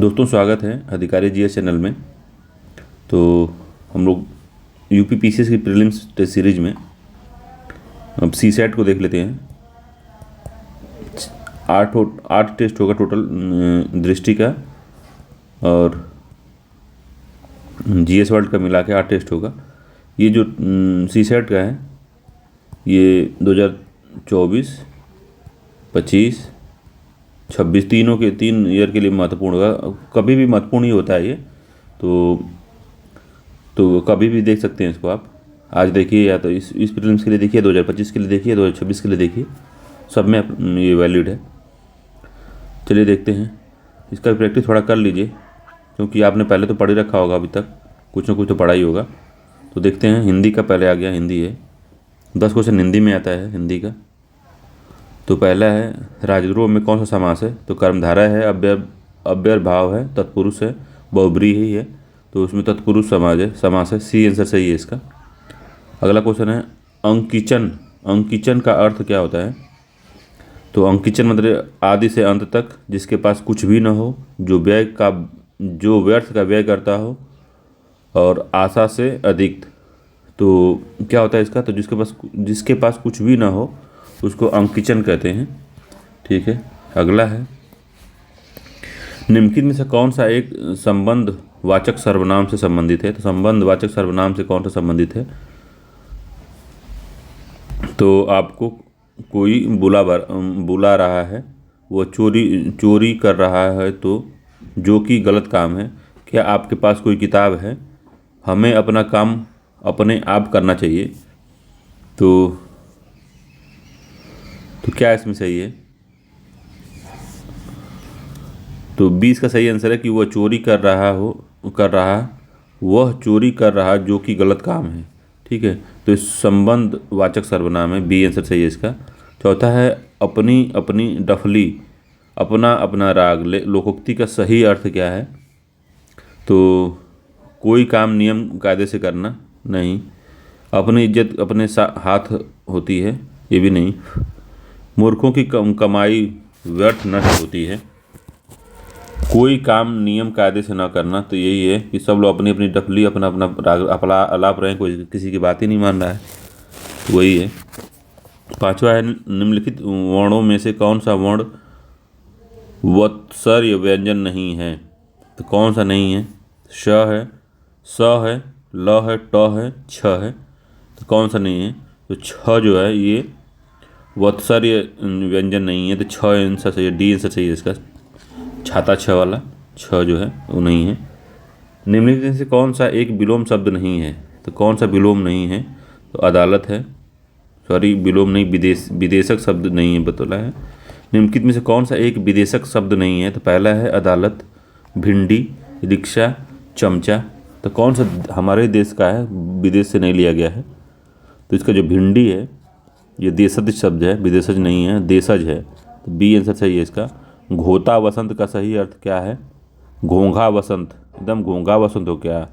दोस्तों, स्वागत है अधिकारी जीएस चैनल में। तो हम लोग यूपी पीसीएस की प्रीलिम्स टेस्ट सीरीज में अब सी सेट को देख लेते हैं। आठ टेस्ट होगा टोटल दृष्टि का और जीएस वर्ल्ड का मिला के 8 टेस्ट होगा। ये जो सी सेट का है ये 2024, 25, 26 तीन ईयर के लिए महत्वपूर्ण होगा। कभी भी महत्वपूर्ण ही होता है ये, तो कभी भी देख सकते हैं इसको आप। आज देखिए या तो इस प्रीलिम्स के लिए देखिए, 2025 के लिए देखिए, 2026 के लिए देखिए, सब में ये वैलिड है। चलिए देखते हैं। इसका प्रैक्टिस थोड़ा कर लीजिए क्योंकि आपने पहले तो पढ़ ही रखा होगा, अभी तक कुछ ना कुछ तो पढ़ा ही होगा। तो देखते हैं। हिंदी का पहले आ गया, हिंदी है। 10 क्वेश्चन हिंदी में आता है हिंदी का। तो पहला है राजद्रोह में कौन सा समास है? तो कर्मधारय है, अव्ययभाव है, तत्पुरुष है, बहुब्रीहि ही है। तो उसमें तत्पुरुष समास है। सी आंसर सही है इसका। अगला क्वेश्चन है अंकिचन। अंकिचन का अर्थ क्या होता है? तो अंकिचन मतलब आदि से अंत तक जिसके पास कुछ भी न हो, जो व्यर्थ का व्यय करता हो और आशा से अधिक। तो क्या होता है इसका? तो जिसके पास कुछ भी ना हो उसको अंकिचन कहते हैं। ठीक है। अगला है निम्नलिखित में से कौन सा एक संबंध वाचक सर्वनाम से संबंधित है? तो संबंध वाचक सर्वनाम से कौन सा संबंधित है? तो आपको कोई बुला रहा है, वो चोरी कर रहा है, तो जो कि गलत काम है। क्या आपके पास कोई किताब है? हमें अपना काम अपने आप करना चाहिए। तो क्या इसमें सही है? तो 20 का सही आंसर है कि वह चोरी कर रहा, जो कि गलत काम है। ठीक है। तो इस संबंध वाचक सर्वनाम है। बी आंसर सही है इसका। चौथा है अपनी अपनी डफली, अपना अपना राग। लोकोक्ति का सही अर्थ क्या है? तो कोई काम नियम कायदे से करना नहीं। अपनी इज्जत अपने हाथ होती है, ये भी नहीं। मूर्खों की कमाई व्यर्थ नष्ट होती है। कोई काम नियम कायदे से ना करना, तो यही है कि सब लोग अपनी अपनी डफली, अपना अपना राग अलाप रहे हैं, कोई किसी की बात ही नहीं मान रहा है। वही है। पांचवा है निम्नलिखित वर्णों में से कौन सा वर्ण वत्सर्य व्यंजन नहीं है? तो कौन सा नहीं है? श है, स है, ल है, ट है, छ है। तो कौन सा नहीं है? तो छ जो है ये वत्सर्य व्यंजन नहीं है। तो छ आंसर सही है। डी आंसर सही है इसका। छाता छ वाला छ जो है वो नहीं है। निम्नलिखित में से कौन सा एक विलोम शब्द नहीं है? तो कौन सा विलोम नहीं है? तो अदालत है, सॉरी विलोम नहीं, विदेशक शब्द नहीं है बतौला है। निम्नलिखित में से कौन सा एक विदेशक शब्द नहीं है? तो पहला है अदालत, भिंडी, रिक्शा, चमचा। तो कौन सा हमारे देश का है, विदेश से नहीं लिया गया है? तो इसका जो भिंडी है ये देशज शब्द है, विदेशज नहीं है, देशज है। तो बी आंसर सही है इसका। घोता वसंत का सही अर्थ क्या है? घोंघा वसंत, एकदम घोंघा वसंत हो क्या?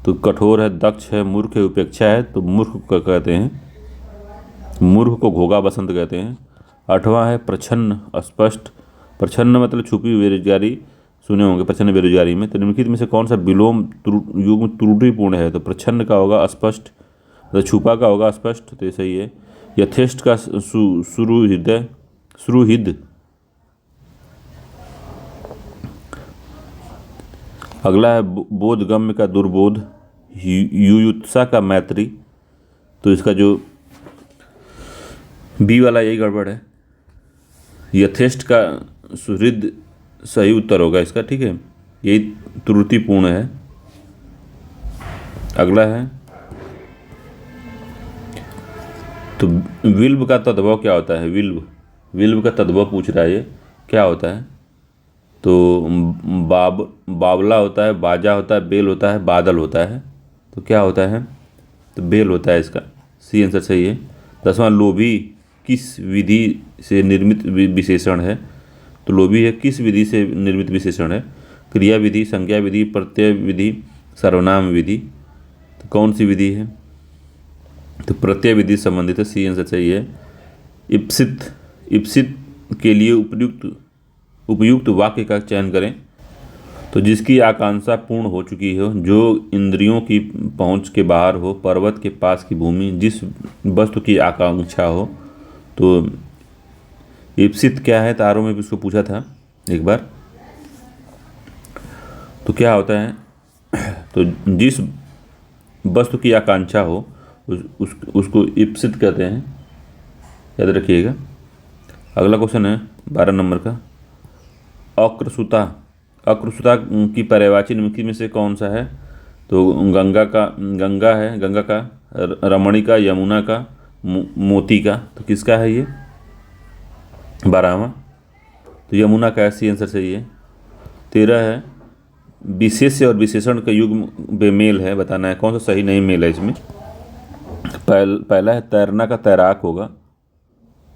तो कठोर है, दक्ष है, मूर्ख है, उपेक्षा है। तो मूर्ख को कहते हैं, मूर्ख को घोंघा वसंत कहते हैं। 8वां है प्रछन्न अस्पष्ट। प्रछन्न मतलब छुपी हुई बेरोजगारी, सुने होंगे प्रछन्न बेरोजगारी में। तो निम्नलिखित में से कौन सा विलोम युग्म त्रुटिपूर्ण है? तो प्रछन्न का होगा अस्पष्ट, तो छुपा का होगा स्पष्ट। तो ये सही है। यथेष्ट का सुहृद। अगला है बोधगम्य का दुर्बोध, युयुत्सा का मैत्री। तो इसका जो बी वाला यही गड़बड़ है। यथेष्ट का सुहृद सही उत्तर होगा इसका। ठीक है, यही त्रुटिपूर्ण है। अगला है तो विल्ब का तद्भव क्या होता है? विल्ब का तद्भव पूछ रहा है ये, क्या होता है? तो बावला होता है, बाजा होता है, बेल होता है, बादल होता है। तो क्या होता है? तो बेल होता है इसका। सी आंसर सही है। 10वां लोभी किस विधि से निर्मित विशेषण है? तो लोभी है किस विधि से निर्मित विशेषण है? क्रिया विधि, संज्ञा विधि, प्रत्यय विधि, सर्वनाम विधि। तो कौन सी विधि है? तो प्रत्यय विधि संबंधित है। सी आंसर सही है। इप्सित के लिए उपयुक्त वाक्य का चयन करें। तो जिसकी आकांक्षा पूर्ण हो चुकी हो, जो इंद्रियों की पहुंच के बाहर हो, पर्वत के पास की भूमि, जिस वस्तु की आकांक्षा हो। तो ईप्सित क्या है, तारों में भी उसको पूछा था एक बार। तो क्या होता है, तो जिस वस्तु की आकांक्षा हो उसको ईप्सित कहते हैं, याद रखिएगा। अगला क्वेश्चन है 12 नंबर का, अकृसुता। अकृसुता की पर्यायवाची निम्नलिखित में से कौन सा है? तो गंगा है, गंगा का, रमणी का, यमुना का, मोती का। तो किसका है ये 12वां? तो यमुना का सी आंसर सही है। 13 है, विशेष्य और विशेषण का युग्म बेमेल है, बताना है कौन सा सही नहीं मेल है इसमें। पहला है तैरना का तैराक होगा,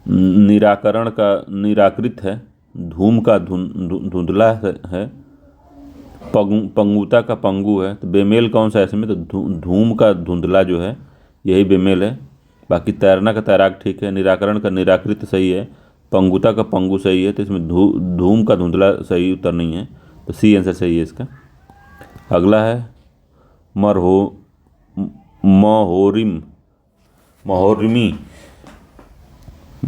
निराकरण का निराकृत है, धूम का धुंधला है, पंगुता का पंगु है। तो बेमेल कौन सा है इसमें? तो धूम का धुंधला जो है यही बेमेल है। बाकी तैरना का तैराक ठीक है, निराकरण का निराकृत सही है, पंगुता का पंगु सही है। तो इसमें धूम का धुंधला सही उत्तर नहीं है, तो सी आंसर सही है इसका। अगला है महोरिम, महोर्मी,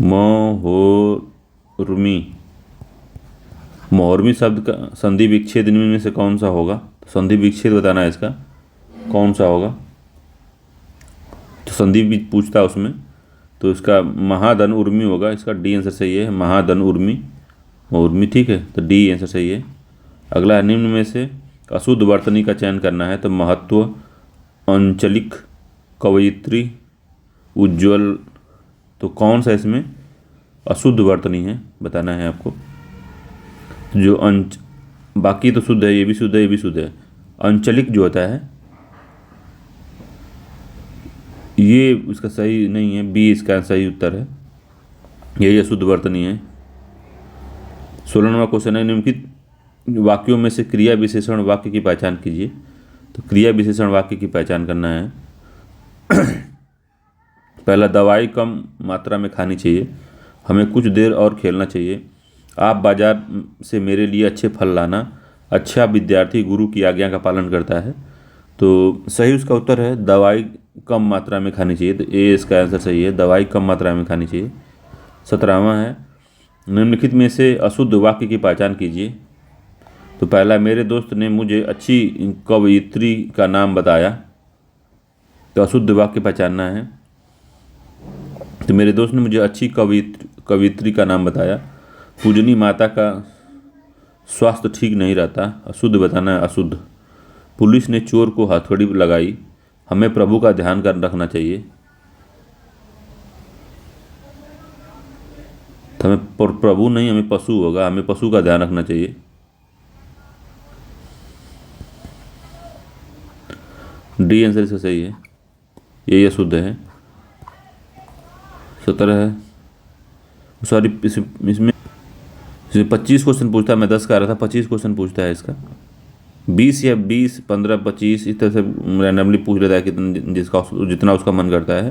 महोर्मी। महोर्मी शब्द का संधि विच्छेद निम्न में से कौन सा होगा? तो संधि विच्छेद बताना है इसका कौन सा होगा। तो संधि भी पूछता है उसमें, तो इसका महाधन उर्मी होगा, इसका डी आंसर सही है, महाधन उर्मी, उर्मी ठीक है, तो डी आंसर सही है। अगला है निम्न में से अशुद्ध वर्तनी का चयन करना है। तो महत्व, अंचलिक, कवयित्री, उज्ज्वल। तो कौन सा इसमें अशुद्ध वर्तनी है बताना है आपको। जो बाकी तो शुद्ध है, ये भी शुद्ध है, ये भी शुद्ध है। अंचलिक जो होता है ये इसका सही नहीं है, बी इसका सही उत्तर है, यही अशुद्ध वर्तनी है। 16 नंबर क्वेश्चन है, निम्नलिखित वाक्यों में से क्रिया विशेषण वाक्य की पहचान कीजिए। तो क्रिया विशेषण वाक्य की पहचान करना है। पहला, दवाई कम मात्रा में खानी चाहिए, हमें कुछ देर और खेलना चाहिए, आप बाजार से मेरे लिए अच्छे फल लाना, अच्छा विद्यार्थी गुरु की आज्ञा का पालन करता है। तो सही उसका उत्तर है दवाई कम मात्रा में खानी चाहिए, तो ए इसका आंसर सही है, दवाई कम मात्रा में खानी चाहिए। 17वां है, निम्नलिखित में से अशुद्ध वाक्य की पहचान कीजिए। तो पहला, मेरे दोस्त ने मुझे अच्छी कवयित्री का नाम बताया। तो अशुद्ध वाक्य पहचानना है। तो मेरे दोस्त ने मुझे अच्छी कवयित्री का नाम बताया। पूजनी माता का स्वास्थ्य ठीक नहीं रहता, अशुद्ध बताना है, अशुद्ध। पुलिस ने चोर को हथौड़ी लगाई, हमें प्रभु का ध्यान कर रखना चाहिए। तो हमें प्रभु नहीं, हमें पशु होगा, हमें पशु का ध्यान रखना चाहिए। डी आंसर इसका सही है, यही अशुद्ध है। 17 है, सॉरी इसमें 25 क्वेश्चन पूछता है, मैं 10 का आ रहा था, 25 क्वेश्चन पूछता है इसका। 20 या 20, 15, 25 इस तरह से रैंडमली पूछ लेता है कि जितना उसका मन करता है।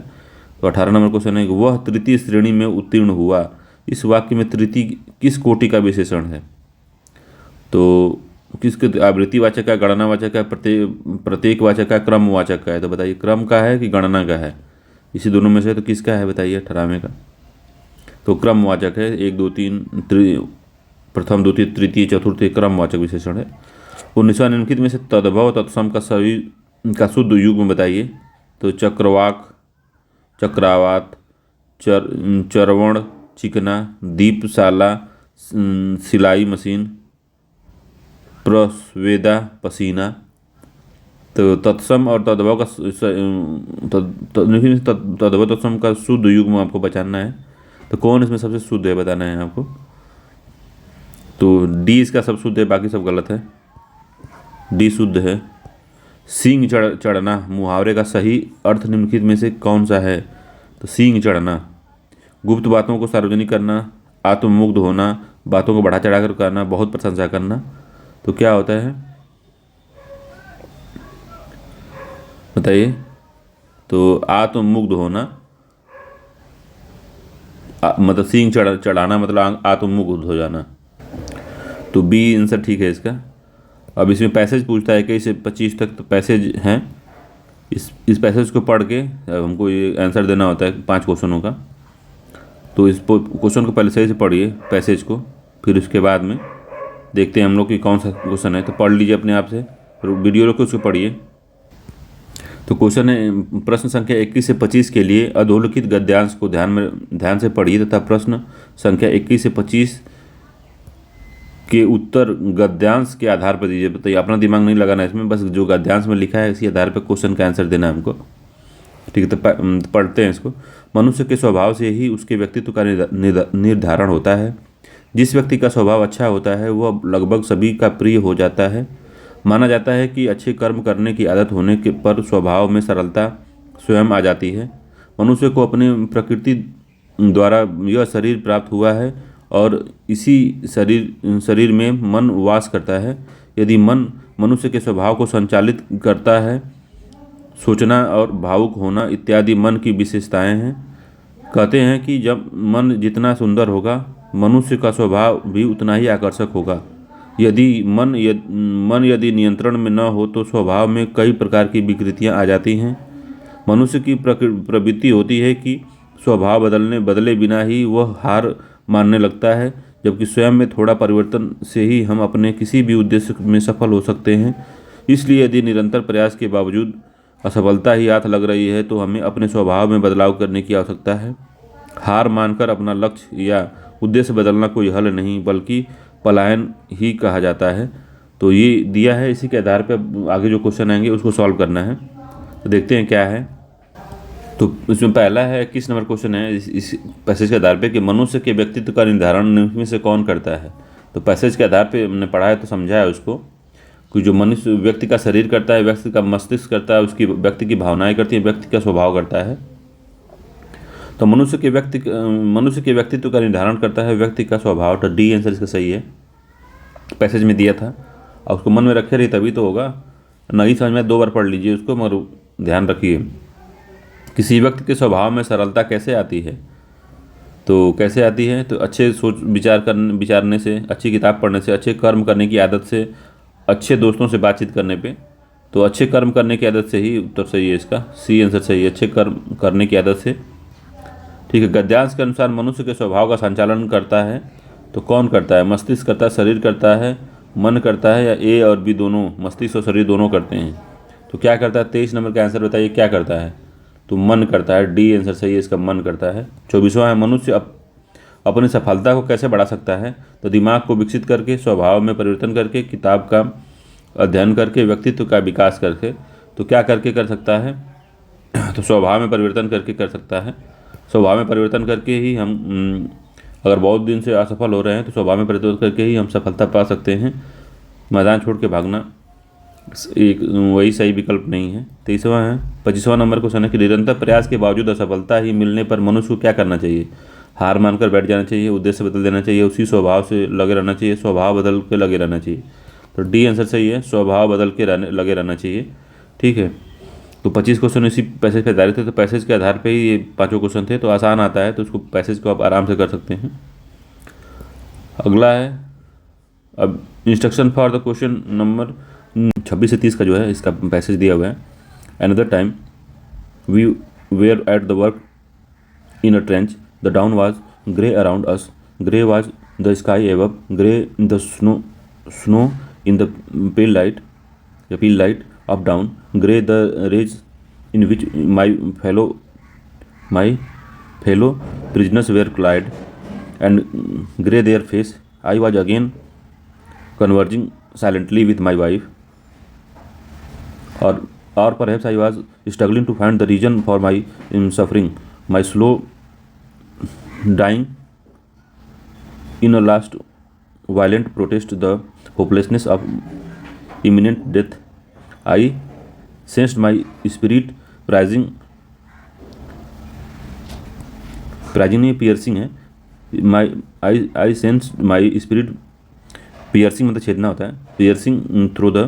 तो 18 नंबर क्वेश्चन है, वह तृतीय श्रेणी में उत्तीर्ण हुआ। इस वाक्य में तृतीय किस कोटि का विशेषण है? तो किसके आवृत्तिवाचक का, गणनावाचक का, प्रत्येक वाचक का, क्रमवाचक का है? तो बताइए क्रम का है कि गणना का है, इसी दोनों में से तो किसका है बताइए 18वें का? तो क्रमवाचक है, 1 2 3 प्रथम द्वितीय तृतीय चतुर्थ क्रमवाचक विशेषण है। 19वां, निम्नलिखित में से तद्भव तत्सम का सभी का शुद्ध युग्म बताइए। तो चक्रवाक, चक्रावात, चरवण, चिकना, दीपशाला, सिलाई मशीन, प्रस्वेदा, पसीना। तो तत्सम और तद्भव का तद्भव तत्सम का शुद्ध युग्म आपको पहचानना है। तो कौन इसमें सबसे शुद्ध है बताना है आपको। तो डी इसका सब शुद्ध है, बाकी सब गलत है, डी शुद्ध है। सींग चढ़ना मुहावरे का सही अर्थ निम्नलिखित में से कौन सा है? तो सींग चढ़ना, गुप्त बातों को सार्वजनिक करना, आत्ममुग्ध होना, बातों को बढ़ा चढ़ाकर करना, बहुत प्रशंसा करना। तो क्या होता है बताइए? तो आत्ममुग्ध होना, मतलब सींग चढ़ाना मतलब आत्ममुग्ध हो जाना। तो बी आंसर ठीक है इसका। अब इसमें पैसेज पूछता है 21 से 25 तक, तो पैसेज हैं। इस पैसेज को पढ़ के हमको ये आंसर देना होता है 5 क्वेश्चनों का। तो इस क्वेश्चन को पहले सही से पढ़िए पैसेज को, फिर उसके बाद में देखते हैं हम लोग कि कौन सा क्वेश्चन है। तो पढ़ लीजिए अपने आप से, वीडियो रोक के उसको पढ़िए। तो क्वेश्चन है, प्रश्न संख्या 21 से 25 के लिए अधोलिखित गद्यांश को ध्यान से पढ़िए तथा प्रश्न संख्या 21 से 25 के उत्तर गद्यांश के आधार पर दीजिए। बताइए, अपना दिमाग नहीं लगाना इसमें, बस जो गद्यांश में लिखा है इसी आधार पर क्वेश्चन का आंसर देना है हमको। ठीक है, तो पढ़ते हैं इसको। मनुष्य के स्वभाव से ही उसके व्यक्तित्व का निर्धारण होता है। जिस व्यक्ति का स्वभाव अच्छा होता है वह लगभग सभी का प्रिय हो जाता है। माना जाता है कि अच्छे कर्म करने की आदत होने के पर स्वभाव में सरलता स्वयं आ जाती है। मनुष्य को अपने प्रकृति द्वारा यह शरीर प्राप्त हुआ है और इसी शरीर में मन वास करता है। यदि मन मनुष्य के स्वभाव को संचालित करता है, सोचना और भावुक होना इत्यादि मन की विशेषताएं हैं। कहते हैं कि जब मन जितना सुंदर होगा, मनुष्य का स्वभाव भी उतना ही आकर्षक होगा। यदि मन यदि नियंत्रण में न हो तो स्वभाव में कई प्रकार की विकृतियां आ जाती हैं। मनुष्य की प्रवृत्ति होती है कि स्वभाव बदले बिना ही वह हार मानने लगता है, जबकि स्वयं में थोड़ा परिवर्तन से ही हम अपने किसी भी उद्देश्य में सफल हो सकते हैं। इसलिए यदि निरंतर प्रयास के बावजूद असफलता ही हाथ लग रही है तो हमें अपने स्वभाव में बदलाव करने की आवश्यकता है। हार मानकर अपना लक्ष्य या उद्देश्य बदलना कोई हल नहीं बल्कि पलायन ही कहा जाता है। तो ये दिया है, इसी के आधार पर आगे जो क्वेश्चन आएंगे उसको सॉल्व करना है। तो देखते हैं क्या है। तो इसमें पहला है 21 नंबर क्वेश्चन है इस पैसेज के आधार पे कि मनुष्य के व्यक्तित्व का निर्धारण निम्न में से कौन करता है। तो पैसेज के आधार पे हमने पढ़ा है तो समझा है उसको कि जो मनुष्य व्यक्ति का शरीर करता है, व्यक्ति का मस्तिष्क करता है, उसकी व्यक्ति की भावनाएं करती है, व्यक्ति का स्वभाव करता है। तो मनुष्य के व्यक्तित्व का निर्धारण करता है व्यक्ति का स्वभाव। तो डी आंसर इसका सही है, पैसेज में दिया था। और उसको मन में रखे रही तभी तो होगा। नहीं समझ में 2 बार पढ़ लीजिए उसको, मगर ध्यान रखिए। किसी व्यक्ति के स्वभाव में सरलता कैसे आती है, तो कैसे आती है तो अच्छे सोच विचारने से, अच्छी किताब पढ़ने से, अच्छे कर्म करने की आदत से, अच्छे दोस्तों से बातचीत करने पे। तो अच्छे कर्म करने की आदत से ही उत्तर सही है इसका, सी आंसर सही है, अच्छे कर्म करने की आदत से। ठीक है, गद्यांश के अनुसार मनुष्य के स्वभाव का संचालन करता है तो कौन करता है। मस्तिष्क करता है, शरीर करता है, मन करता है, या ए और बी दोनों, मस्तिष्क और शरीर दोनों करते हैं। तो क्या करता है, 23 नंबर का आंसर बताइए क्या करता है। तो मन करता है, डी आंसर सही है इसका, मन करता है। 24वां है, मनुष्य अपनी सफलता को कैसे बढ़ा सकता है। तो दिमाग को विकसित करके, स्वभाव में परिवर्तन करके, किताब का अध्ययन करके, व्यक्तित्व का विकास करके। तो क्या करके कर सकता है, तो स्वभाव में परिवर्तन करके कर सकता है। स्वभाव में परिवर्तन करके ही हम अगर बहुत दिन से असफल हो रहे हैं तो स्वभाव में परिवर्तन करके ही हम सफलता पा सकते हैं। मैदान छोड़ के भागना एक वही सही विकल्प नहीं है। 23वां है, 25वां नंबर क्वेश्चन है कि निरंतर प्रयास के बावजूद असफलता ही मिलने पर मनुष्य को क्या करना चाहिए। हार मानकर बैठ जाना चाहिए, उद्देश्य बदल देना चाहिए, उसी स्वभाव से लगे रहना चाहिए, स्वभाव बदल के लगे रहना चाहिए। तो डी आंसर सही है, स्वभाव बदल के लगे रहना चाहिए। ठीक है, तो 25 क्वेश्चन इसी पैसेज पर आधारित थे। तो पैसेज के आधार पे ही ये 5 क्वेश्चन थे, तो आसान आता है, तो उसको पैसेज को आप आराम से कर सकते हैं। अगला है अब instruction for the question number 26 से 30 का जो है इसका पैसेज दिया हुआ है। Another time we were at the work in a trench, the dawn was grey around us, grey was the sky above, grey the snow in the pale light of dawn, grey the rays in which my fellow prisoners were clad, and grey their face. I was again conversing silently with my wife, or perhaps I was struggling to find the reason for my suffering, my slow dying in a last violent protest, the hopelessness of imminent death. I sensed my spirit piercing है। I sensed my spirit piercing मतलब छेदना होता है, piercing through the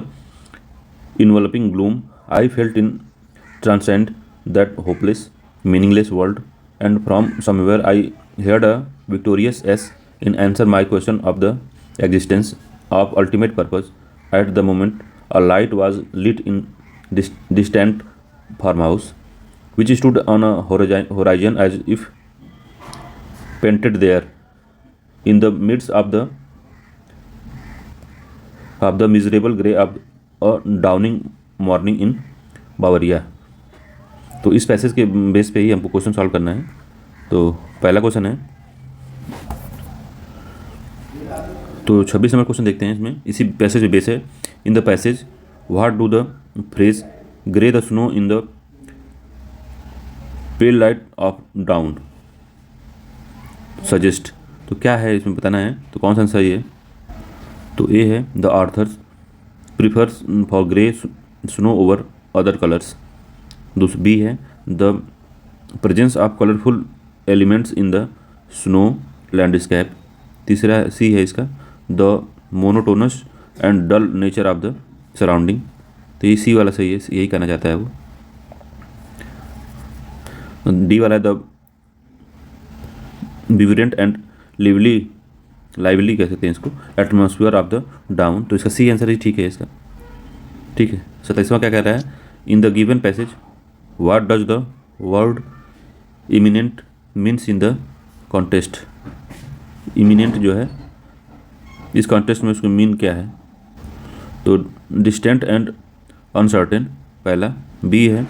enveloping gloom. I felt in transcend that hopeless, meaningless world, and from somewhere I heard a victorious yes in answer my question of the existence of ultimate purpose. At the moment a light was lit in distant farm house which stood on a horizon as if painted there in the midst of the miserable grey of a dawning morning in Bavaria. तो इस passage के base पे ही हमको question solve करना है। तो पहला question है, तो 26 नंबर क्वेश्चन देखते हैं। इसमें इसी पैसेज पे बेस है। In the passage what do the phrase grey the snow in the pale light of down suggest. तो क्या है इसमें बताना है। तो कौन सा सही है। तो ए है the author's prefers for grey snow over other colours. दूसरा बी है the presence of colourful elements in the snow landscape. तीसरा सी है इसका the monotonous and dull nature of the surrounding. तो ये सी वाला सही है, यही कहना चाहता है वो। डी वाला है द विब्रेंट एंड लाइवली कह सकते हैं इसको एटमॉस्फेयर ऑफ द डाउन। तो इसका सी आंसर ही ठीक है इसका। ठीक है। 27वां क्या कह रहा है। In the given passage what does the word imminent means in the context. Imminent जो है इस कॉन्टेस्ट में उसको मीन क्या है। तो डिस्टेंट एंड अनसर्टेन पहला। बी है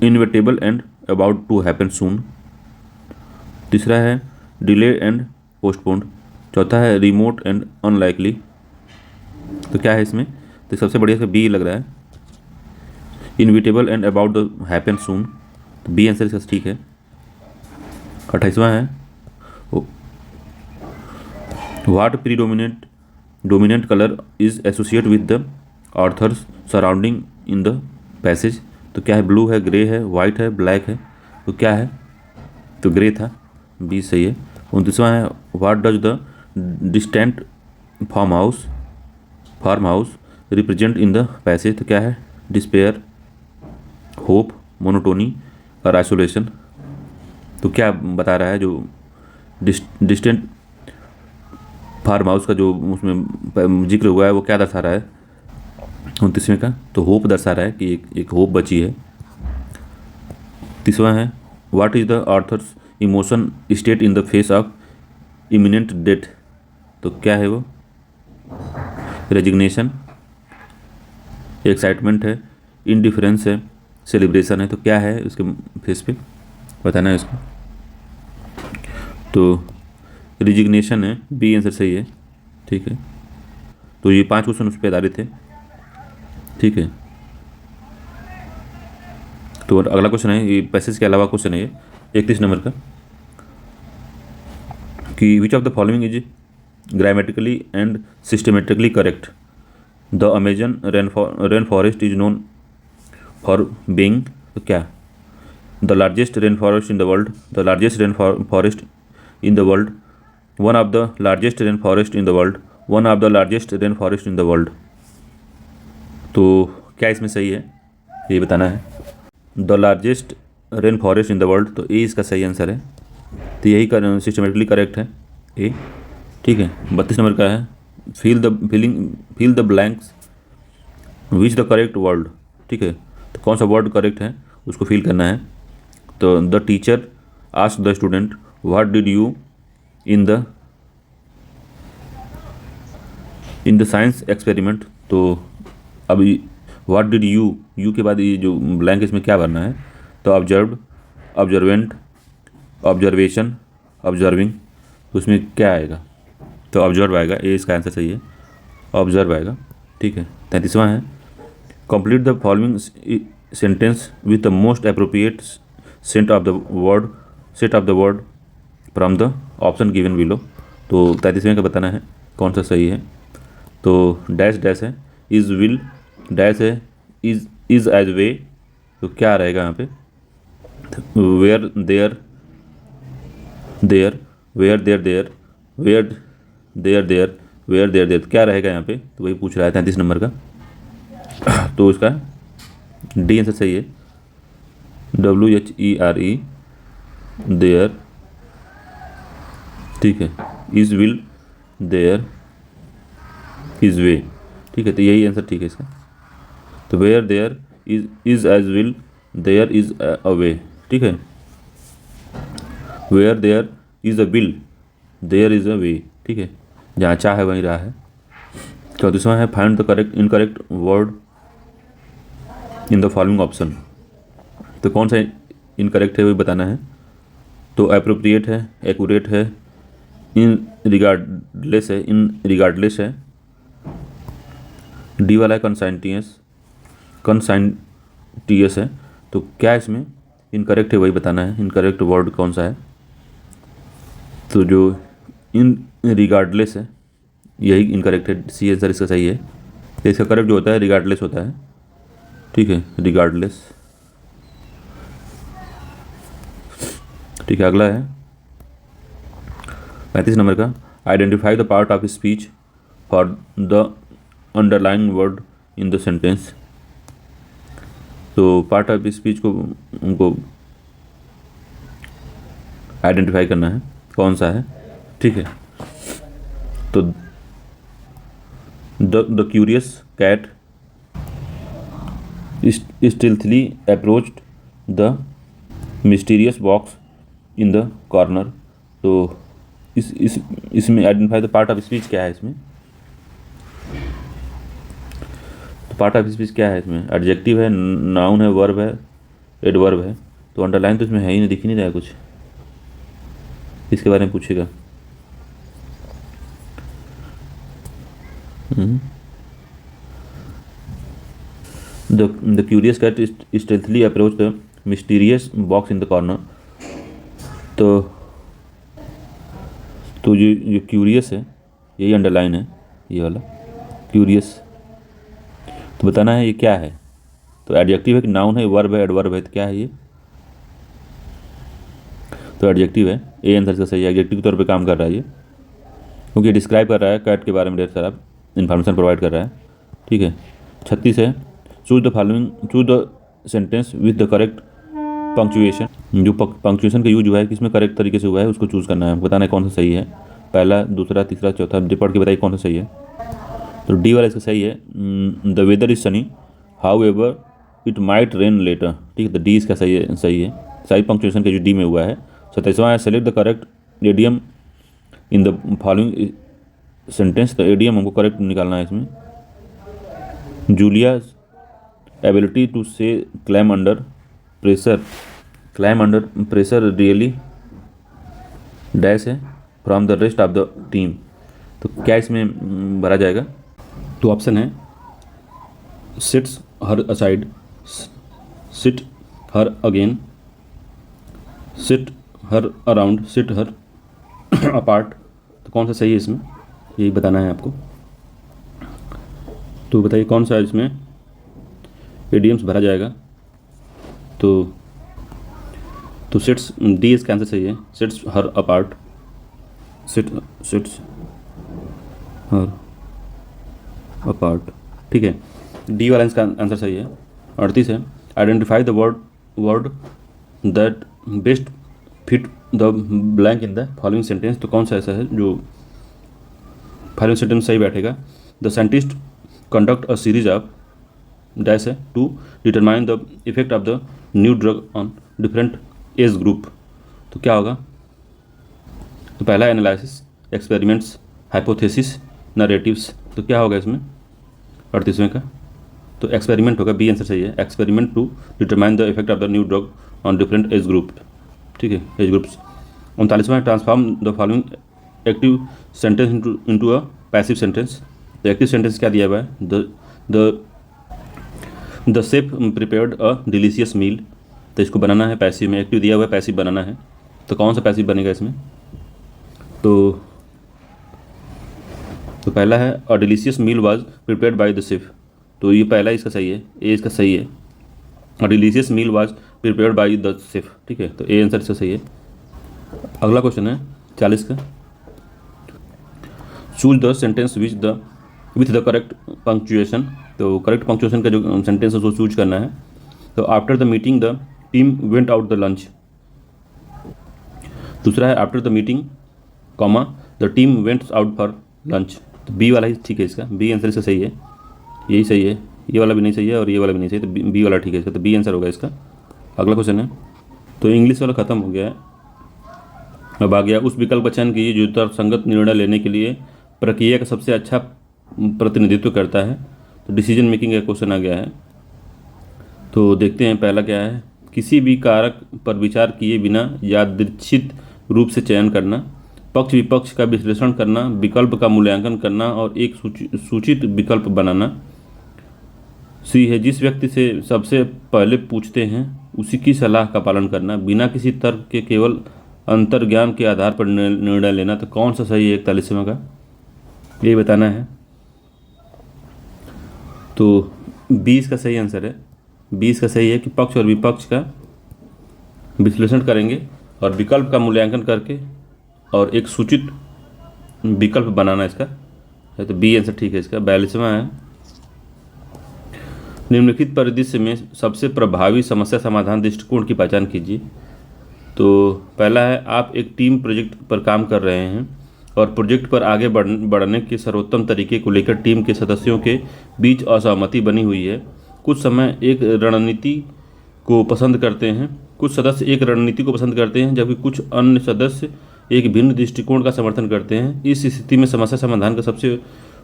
inevitable and about to happen soon. तीसरा है डिले एंड पोस्टपोन्ड। चौथा है रिमोट एंड अनलाइकली। तो क्या है इसमें। तो सबसे बढ़िया इसका बी लग रहा है, inevitable and about the happen soon. तो बी आंसर इसका ठीक है। 28वां है what dominant colour is associate with the author's surrounding in the passage. तो क्या है, ब्लू है, ग्रे है, वाइट है, ब्लैक है। तो क्या है, तो ग्रे था, बी सही है। 29वां है what does the distant farm house represent in the passage. तो क्या है, डिस्पेयर, होप, मोनोटोनी और आइसोलेशन। तो क्या बता रहा है, जो डिस्टेंट फार्म हाउस का जो उसमें जिक्र हुआ है वो क्या दर्शा रहा है 29वें का, तो होप दर्शा रहा है कि एक होप बची है। 30वां है what is the author's emotion state in the face of imminent death. तो क्या है वो, रेजिग्नेशन, एक्साइटमेंट है, इनडिफरेंस है, सेलिब्रेशन है। तो क्या है उसके फेस पे बताना है इसको। तो रिजिग्नेशन है, बी आंसर सही है। ठीक है। तो ये 5 क्वेश्चन उस पर आधारित है। ठीक है। तो अगला क्वेश्चन है, ये पैसेज के अलावा क्वेश्चन है ये 31 नंबर का, कि which of the following is grammatically and systematically correct. The Amazon rain forest is known for being. तो क्या, the largest rain forest in the world, the largest rain forest in the world, one of the largest rain forest in the world, one of the largest rain forest in the world. तो क्या इसमें सही है ये बताना है। The largest rain forest in the world, तो ए इसका सही आंसर है। तो यही सिस्टमेटिकली करेक्ट है ए। ठीक है। 32 नंबर का है fill the blanks which the correct word. ठीक है। तो कौन सा वर्ड करेक्ट है उसको फिल करना है। तो the teacher asked the student what did you in the science experiment. तो अभी व्हाट डिड यू के बाद ये जो ब्लैंक इसमें क्या भरना है। तो ऑब्जर्व्ड, ऑब्जर्वेंट, ऑब्जर्वेशन, ऑब्जर्विंग। तो उसमें क्या आएगा, तो ऑब्जर्व आएगा, ए इसका आंसर सही है, ऑब्जर्व आएगा। ठीक है। 33वां है complete the following sentence with the most appropriate set of the word from the option given below. तो 33वें का बताना है कौन सा सही है। तो डैश डैश है, इज विल, डैश है, इज एज वे। तो क्या रहेगा यहाँ पे, where there, where there, where there. क्या रहेगा यहाँ पे, तो वही पूछ रहा है 33 नंबर का। तो इसका डी आंसर सही है, WHERE देयर। ठीक है। Is will there, is way, ठीक है, तो यही आंसर ठीक है इसका। तो where there is as will there is a way, ठीक है, where there is a will there is a way, ठीक है, जहाँ चाह है वहीं राह है। 34वां है find the correct incorrect word in the following option. तो कौन सा इनकरेक्ट है वो बताना है। तो अप्रोप्रिएट है, एक्यूरेट है, इन रिगार्डलेस है, इन रिगार्डलेस है, डी वाला है कंसाइंटियस है। तो क्या इसमें इनकरेक्ट है वही बताना है, इनकरेक्ट वर्ड कौन सा है। तो जो इन रिगार्डलेस है यही इनकरेक्ट है, सी आंसर इसका सही है। तो इसका करेक्ट जो होता है रिगार्डलेस होता है, ठीक है, रिगार्डलेस, ठीक है। अगला है 35 नंबर का, identify the part of speech for the underline word in the sentence. तो पार्ट ऑफ स्पीच को उनको आइडेंटिफाई करना है कौन सा है, ठीक है। तो the curious cat stealthily approached the mysterious box in the corner. तो इसमें identify the part of speech क्या है इसमें। तो पार्ट ऑफ स्पीच क्या है इसमें, एडजेक्टिव है, नाउन है, वर्ब है, एडवर्ब है। तो अंडरलाइन तो इसमें है ही नहीं, दिख ही नहीं रहा है कुछ, इसके बारे में पूछेगा। The curious cat stealthily approach the mysterious box in the corner. तो जो क्यूरियस है यही अंडरलाइन है, ये वाला क्यूरियस। तो बताना है ये क्या है। तो एडजेक्टिव है कि नाउन है, वर्ब है, एडवर्ब है, तो क्या है ये। तो एडजेक्टिव है, ए आंसर का सही है, एडजेक्टिव के तौर पे काम कर रहा है ये, क्योंकि डिस्क्राइब कर रहा है कैट के बारे में ढेर सारा इन्फॉर्मेशन प्रोवाइड कर रहा है, ठीक है। 36 है choose the sentence with the correct punctuation. जो पंक्चुएशन का यूज हुआ है किसमें करेक्ट तरीके से हुआ है उसको चूज़ करना है, बताना है कौन सा सही है, पहला, दूसरा, तीसरा, चौथा, पढ़ के बताइए कौन सा सही है। तो डी वाला इसका सही है, the weather is sunny however it might rain later, ठीक है। तो डी इसका सही है, सही पंक्चुएशन का जो डी में हुआ है। 27वां है select the correct idiom in the following sentence. तो एडियम हमको करेक्ट निकालना है इसमें। Julia ability to stay calm under pressure really dash है from the rest of the team. तो क्या इसमें भरा जाएगा। तो ऑप्शन है sits her aside, sit her again, sit her around, sit her apart. तो कौन सा सही है इसमें, यही बताना है आपको। तो बताइए कौन सा इसमें एडियम्स भरा जाएगा। तो सिट्स, डी इसका आंसर सही है, सिट्स हर अपार्ट, सिट्स हर अपार्ट, ठीक है। डी वाला इसका आंसर सही है। 38 है identify the word that best fit the blank in the following sentence. तो कौन सा ऐसा है जो फॉलोइंग सेंटेंस सही बैठेगा। The scientist conduct a series of dash है to determine the effect of the new drug on different age group. तो क्या होगा। तो पहला एनालिसिस, एक्सपेरिमेंट्स, हाइपोथेसिस, नरेटिव्स। तो क्या होगा इसमें 38वें का। तो एक्सपेरिमेंट होगा, बी आंसर सही है, experiment to determine the effect of the new drug on different age group, ठीक है, एज ग्रुप्स। 39वां transform the following active sentence into a passive sentence. तो एक्टिव सेंटेंस क्या दिया हुआ है, the chef prepared a delicious meal. तो इसको बनाना है पैसिव में, एक्टिव दिया हुआ है, पैसिव बनाना है। तो कौन सा पैसिव बनेगा इसमें। तो पहला है a delicious meal was prepared by the chef. तो ये पहला इसका सही है, ए इसका सही है, a delicious meal was prepared by the chef, ठीक है। तो ए आंसर इसका सही है। अगला क्वेश्चन है 40 का, choose the sentence with the correct punctuation. तो करेक्ट पंक्चुएशन का जो सेंटेंस है उसको चूज करना है। तो after the meeting the team went out the lunch. दूसरा है after the meeting comma the team vents out for lunch. तो बी वाला ही ठीक है इसका, बी आंसर इसका सही है, यही सही है, ये वाला भी नहीं सही है और ये वाला भी नहीं सही, तो बी वाला ठीक है इसका, तो बी आंसर होगा इसका। अगला क्वेश्चन है, तो इंग्लिश वाला ख़त्म हो गया है। अब आ गया, उस विकल्प का चयन कीजिए जो तर्कसंगत निर्णय लेने के लिए प्रक्रिया का सबसे अच्छा प्रतिनिधित्व करता है। तो डिसीजन मेकिंग का क्वेश्चन आ गया है। तो देखते हैं पहला क्या है, किसी भी कारक पर विचार किए बिना यादृच्छिक रूप से चयन करना, पक्ष विपक्ष का विश्लेषण करना, विकल्प का मूल्यांकन करना और एक सूचित विकल्प बनाना। सी है, जिस व्यक्ति से सबसे पहले पूछते हैं उसी की सलाह का पालन करना, बिना किसी तर्क के केवल अंतर्ज्ञान के आधार पर निर्णय लेना। तो कौन सा सही है 41वें का, ये बताना है। तो 20 का सही आंसर है, 20 का सही है कि पक्ष और विपक्ष का विश्लेषण करेंगे और विकल्प का मूल्यांकन करके और एक सूचित विकल्प बनाना इसका है। तो बी आंसर ठीक है इसका। 42वां है, निम्नलिखित परिदृश्य में सबसे प्रभावी समस्या समाधान दृष्टिकोण की पहचान कीजिए। तो पहला है, आप एक टीम प्रोजेक्ट पर काम कर रहे हैं और प्रोजेक्ट पर आगे बढ़ने के सर्वोत्तम तरीके को लेकर टीम के सदस्यों के बीच असहमति बनी हुई है। कुछ समय एक रणनीति को पसंद करते हैं, कुछ सदस्य एक रणनीति को पसंद करते हैं जबकि कुछ अन्य सदस्य एक भिन्न दृष्टिकोण का समर्थन करते हैं। इस स्थिति में समस्या समाधान का सबसे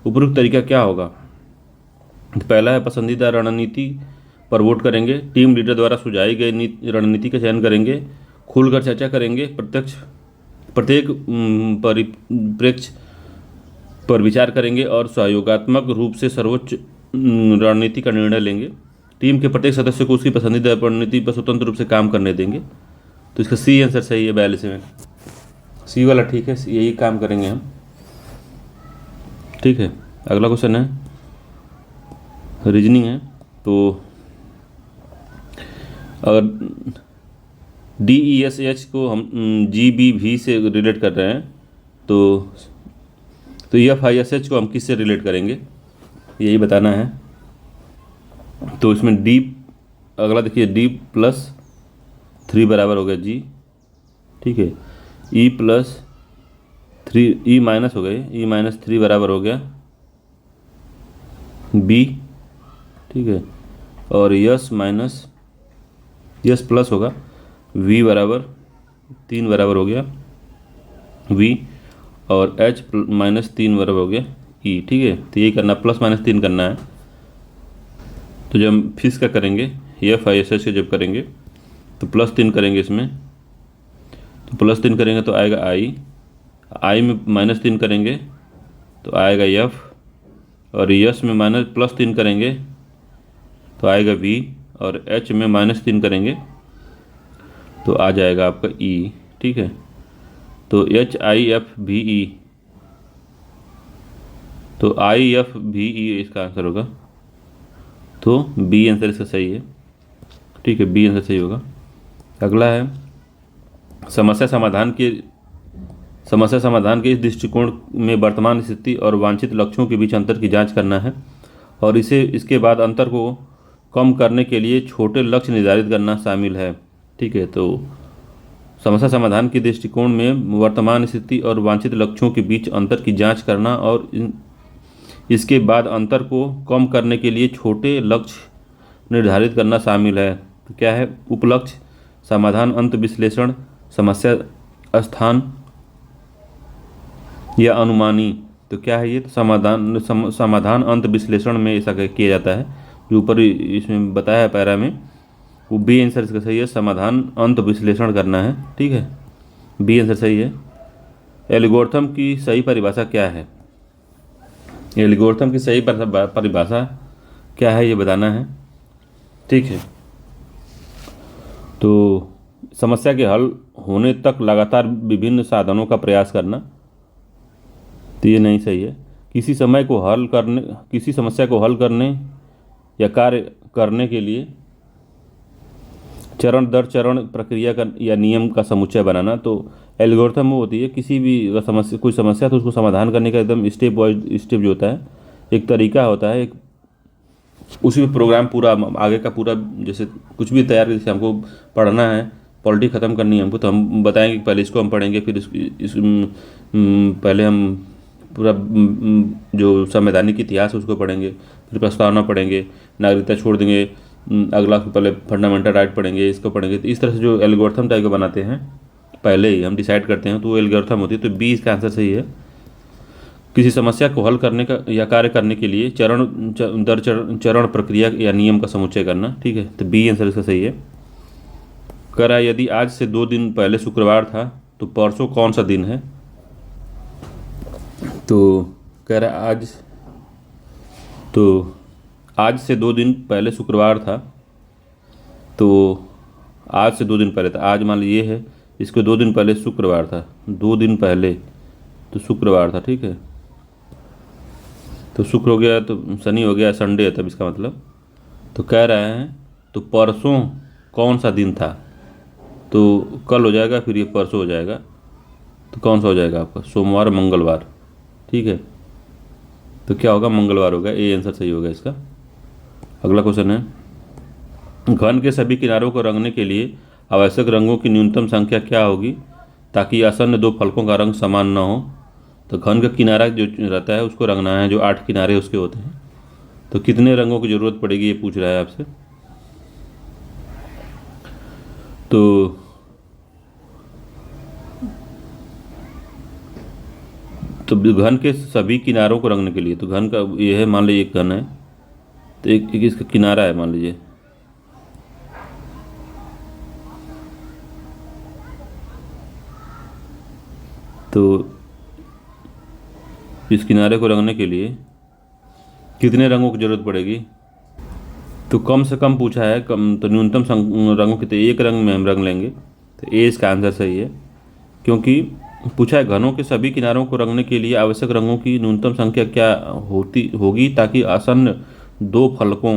उपयुक्त तरीका क्या होगा। तो पहला है, पसंदीदा रणनीति पर वोट करेंगे, टीम लीडर द्वारा सुझाई गई रणनीति का चयन करेंगे, खुलकर चर्चा करेंगे, प्रत्येक परिप्रेक्ष्य पर विचार करेंगे और सहयोगात्मक रूप से सर्वोच्च रणनीति का निर्णय लेंगे। टीम के प्रत्येक सदस्य को उसकी पसंदीदा रणनीति पर स्वतंत्र रूप से काम करने देंगे। तो इसका सी आंसर सही है 42वें, सी वाला ठीक है, यही काम करेंगे हम। ठीक है, अगला क्वेश्चन है, रीजनिंग है। तो अगर DESH को हम GBV से रिलेट कर रहे हैं तो FISH को हम किससे रिलेट करेंगे, यही बताना है। तो इसमें D, अगला देखिए, D+3 बराबर हो गया G, ठीक है, E+3 E माइनस हो गए, E-3 बराबर हो गया B, ठीक है, और यस प्लस होगा V बराबर 3 बराबर हो गया V, और H-3 बराबर हो गया E, ठीक है। तो यही करना, +-3 करना है। तो जब हम फिश का करेंगे, FISH के जब करेंगे तो +3 करेंगे इसमें, तो +3 करेंगे तो आएगा I में -3 करेंगे तो आएगा F, और यस में +3 करेंगे तो आएगा V, और H में -3 करेंगे तो आ जाएगा आपका E, ठीक है। तो HIFVE, तो IFVE इसका आंसर होगा। तो B आंसर इसका सही है, ठीक है, B आंसर सही होगा। अगला है, समस्या समाधान के इस दृष्टिकोण में वर्तमान स्थिति और वांछित लक्ष्यों के बीच अंतर की जांच करना है और इसके बाद अंतर को कम करने के लिए छोटे लक्ष्य निर्धारित करना शामिल है, ठीक है। तो समस्या समाधान के दृष्टिकोण में वर्तमान स्थिति और वांछित लक्ष्यों के बीच अंतर की जांच करना और इसके बाद अंतर को कम करने के लिए छोटे लक्ष्य निर्धारित करना शामिल है। तो क्या है, उपलक्ष्य, समाधान, अंत विश्लेषण, समस्या स्थान या अनुमानी। तो क्या है ये, तो समाधान अंत विश्लेषण में ऐसा किया जाता है, जो ऊपर इसमें बताया है पैरा में, वो बी आंसर इसका सही है, समाधान अंत विश्लेषण करना है, ठीक है, बी आंसर सही है। एल्गोरिथम की सही परिभाषा क्या है, एल्गोरिथम की सही परिभाषा क्या है ये बताना है, ठीक है। तो समस्या के हल होने तक लगातार विभिन्न साधनों का प्रयास करना, तो ये नहीं सही है। किसी समस्या को हल करने या कार्य करने के लिए चरण दर चरण प्रक्रिया का या नियम का समुच्चय बनाना। तो एल्गोरिथम वो होती है, कोई समस्या तो उसको समाधान करने का एकदम स्टेप वाइज स्टेप जो होता है, एक तरीका होता है, एक उसी में प्रोग्राम पूरा आगे का पूरा, जैसे कुछ भी तैयार, जैसे हमको पढ़ना है, पॉलिटी ख़त्म करनी है हमको, तो हम बताएंगे कि पहले इसको हम पढ़ेंगे, फिर पहले हम पूरा जो संवैधानिक इतिहास है उसको पढ़ेंगे, फिर प्रस्तावना पढ़ेंगे, नागरिकता छोड़ देंगे, अगला पहले फंडामेंटल राइट पढ़ेंगे, इसको पढ़ेंगे। तो इस तरह से जो एल्गोरिथम टाइप का बनाते हैं पहले ही हम डिसाइड करते हैं, तो वो एल्गोरिथम होती है। तो बी इसका आंसर सही है। किसी समस्या को हल करने का या कार्य करने के लिए चरण प्रक्रिया या नियम का समुच्चय करना, ठीक है। तो बी आंसर इसका सही है। कह रहा है यदि आज से 2 दिन पहले शुक्रवार था तो परसों कौन सा दिन है। तो कह रहा है आज से 2 दिन पहले शुक्रवार था, तो आज से 2 दिन पहले था, आज मान लीजिए है, इसको 2 दिन पहले शुक्रवार था, 2 दिन पहले तो शुक्रवार था, ठीक है। तो शुक्र हो गया तो शनि हो गया, संडे है तब इसका मतलब। तो कह रहे हैं तो परसों कौन सा दिन था, तो कल हो जाएगा, फिर ये परसों हो जाएगा। तो कौन सा हो जाएगा आपका, सोमवार मंगलवार, ठीक है। तो क्या होगा, मंगलवार होगा, ए आंसर सही होगा इसका। अगला क्वेश्चन है, घन के सभी किनारों को रंगने के लिए आवश्यक रंगों की न्यूनतम संख्या क्या होगी ताकि आसन्न 2 फलकों का रंग समान न हो। तो घन का किनारा जो रहता है उसको रंगना है, जो 8 किनारे उसके होते हैं। तो कितने रंगों की ज़रूरत पड़ेगी ये पूछ रहा है आपसे। तो घन के सभी किनारों को रंगने के लिए, तो घन का ये है, मान लीजिए एक घन है, तो एक इसका किनारा है मान लीजिए, तो इस किनारे को रंगने के लिए कितने रंगों की ज़रूरत पड़ेगी। तो कम से कम पूछा है, कम तो न्यूनतम रंगों की, तो एक रंग में हम रंग लेंगे। तो ए इसका आंसर सही है, क्योंकि पूछा है घनों के सभी किनारों को रंगने के लिए आवश्यक रंगों की न्यूनतम संख्या क्या होगी ताकि आसन्न 2 फलकों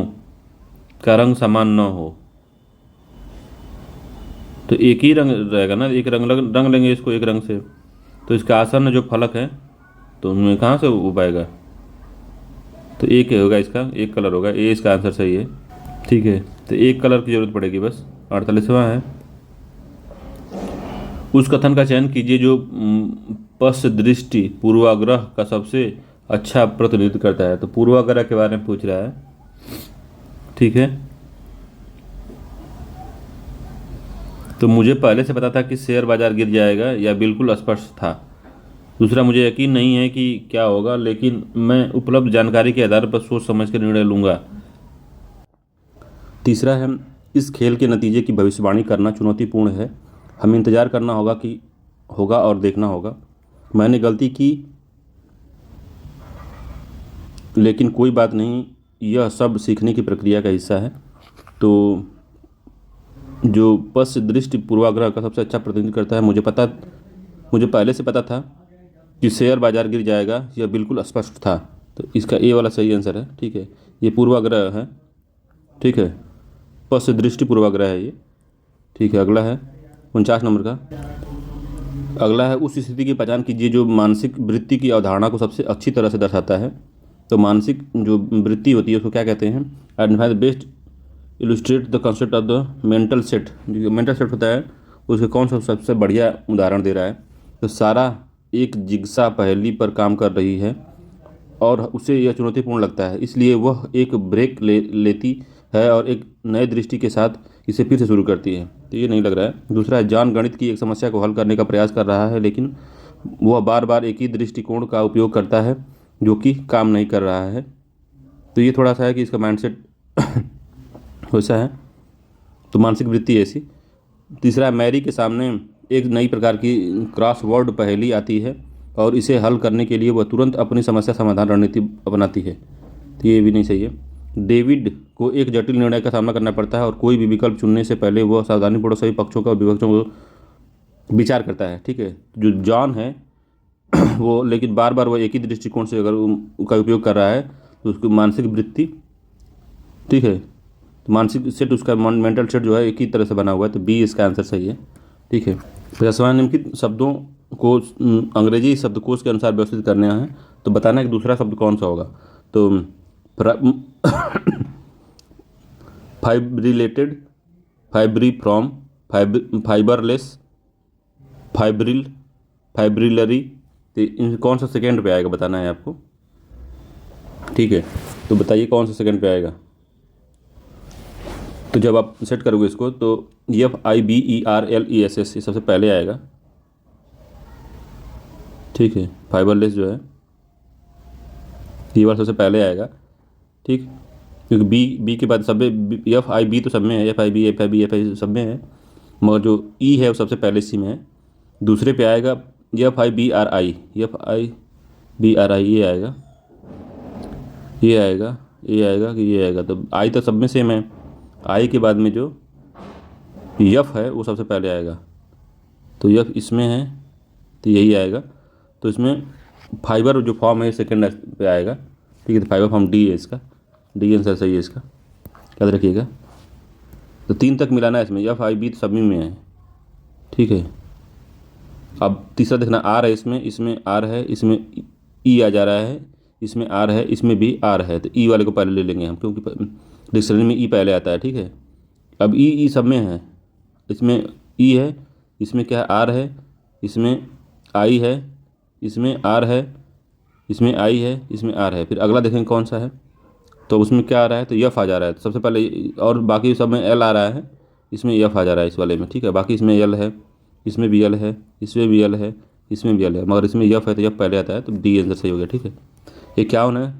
का रंग समान न हो। तो एक ही रंग रहेगा ना, एक रंग लेंगे इसको एक रंग से, तो इसका आसन्न जो फलक है तो उनमें कहाँ से उपाएगा। तो एक होगा इसका, एक कलर होगा, ए इसका आंसर सही है, ठीक है। तो एक कलर की जरूरत पड़ेगी बस। 48वां है, उस कथन का चयन कीजिए जो पश्च दृष्टि पूर्वाग्रह का सबसे अच्छा प्रतिनिधित्व करता है। तो पूर्वाग्रह के बारे में पूछ रहा है, ठीक है। तो मुझे पहले से पता था कि शेयर बाजार गिर जाएगा, या बिल्कुल स्पष्ट था। दूसरा, मुझे यकीन नहीं है कि क्या होगा, लेकिन मैं उपलब्ध जानकारी के आधार पर सोच समझ कर निर्णय लूँगा। तीसरा है, इस खेल के नतीजे की भविष्यवाणी करना चुनौतीपूर्ण है, हमें इंतज़ार करना होगा और देखना होगा। मैंने गलती की, लेकिन कोई बात नहीं, यह सब सीखने की प्रक्रिया का हिस्सा है। तो जो पश्च दृष्टि पूर्वाग्रह का सबसे अच्छा प्रतिनिधित्व करता है, मुझे पहले से पता था कि शेयर बाजार गिर जाएगा, यह बिल्कुल स्पष्ट था। तो इसका ए वाला सही आंसर है, ठीक है। ये पूर्वाग्रह है, ठीक है, पश्च दृष्टि पूर्वाग्रह है ये, ठीक है। अगला है 49 नंबर का। अगला है, उस स्थिति की पहचान कीजिए जो मानसिक वृत्ति की अवधारणा को सबसे अच्छी तरह से दर्शाता है। तो मानसिक जो वृत्ति होती है उसको क्या कहते हैं। Identify the best illustrate the concept of the mental set. जो मेंटल सेट होता है उसके कौन सा सबसे बढ़िया उदाहरण दे रहा है। तो सारा एक जिग्सा पहेली पर काम कर रही है और उसे यह चुनौतीपूर्ण लगता है, इसलिए वह एक ब्रेक लेती है और एक नए दृष्टि के साथ इसे फिर से शुरू करती है। तो ये नहीं लग रहा है। दूसरा है, जॉन गणित की एक समस्या को हल करने का प्रयास कर रहा है, लेकिन वह बार बार एक ही दृष्टिकोण का उपयोग करता है जो कि काम नहीं कर रहा है। तो ये थोड़ा सा है कि इसका माइंडसेट वैसा है, तो मानसिक वृत्ति ऐसी। तीसरा, मैरी के सामने एक नई प्रकार की क्रॉसवर्ड पहेली आती है और इसे हल करने के लिए वह तुरंत अपनी समस्या समाधान रणनीति अपनाती है। तो ये भी नहीं सही है। डेविड को एक जटिल निर्णय का सामना करना पड़ता है और कोई भी विकल्प चुनने से पहले वह सावधानीपूर्वक सभी पक्षों का और विपक्षों को विचार करता है, ठीक है। जो जॉन है वो, लेकिन बार बार वह एक ही दृष्टिकोण से अगर उसका उपयोग कर रहा है तो उसकी मानसिक वृत्ति, ठीक है, तो मानसिक सेट उसका मेंटल सेट जो है एक ही तरह से बना हुआ है। तो बी इसका आंसर सही है, ठीक है। 50वां, निम्नलिखित शब्दों को अंग्रेजी शब्दकोश के अनुसार व्यवस्थित करने हैं। तो बताना है कि दूसरा शब्द कौन सा होगा। तो फाइब्रिलेटेड, फाइब्रिफ्रॉम, फाइबरलेस, फाइब्रिल, फाइब्रिलरी, तो इन कौन सा सेकेंड पे आएगा बताना है आपको। ठीक है, तो बताइए कौन सा सेकेंड पे आएगा। तो जब आप सेट करोगे इसको तो FIBERLESS ये सबसे पहले आएगा। ठीक है, फाइबरलेस जो है ये वाला सबसे पहले आएगा। ठीक, क्योंकि बी के बाद सब में FIB तो सब में है, FIB सब में है, मगर जो ई है वो सबसे पहले इसी में है। दूसरे पे आएगा FIBRI ये आएगा, ये आएगा, ये आएगा कि ये आएगा। तो आई तो सब में सेम है, आई के बाद में जो यफ है वो सबसे पहले आएगा। तो यफ इसमें है तो यही आएगा। तो इसमें फाइबर जो फॉर्म है सेकेंड पे आएगा। ठीक है, तो फाइबर फॉर्म डी है इसका, डी आंसर सही है इसका, याद रखिएगा। तो 3 तक मिलाना है इसमें, FIB तो सभी में है। ठीक है, अब तीसरा देखना आर है, इसमें आर है, इसमें ई आ जा रहा है, इसमें आर है, इसमें भी आर है। तो ई वाले को पहले ले लेंगे हम, क्योंकि डिक्शनरी में ई पहले आता है। ठीक है, अब ई सब में है, इसमें ई है, इसमें क्या है आर है, इसमें आई है, इसमें आर है, इसमें आई है, इसमें आर है। फिर अगला देखेंगे कौन सा है, तो उसमें क्या आ रहा है, तो यफ आ जा रहा है सबसे पहले, और बाकी सब में एल आ रहा है, इसमें यफ आ जा रहा है इस वाले में। ठीक है, बाकी इसमें एल है, इसमें भी एल है, इसमें भी एल है, इसमें भी एल है, मगर इसमें यफ है तो यफ पहले आता है। तो डी आंसर सही हो गया। ठीक है, ये क्या होना है,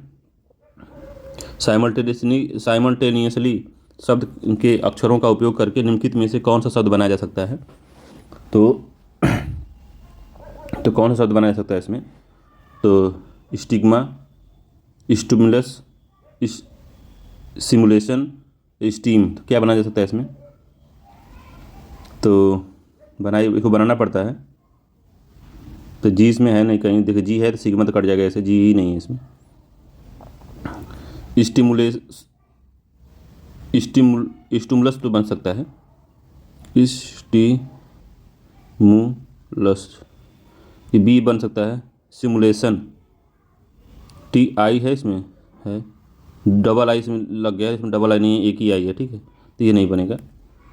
साइमल्टेनियसली शब्द के अक्षरों का उपयोग करके निम्नलिखित में से कौन सा शब्द बनाया जा सकता है। तो कौन सा शब्द बनाया जा सकता है इसमें, तो स्टिग्मा, स्टिमुलस, सिमुलेशन, स्टीम। तो क्या बनाया जा सकता है इसमें, तो इसको बनाना पड़ता है। तो जी इसमें है नहीं कहीं, देखिए जी है तो सिग्मा तो कट जाएगा, ऐसे जी ही नहीं है इसमें। स्टिमुलस तो बन सकता है, स्टिमुलस, ये बी बन सकता है। सिमुलेशन, TI है इसमें, है डबल आई इसमें लग गया है, इसमें डबल आई नहीं है, एक ही आई है। ठीक है, तो ये नहीं बनेगा।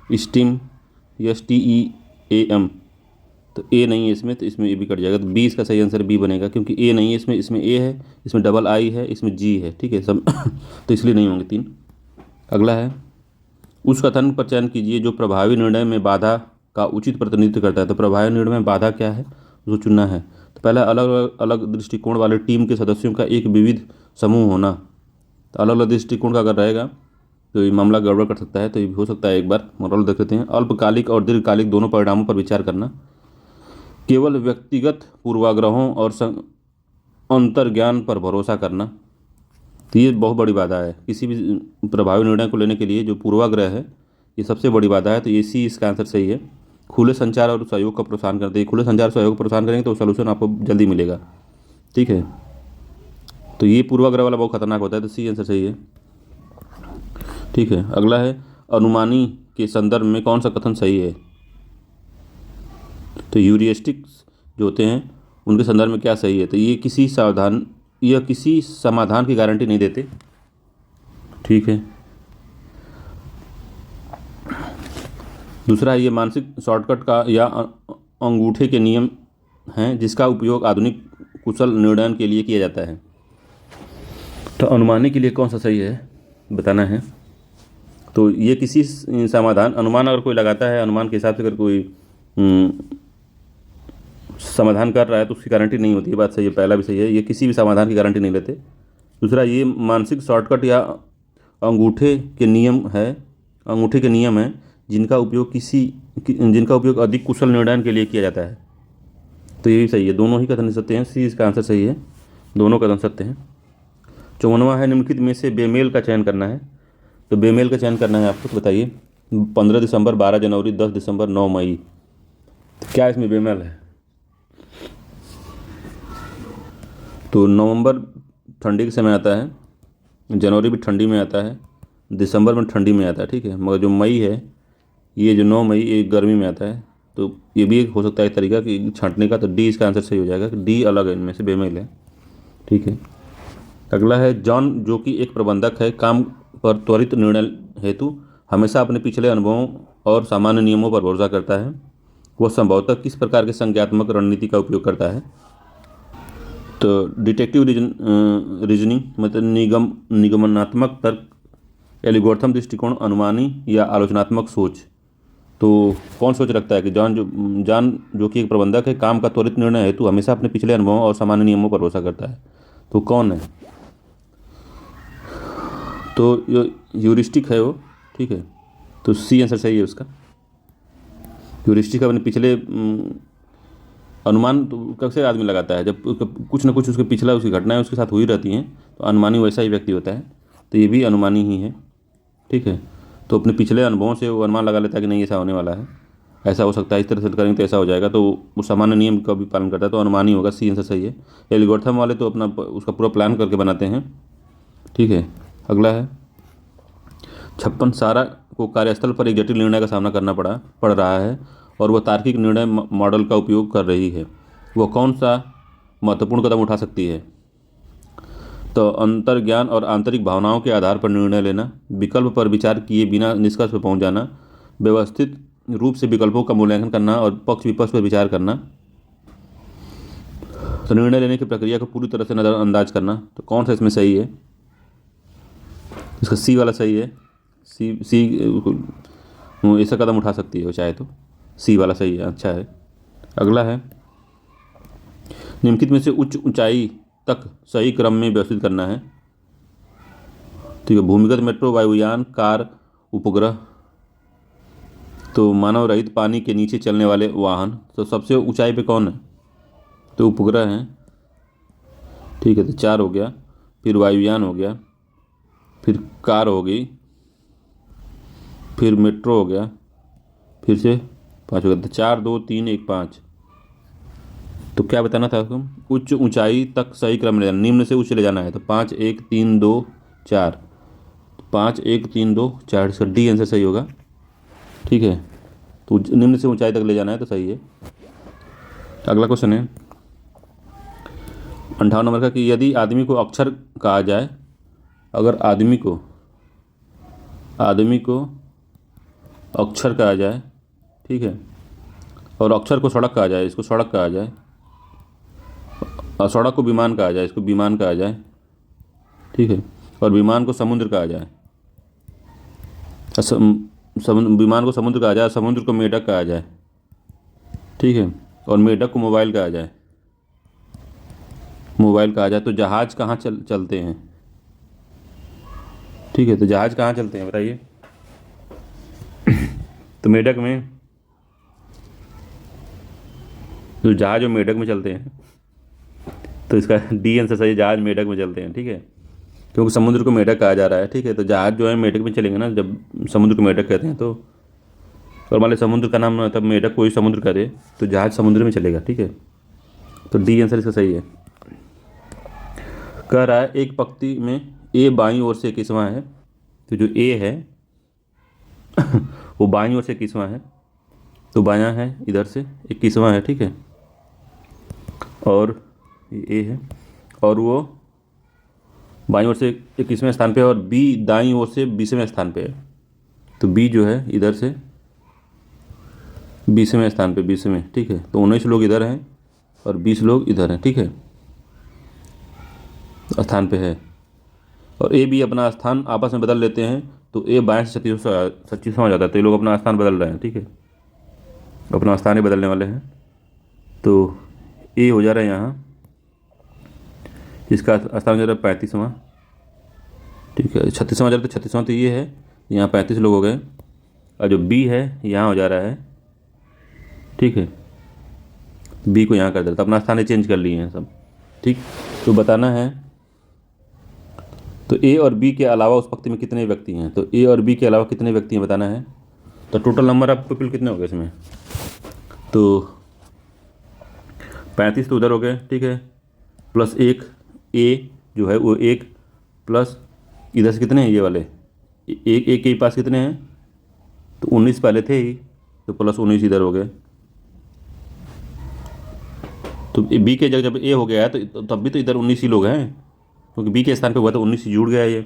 स्टीम, STEAM, तो ए नहीं है इसमें, तो इसमें ए भी कट जाएगा। तो बी इसका सही आंसर बी बनेगा, क्योंकि ए नहीं है इसमें ए है, इसमें डबल आई है, इसमें जी है। ठीक है सब तो इसलिए नहीं होंगे 3। अगला है, उस कथन पर चयन कीजिए जो प्रभावी निर्णय में बाधा का उचित प्रतिनिधित्व करता है। तो प्रभावी निर्णय में बाधा क्या है उसको चुनना है। तो पहला अलग अलग दृष्टिकोण वाले टीम के सदस्यों का एक विविध समूह होना। तो अलग अलग दृष्टिकोण का अगर रहेगा तो ये मामला गड़बड़ कर सकता है, तो ये हो सकता है। एक बार मॉडल देख लेते हैं। अल्पकालिक और दीर्घकालिक दोनों परिणामों पर विचार करना, केवल व्यक्तिगत पूर्वाग्रहों और अंतर्ज्ञान पर भरोसा करना। तो ये बहुत बड़ी बाधा है किसी भी प्रभावी निर्णय को लेने के लिए, जो पूर्वाग्रह है ये सबसे बड़ी बाधा है। तो ये सी इसका आंसर सही है। खुले संचार और सहयोग का प्रोत्साहन करते हैं, खुले संचार सहयोग प्रोत्साहन करेंगे तो सोल्यूशन आपको जल्दी मिलेगा। ठीक है, तो ये पूर्वाग्रह वाला बहुत खतरनाक होता है, तो सी आंसर सही है। ठीक है, अगला है, अनुमानी के संदर्भ में कौन सा कथन सही है। तो ह्यूरिस्टिक्स जो होते हैं उनके संदर्भ में क्या सही है, तो ये किसी समाधान की गारंटी नहीं देते। ठीक है, दूसरा ये मानसिक शॉर्टकट का या अंगूठे के नियम हैं जिसका उपयोग आधुनिक कुशल निर्णय के लिए किया जाता है। तो अनुमानी के लिए कौन सा सही है बताना है। तो ये किसी समाधान, अनुमान अगर कोई लगाता है, अनुमान के हिसाब से अगर कोई समाधान कर रहा है तो उसकी गारंटी नहीं होती है, बात सही है, पहला भी सही है। ये किसी भी समाधान की गारंटी नहीं लेते। दूसरा ये मानसिक शॉर्टकट या अंगूठे के नियम है जिनका उपयोग अधिक कुशल निर्णय के लिए किया जाता है। तो ये भी सही है, दोनों ही कथन सत्य हैं। सी इसका आंसर सही है, दोनों कथन सत्य हैं। 54वां है, निम्नलिखित में से बेमेल का चयन करना है। तो बेमेल का चयन करना है आपको, तो बताइए 15 दिसंबर, 12 जनवरी, 10 दिसंबर, 9 मई। तो क्या इसमें बेमेल है। तो नवंबर ठंडी के समय आता है, जनवरी भी ठंडी में आता है, दिसंबर में ठंडी में आता है। ठीक है, मगर जो मई है, ये जो 9 मई ये गर्मी में आता है। तो ये भी एक हो सकता है एक तरीका कि छांटने का। तो डी इसका आंसर सही हो जाएगा कि डी अलग है, इनमें से बेमेल है। ठीक है, अगला है, जॉन जो कि एक प्रबंधक है, काम पर त्वरित निर्णय हेतु हमेशा अपने पिछले अनुभवों और सामान्य नियमों पर भरोसा करता है। वह संभवतः किस प्रकार के संज्ञात्मक रणनीति का उपयोग करता है। तो डिटेक्टिव रीजनिंग मतलब निगमनात्मक तर्क, एल्गोरिथम दृष्टिकोण, अनुमानी या आलोचनात्मक सोच। तो कौन सोच रखता है कि जॉन जो कि एक प्रबंधक है, काम का त्वरित निर्णय हेतु हमेशा अपने पिछले अनुभवों और सामान्य नियमों पर भरोसा करता है। तो कौन है? तो ह्यूरिस्टिक है वो, ठीक है। तो सी आंसर सही है उसका। ह्यूरिस्टिक अपने पिछले अनुमान तो कैसे आदमी लगाता है, जब कुछ ना कुछ उसके पिछला उसकी घटनाएं उसके साथ हुई रहती हैं, तो अनुमानी वैसा ही व्यक्ति होता है। तो ये भी अनुमानी ही है, ठीक है। तो अपने पिछले अनुभवों से वो अनुमान लगा लेता है कि नहीं ऐसा होने वाला है, ऐसा हो सकता है, इस तरह से करेंगे तो ऐसा हो जाएगा, तो वो सामान्य नियम का भी पालन करता है। तो अनुमानी होगा, सी आंसर सही है। एल्गोरिथम वाले तो अपना उसका पूरा प्लान करके बनाते हैं, ठीक है। अगला है 56, सारा को कार्यस्थल पर एक जटिल निर्णय का सामना करना पड़ रहा है और वह तार्किक निर्णय मॉडल का उपयोग कर रही है। वह कौन सा महत्वपूर्ण कदम उठा सकती है? तो अंतर्ज्ञान और आंतरिक भावनाओं के आधार पर निर्णय लेना, विकल्प पर विचार किए बिना निष्कर्ष पर पहुंच जाना, व्यवस्थित रूप से विकल्पों का मूल्यांकन करना और पक्ष विपक्ष पर विचार करना, तो निर्णय लेने की प्रक्रिया को पूरी तरह से नज़रअंदाज करना। तो कौन सा इसमें सही है? इसका सी वाला सही है। सी ऐसा कदम उठा सकती है वो चाहे तो, सी वाला सही है, अच्छा है। अगला है निम्नलिखित में से उच्च ऊंचाई तक सही क्रम में व्यवस्थित करना है। ठीक है, भूमिगत मेट्रो, वायुयान, कार, उपग्रह, तो मानव रहित पानी के नीचे चलने वाले वाहन। तो सबसे ऊंचाई पे कौन है? तो उपग्रह हैं, ठीक है। तो 4 हो गया, फिर वायुयान हो गया, फिर कार हो गई, फिर मेट्रो हो गया, फिर से 5 हो गया। तो 4 2 3 1 5। तो क्या बताना था आपको? उच्च ऊंचाई तक सही क्रम में ले जाना, निम्न से उच्च ले जाना है। तो 5 1 3 2 4, 5 1 3 2 4, इसका डी आंसर सही होगा, ठीक है। तो निम्न से ऊंचाई तक ले जाना है, तो सही है। अगला क्वेश्चन है 58 नंबर का कि यदि आदमी को अक्षर कहा जाए, अगर आदमी को अक्षर कहा जाए, ठीक है, और अक्षर को सड़क कहा जाए, इसको सड़क कहा जाए, और सड़क को विमान कहा जाए, इसको विमान कहा जाए, ठीक है, और विमान को समुद्र कहा जाए, विमान को समुद्र कहा जाए, समुद्र को मेढक कहा जाए, ठीक है, और मेढक को मोबाइल कहा जाए, तो जहाज कहाँ चलते हैं? ठीक है, तो जहाज कहाँ चलते हैं बताइए? तो मेढक में, जो जहाज और मेढक में चलते हैं, तो इसका डी आंसर सही, जहाज मेढक में चलते हैं, ठीक है, क्योंकि समुद्र को मेढक कहा जा रहा है, ठीक है। तो जहाज जो है मेढक में चलेंगे ना, जब समुद्र को मेढक कहते हैं। तो और मान लीजिए समुद्र का नाम तब मेढक कोई समुद्र का दे, तो जहाज समुद्र में चलेगा, ठीक है। तो डी आंसर इसका सही है। कह रहा है एक पंक्ति में ए बाईं ओर से 21वां है, तो जो ए है वो बाईं ओर से 21वां है, तो बायां है इधर से 21वां है, ठीक है, और ये ए है, और वो बाईं ओर से 21वें स्थान पे है, और बी दाईं ओर से 20वें स्थान पे है। तो बी जो है इधर से 20वें स्थान पे, 20वें, ठीक है। तो 19 लोग इधर हैं और 20 लोग इधर हैं, ठीक है, स्थान पे है। और ए बी अपना स्थान आपस में बदल लेते हैं, तो ए बाएं से 26वां हो जाता है। तो ये लोग अपना स्थान बदल रहे हैं, ठीक है, अपना स्थान ही बदलने वाले हैं। तो ए हो जा रहा है यहाँ, इसका स्थान हो जा रहा है 35वां, ठीक है। 36वां जा रहा है, तो 36वां तो ये है, यहाँ 35 लोग हो गए, और जो बी है यहाँ हो जा रहा है, ठीक है, बी को यहाँ कर देता, अपना स्थान चेंज कर लिए हैं सब, ठीक। तो बताना है, तो ए और बी के अलावा उस पंक्ति में कितने व्यक्ति हैं? तो ए और बी के अलावा कितने व्यक्ति हैं बताना है। तो टोटल नंबर ऑफ पीपल कितने हो गए इसमें? तो 35 तो उधर हो गए, ठीक है, प्लस 1 ए जो है वो 1, प्लस इधर से कितने हैं ये वाले, एक के पास कितने हैं? तो 19 पहले थे ही, तो प्लस 19 इधर हो गए। तो बी के जगह जब ए हो गया है, तो तब भी तो इधर 19 ही लोग हैं, क्योंकि बी के स्थान पे हुआ तो 19 जुड़ गया, ये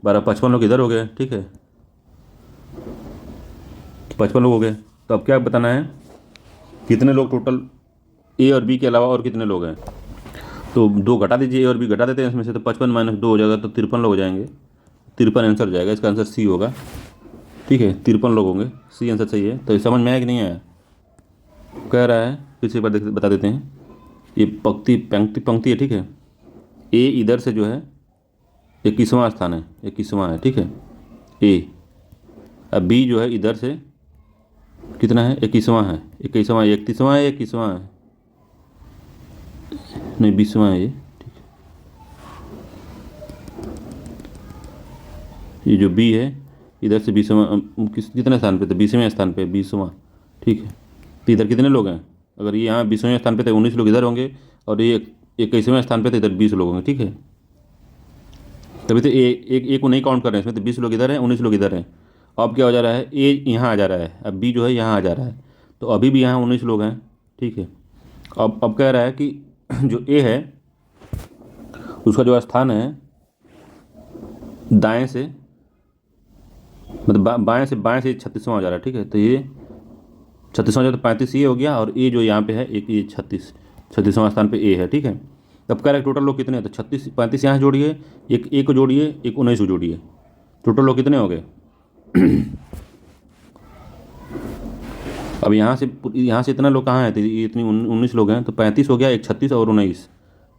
55 लोग इधर हो गए, ठीक है, 55 लोग हो गए। तो अब क्या बताना है, कितने लोग टोटल ए और बी के अलावा और कितने लोग हैं? तो 2 घटा दीजिए, ए और बी घटा देते हैं इसमें से, तो 55 - 2 हो जाएगा, तो 53 लोग हो जाएंगे। 53 आंसर हो जाएगा, इसका आंसर सी होगा। ठीक है, 53 लोग होंगे, सी आंसर सही है। तो ये समझ में आया कि नहीं आया? कह रहा है, फिर से एक बार बता देते हैं। ये पंक्ति पंक्ति पंक्ति है, ठीक है। ए इधर से जो है 21वां स्थान है, 21वां है, ठीक है ए। अब बी जो है इधर से कितना है, 21वां है, 21वां, 31वां है, 21वां है, नहीं 20वां है ये, ठीक है। ये जो बी है इधर से 20वां, कितने स्थान पे थे, 20वें स्थान पे, 20वां, ठीक है। तो इधर कितने लोग हैं, अगर ये यहाँ 20वें स्थान पे थे, 19 लोग इधर होंगे, और ये 21वें स्थान पे थे, इधर 20 लोग होंगे, ठीक है। तभी तो एक को नहीं काउंट कर रहे हैं इसमें, तो 20 लोग इधर हैं, 19 लोग इधर हैं। अब क्या हो जा रहा है, ए यहाँ आ जा रहा है, अब बी जो है यहाँ आ जा रहा है, तो अभी भी यहाँ 19 लोग हैं, ठीक है। अब कह रहा है कि जो ए है उसका जो स्थान है दाएं से, मतलब बाएं से 36वां हो जा रहा है, ठीक है। तो ये 36वां हो जाए तो 35 ये हो गया, और ए जो यहाँ पे है एक ये 36वां स्थान पे ए है, ठीक है। तब कह रहा है टोटल लोग कितने हैं, तो 36 35 यहाँ जोड़िए, एक ए को जोड़िए, एक 19 को जोड़िए, टोटल लोग कितने हो गए। अब यहाँ से इतना लोग कहाँ है, तो ये इतनी 19 लोग हैं, तो 35 हो गया, एक 36 और 19,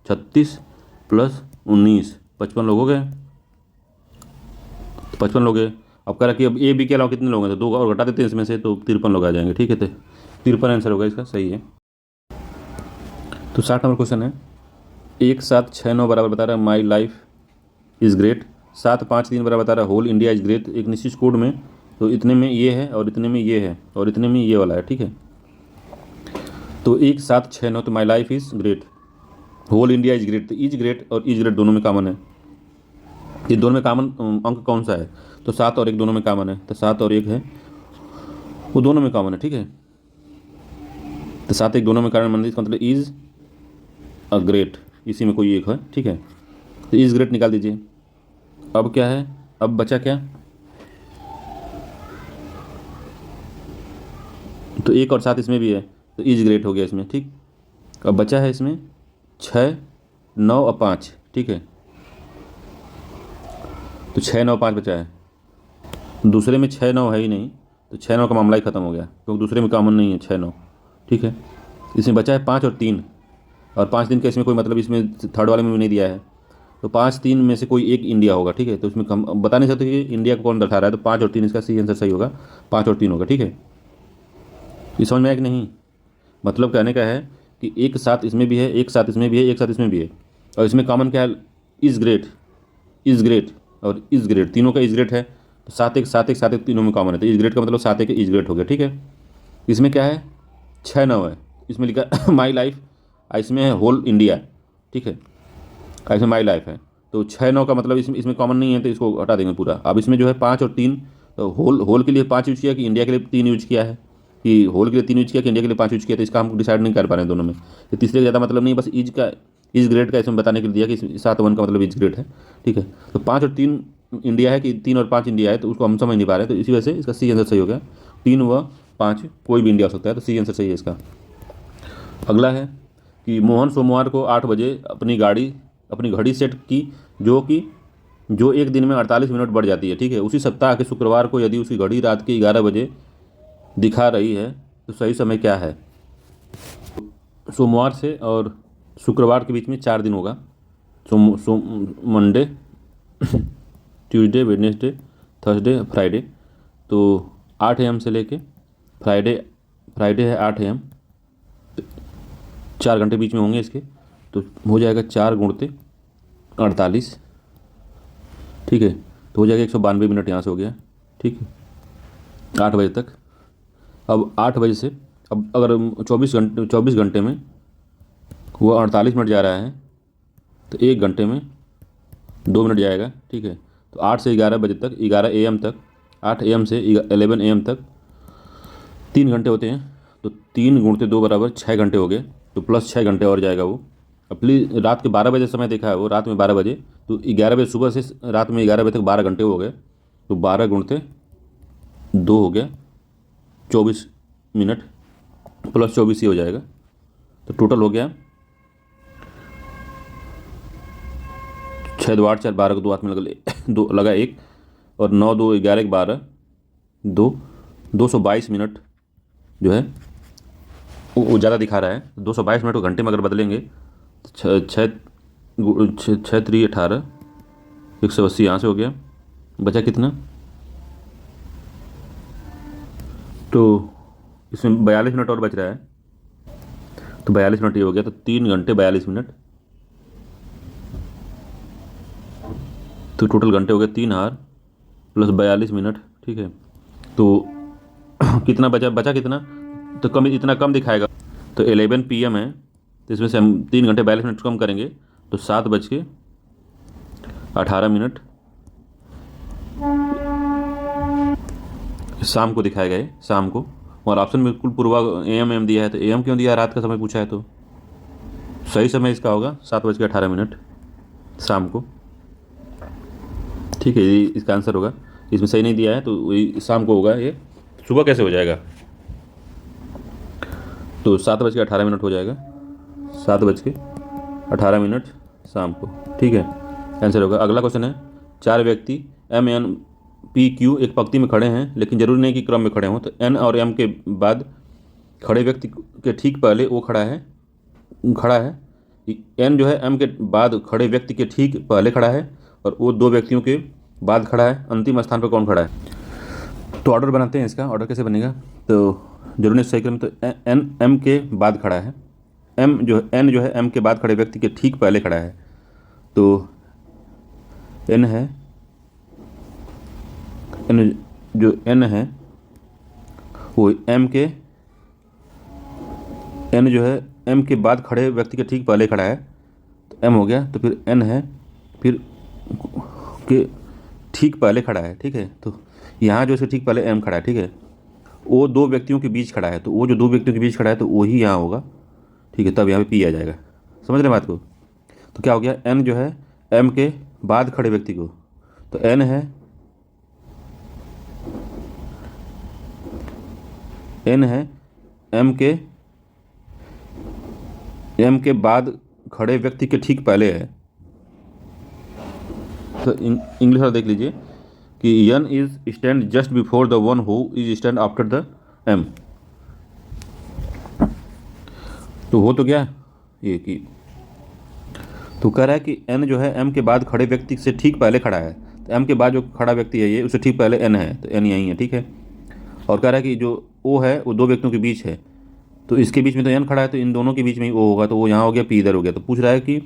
36 + 19, 55 लोग हो गए, तो 55 लोग है। अब कह रहा कि अब ए बी के अलावा कितने लोग हैं, तो 2 और घटा देते हैं इसमें से, तो 53 लोग आ जाएंगे, ठीक है। तो 53 आंसर होगा इसका, सही है। तो 60 नंबर क्वेश्चन है, 1 7 6 9 बराबर बता रहा है माई लाइफ इज़ ग्रेट, 7 5 3 बराबर बता रहा है होल इंडिया इज़ ग्रेट, एक निश्चित कोड में, तो इतने में ये है, और इतने में ये है, और इतने में ये वाला है, ठीक है। तो 1 7 6 9, तो my life is great, whole India is great, तो इज ग्रेट और इज ग्रेट दोनों में कॉमन है। ये दोनों में कॉमन अंक कौन सा है, तो 7 और 1 दोनों में कॉमन है, तो 7 और 1 है, वो दोनों में कॉमन है, ठीक है। तो 7 1 दोनों में कॉमन, मंदिर का मतलब इज़ अ ग्रेट, इसी में कोई एक है, ठीक है। तो इज़ ग्रेट निकाल दीजिए। अब क्या है, अब बचा क्या, तो 1 और 7 इसमें भी है, तो इज़ ग्रेट हो गया इसमें, ठीक। अब बचा है इसमें 6 9 और 5, ठीक है। तो 6 9 5 बचा है, दूसरे में 6 9 है ही नहीं, तो 6 9 का मामला ही ख़त्म हो गया, क्योंकि दूसरे में कॉमन नहीं है 6 9, ठीक है। इसमें बचा है 5 और 3, और 5 3 का इसमें कोई मतलब इसमें थर्ड वाले में भी नहीं दिया है, तो 5 3 में से कोई एक इंडिया होगा, ठीक है। तो इसमें हम बता नहीं सकते कि इंडिया को कौन दर्शा रहा है, तो 5 और 3 इसका सी आंसर सही होगा, 5 और 3 होगा, ठीक है। ये समझ में आया कि नहीं? मतलब कहने का है कि एक साथ इसमें भी है, एक साथ इसमें भी है, एक साथ इसमें भी है, और इसमें कॉमन क्या है, इज़ ग्रेट, इज़ ग्रेट और इज़ ग्रेट, तीनों का इज़ ग्रेट है, तो 7 1 7 1 7 1 तीनों में कॉमन है, तो इज़ ग्रेट का मतलब 7 1 इज़ ग्रेट हो गया, ठीक है। इसमें क्या है, 6 9 है, इसमें लिखा माई लाइफ, इसमें है होल इंडिया, ठीक है, इसमें माई लाइफ है, तो 6 9 का मतलब इसमें कॉमन नहीं है, तो इसको हटा देंगे पूरा। अब इसमें जो है 5 और 3, तो होल के लिए 5 यूज किया कि इंडिया के लिए 3 यूज किया है, कि होल के लिए 3 यूज किया कि इंडिया के लिए 5 यूज किया, तो इसका हम डिसाइड नहीं कर पा रहे हैं दोनों में। तो तीसरे का ज़्यादा मतलब नहीं, बस इज ग्रेट का इसमें बताने के लिए दिया कि 7 1 का मतलब इज ग्रेट है, ठीक है। तो 5 और 3 इंडिया है कि 3 और 5 इंडिया है, तो उसको हम समझ नहीं पा रहे हैं, तो इसी वजह से इसका सी आंसर सही हो गया। 3 व 5 कोई भी इंडिया हो सकता है, तो सी आंसर सही है इसका। अगला है कि मोहन सोमवार को 8 बजे अपनी घड़ी सेट की, जो एक दिन में 48 मिनट बढ़ जाती है, ठीक है। उसी सप्ताह के शुक्रवार को यदि उसकी घड़ी रात के 11 बजे दिखा रही है, तो सही समय क्या है। सोमवार से और शुक्रवार के बीच में 4 दिन होगा, Monday Tuesday Wednesday Thursday Friday, तो 8 AM से लेके फ्राइडे है 8 AM, 4 घंटे बीच में होंगे इसके, तो हो जाएगा 4 गुणते 48, ठीक है। तो हो जाएगा 192 मिनट यहाँ से हो गया, ठीक है, 8 बजे तक। अब 8 बजे से, अब अगर 24 घंटे में वो 48 मिनट जा रहा है, तो 1 घंटे में 2 मिनट जाएगा, ठीक है। तो 8 से 11 बजे तक, 11 AM तक, 8 AM से 11 AM तक 3 घंटे होते हैं, तो 3 गुणते 2 बराबर 6 घंटे हो गए, तो प्लस 6 घंटे और जाएगा वो। अब प्लीज़ रात के 12 बजे समय देखा है वो, रात में 12 बजे, तो 11 बजे सुबह से रात में 11 बजे तक 12 घंटे हो गए, तो 12 गुणते 2 हो गया 24 मिनट, प्लस 24 ही हो जाएगा, तो टोटल हो गया 6 2 8 4 12 को 2 हाथ में दो लगा 1 और 9 2 11 12 2 222 मिनट जो है वो ज़्यादा दिखा रहा है। 222 मिनट को घंटे में अगर बदलेंगे तो 6 3 18 180 यहाँ से हो गया, बचा कितना, तो इसमें 42 मिनट और बच रहा है, तो 42 मिनट ये हो गया, तो 3 घंटे 42 मिनट, तो टोटल घंटे हो गए 3 आवर प्लस 42 मिनट। ठीक है, तो कितना बचा कितना, तो कम, इतना कम दिखाएगा, तो 11 PM है, तो इसमें से हम 3 घंटे 42 मिनट कम करेंगे तो 7:18 शाम को दिखाएगा ये, शाम को। और ऑप्शन में बिल्कुल पूर्वा AM दिया है, तो AM क्यों दिया है, रात का समय पूछा है, तो सही समय इसका होगा 7:18 शाम को। ठीक है, ये इसका आंसर होगा। इसमें सही नहीं दिया है तो वही शाम को होगा, ये सुबह कैसे हो जाएगा, तो 7:18 हो जाएगा, 7:18 शाम को। ठीक है, आंसर होगा। अगला क्वेश्चन है, 4 व्यक्ति MNPQ एक पंक्ति में खड़े हैं, लेकिन जरूरी नहीं कि क्रम में खड़े हों, तो N और M के बाद खड़े व्यक्ति के ठीक पहले वो खड़ा है N जो है M के बाद खड़े व्यक्ति के ठीक पहले खड़ा है और वो 2 व्यक्तियों के बाद खड़ा है, अंतिम स्थान पर कौन खड़ा है। तो ऑर्डर बनाते हैं, इसका ऑर्डर कैसे बनेगा, तो जरूरी नहीं सही क्रम, तो N M के बाद खड़ा है, N जो है M के बाद खड़े व्यक्ति के ठीक पहले खड़ा है, तो N है वो N जो है M के बाद खड़े व्यक्ति के ठीक पहले खड़ा है, तो M हो गया, तो फिर N है, फिर के ठीक पहले खड़ा है। ठीक है, तो यहाँ जो इसके ठीक पहले M खड़ा है। ठीक है, वो 2 व्यक्तियों के बीच खड़ा है, तो वो जो 2 व्यक्तियों के बीच खड़ा है तो वही यहाँ होगा। ठीक है, तब यहाँ पे P आ जाएगा, समझ रहे बात को। तो क्या हो गया, N जो है M के बाद खड़े व्यक्ति को, तो N है M के बाद खड़े व्यक्ति के ठीक पहले है। तो इंग्लिश वाला देख लीजिए कि N is stand just before the one who is stand after the M। तो हो तो क्या ये कि, तो कह रहा है कि N जो है M के बाद खड़े व्यक्ति से ठीक पहले खड़ा है, तो M के बाद जो खड़ा व्यक्ति है ये उससे ठीक पहले N है, तो N यहीं है। ठीक है, और कह रहा है कि जो O है वो 2 व्यक्तियों के बीच है, तो इसके बीच में तो N खड़ा है, तो इन दोनों के बीच में ही O होगा, तो वो यहाँ हो गया, P इधर हो गया। तो पूछ रहा है कि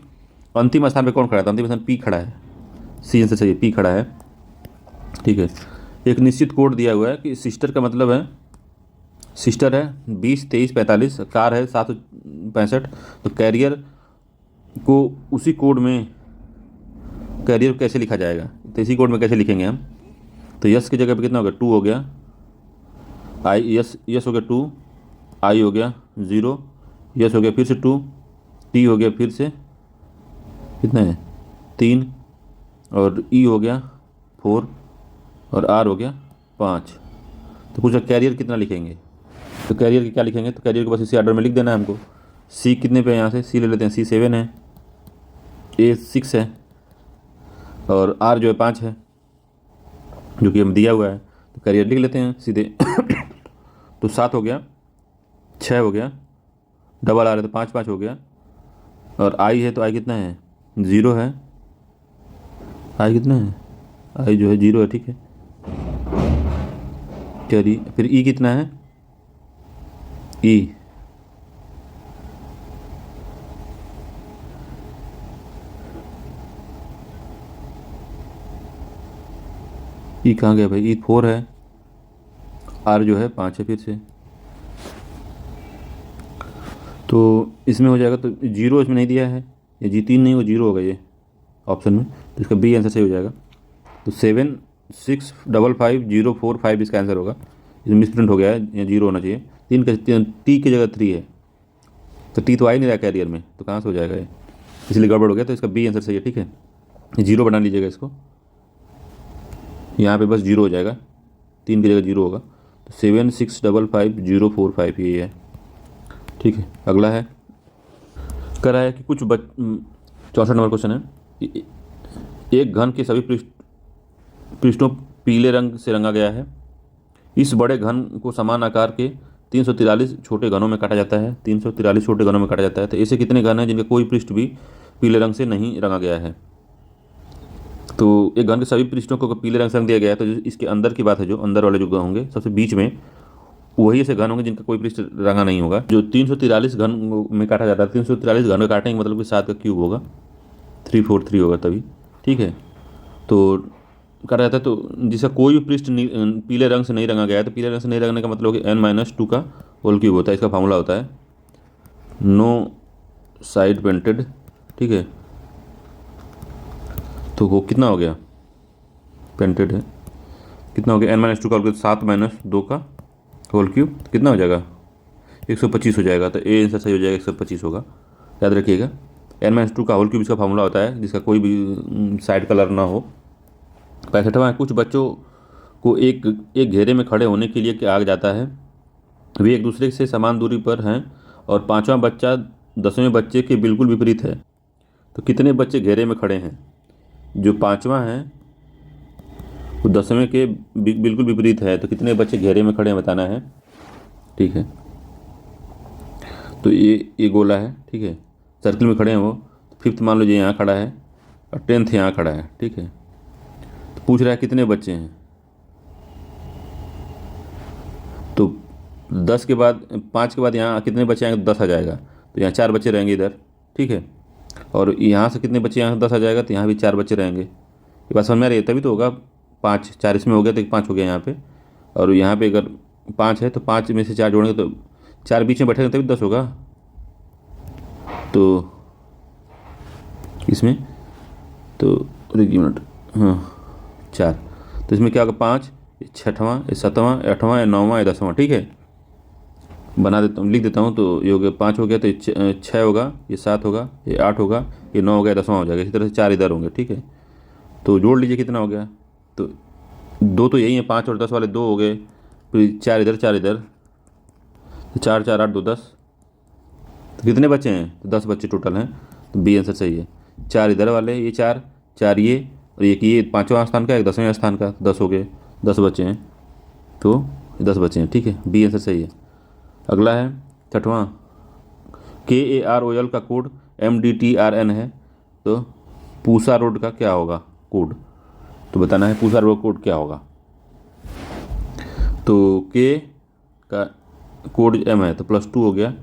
अंतिम स्थान पे कौन खड़ा है, तो अंतिम स्थान P खड़ा है, सी आंसर सही है, P खड़ा है। ठीक है, एक निश्चित कोड दिया हुआ है कि सिस्टर का मतलब है, सिस्टर है 20 23 45, कार है 765, तो कैरियर को उसी कोड में कैरियर कैसे लिखा जाएगा, तो इसी कोड में कैसे लिखेंगे हम, तो यस की जगह पे कितना हो गया, 2 हो गया, आई यस हो गया 2, आई हो गया 0, यस हो गया फिर से 2, टी हो गया फिर से कितना है 3, और ई हो गया 4, और आर हो गया 5। तो पूछा कैरियर कितना लिखेंगे, तो कैरियर की क्या लिखेंगे, तो कैरियर को बस इसी ऑर्डर में लिख देना है हमको। सी कितने पे, यहाँ से सी ले लेते हैं, सी 7 है, ए 6 है, और आर जो है 5 है, जो कि हम दिया हुआ है, तो कैरियर लिख लेते हैं सीधे। तो 7 हो गया, 6 हो गया, डबल आर है तो 5 5 हो गया, और आई है तो आई कितना है 0 है, आई कितना है, आई जो है 0 है। ठीक है, कैरी, फिर ई कितना है, ई कहाँ गया भाई, ई 4 है, आर जो है 5 है फिर से, तो इसमें हो जाएगा, तो 0 इसमें नहीं दिया है, ये G3 नहीं, वो 0 होगा ये ऑप्शन में, तो इसका बी आंसर सही हो जाएगा। तो 7 6 5 5 0 4 5 इसका आंसर होगा, इसमें मिसप्रिंट हो गया है, या 0 होना चाहिए, टी की जगह 3 है, तो टी तो आ ही नहीं रहा कैरियर में, तो कहाँ से हो जाएगा ये, इसलिए गड़बड़ हो गया, तो इसका बी आंसर सही है। ठीक है, 0 बना लीजिएगा इसको, यहाँ पे बस 0 हो जाएगा, 3 की जगह 0 होगा, तो 7 6 5 5 0 4 5 ये है। ठीक है, अगला है, कह रहा है कि कुछ 64 नंबर क्वेश्चन है, एक घन के सभी पृष्ठों पीले रंग से रंगा गया है। इस बड़े घन को समान आकार के 343 छोटे घनों में काटा जाता है। 343 छोटे घनों में काटा जाता है। तो ऐसे कितने घन हैं जिनका कोई पृष्ठ भी पीले रंग से नहीं रंगा गया है? तो एक घन के सभी पृष्ठों को पीले रंग से रंग दिया गया है। तो जो इसके अंदर की बात है, जो अंदर वाले जो घन होंगे सबसे बीच में, वही ऐसे घन होंगे जिनका कोई पृष्ठ रंगा नहीं होगा। जो 343 घन में काटा जाता है, 343 घन में काटेंगे मतलब कि 7 का क्यूब होगा, 343 होगा तभी, ठीक है। तो काटा जाता है। तो जिसका कोई भी पृष्ठ पीले रंग से नहीं रंगा गया है, तो पीले रंग से नहीं रंगने का मतलब कि n-2 का होल क्यूब होता है। इसका फार्मूला होता है नो साइड पेंटेड, ठीक है। तो वो कितना हो गया, पेंटेड है, कितना हो गया, n-2 का होल क्यूब, 7 - 2 का होल क्यूब कितना हो जाएगा, 125 हो जाएगा। तो ए आंसर सही हो जाएगा, 125 होगा, याद रखिएगा। n-2 का होल क्यूब इसका फार्मूला होता है, जिसका कोई भी साइड कलर ना हो। 65वां है, कुछ बच्चों को एक घेरे में खड़े होने के लिए कहा जाता है। वे एक दूसरे से समान दूरी पर हैं और 5वां बच्चा 10वें बच्चे के बिल्कुल विपरीत है। तो कितने बच्चे घेरे में खड़े हैं? जो 5वां है वो 10वें के बिल्कुल विपरीत है। तो कितने बच्चे घेरे में खड़े हैं बताना है, ठीक है। तो ये गोला है, ठीक है, सर्किल में खड़े हैं वो। तो 5th मान लीजिए यहाँ खड़ा है और 10th यहाँ खड़ा है, ठीक है। तो पूछ रहा है कितने बच्चे हैं। तो 10 के बाद 5 के बाद यहाँ कितने बच्चे आएंगे, 10 आ जाएगा। तो यहाँ 4 बच्चे रहेंगे इधर, ठीक है। और यहाँ से कितने बच्चे, यहाँ 10 आ जाएगा, तो यहाँ भी 4 बच्चे रहेंगे। ये बात समझ में आ रही है? तभी तो होगा 5, 4 इसमें हो गया तो 5 हो गया यहाँ पे। और यहाँ पे अगर 5 है तो 5 में से 4 जोड़ेंगे तो 4 बीच में बैठेंगे तभी 10 होगा। तो इसमें तो एक मिनट, हाँ 4, तो इसमें क्या होगा, 5, 6वां, 7वां, 8वां, 9वां, 10वां, ठीक है। बना देता हूँ, लिख देता हूँ। तो ये हो गया 5 हो गया, तो 6 होगा, ये 7 होगा, ये 8 होगा, ये 9 हो गया, 10वां हो जाएगा। इसी तरह से 4 इधर होंगे, ठीक है। तो जोड़ लीजिए कितना हो गया। तो 2 तो यही है, 5 और 10 वाले 2 हो गए, फिर 4 इधर, 4 इधर, तो 4 4 8 2 10। तो कितने बच्चे हैं, तो 10 बच्चे टोटल हैं। तो बी आंसर सही है। 4 इधर वाले, ये 4 4 ये, और एक ये 5वां स्थान का, एक 10वें स्थान का, 10 हो गए, 10 बच्चे हैं। तो 10 बच्चे हैं, ठीक है, बी आंसर सही है। अगला है 6वां, KAROL का कोड MDTRN है। तो पूसा रोड का क्या होगा कोड, तो बताना है पूसा रोड कोड क्या होगा। तो K का कोड M है, तो +2 हो गया,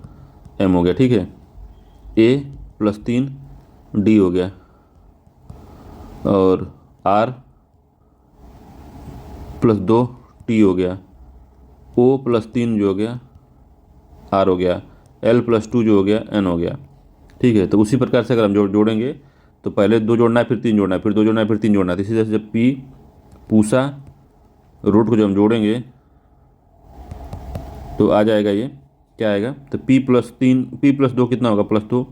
M हो गया, ठीक है। A +3 D हो गया, और R +2 T हो गया, O +3 जो हो गया R हो गया, L +2 जो हो गया N हो गया, ठीक है। तो उसी प्रकार से अगर हम जोड़ेंगे तो पहले 2 जोड़ना है, फिर 3 जोड़ना है, फिर 2 जोड़ना है, फिर 3 जोड़ना है। तो इसी तरह से जब P पूसा रोड को जब हम जोड़ेंगे तो आ जाएगा, ये क्या आएगा, तो P+2 कितना होगा, +2,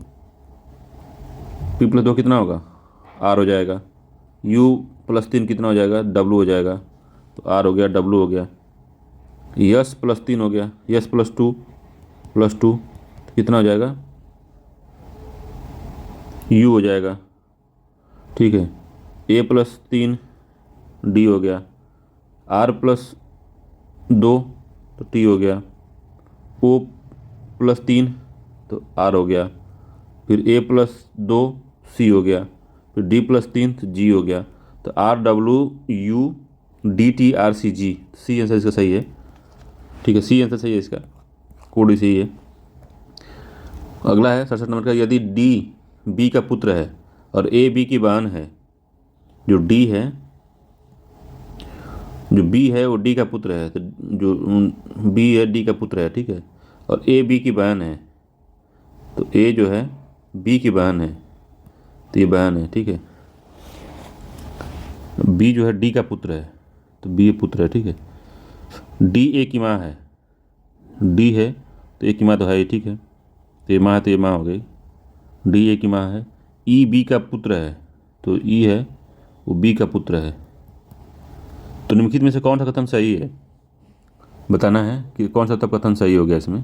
P+2 कितना होगा, R हो जाएगा। U +3 कितना हो जाएगा, W हो जाएगा। तो R हो गया, W हो गया। S +3 हो गया, S +2 तो कितना हो जाएगा, U हो जाएगा, ठीक है। A +3 D हो गया, R +2 तो T हो गया, O +3 तो R हो गया, फिर A +2 C हो गया, फिर D +3 तो G हो गया। तो RWUDTRCG, C आंसर इसका सही है, ठीक है, C आंसर सही है, इसका कोड ही सही है। अगला है 67 नंबर का, यदि D B का पुत्र है और A B की बहन है, जो D है, जो B है वो D का पुत्र है, तो जो B है D का पुत्र है, ठीक है, और A B की बहन है, तो A जो है B की बहन है, तो ये बहन है, ठीक है। B जो है D का पुत्र है, तो B पुत्र है, ठीक है। D A की माँ है, D है तो A की माँ तो है ही, ठीक है, तो ये माँ है तो ये माँ हो गई, D A की माँ है। E B का पुत्र है, तो E है वो B का पुत्र है। तो निम्नलिखित में से कौन सा कथन सही है, बताना है कि कौन सा तब कथन सही हो गया इसमें।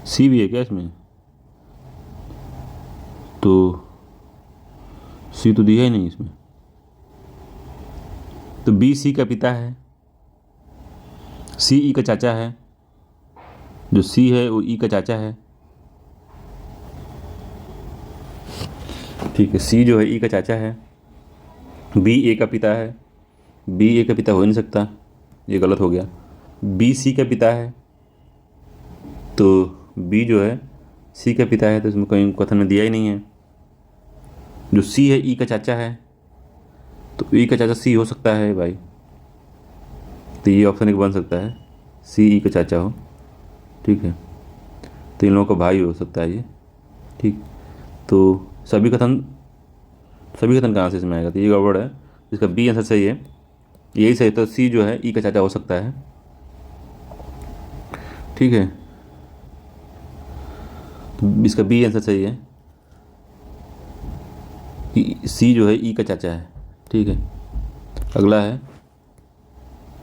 C भी है क्या इसमें, तो सी तो दिया ही नहीं इसमें। तो बी सी का पिता है, सी ई का चाचा है, जो सी है वो ई का चाचा है। ठीक है, सी जो है ई का चाचा है, बी ए का पिता है, बी ए का पिता हो ही नहीं सकता, ये गलत हो गया। बी सी का पिता है, तो बी जो है सी का पिता है, तो इसमें कहीं कथन में दिया ही नहीं है। जो सी है ई का चाचा है, तो ई का चाचा सी हो सकता है भाई, तो ये ऑप्शन एक बन सकता है, सी ई का चाचा हो। ठीक है, तो इन लोगों का भाई हो सकता है ये। ठीक, तो सभी कथन कहाँ से इसमें आएगा, तो ये गड़बड़ है, इसका बी आंसर सही है, यही सही। तो सी जो है ई का चाचा हो सकता है। ठीक है, तो इसका बी आंसर सही है कि सी जो है ई का चाचा है। ठीक है, अगला है,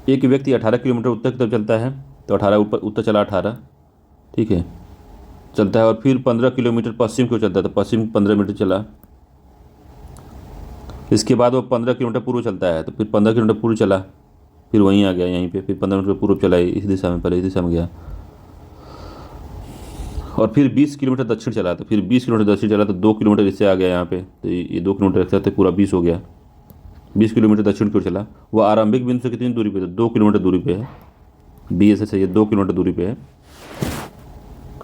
एक व्यक्ति 18 किलोमीटर उत्तर की तरफ चलता है, तो 18 ऊपर उत्तर चला 18। ठीक है, चलता है, और फिर 15 किलोमीटर पश्चिम की ओर चलता है, तो पश्चिम 15 मीटर चला। इसके बाद वो 15 किलोमीटर पूर्व चलता है, तो फिर 15 किलोमीटर पूर्व चला, फिर वहीं आ गया यहीं पे, फिर 15 किलोमीटर पूर्व चला, इस दिशा में, पहले इस दिशा में गया, और फिर 20 किलोमीटर दक्षिण चला, तो फिर 20 किलोमीटर दक्षिण चला, तो 2 किलोमीटर इससे आ गया यहाँ पे, तो ये 2 किलोमीटर रखता है, पूरा 20 हो गया। 20 किलोमीटर दक्षिण की ओर चला, वो आरंभिक बिंदु से कितनी दूरी पे, तो 2 किलोमीटर दूरी पे है। बी ऐसे चाहिए, 2 किलोमीटर दूरी पे है।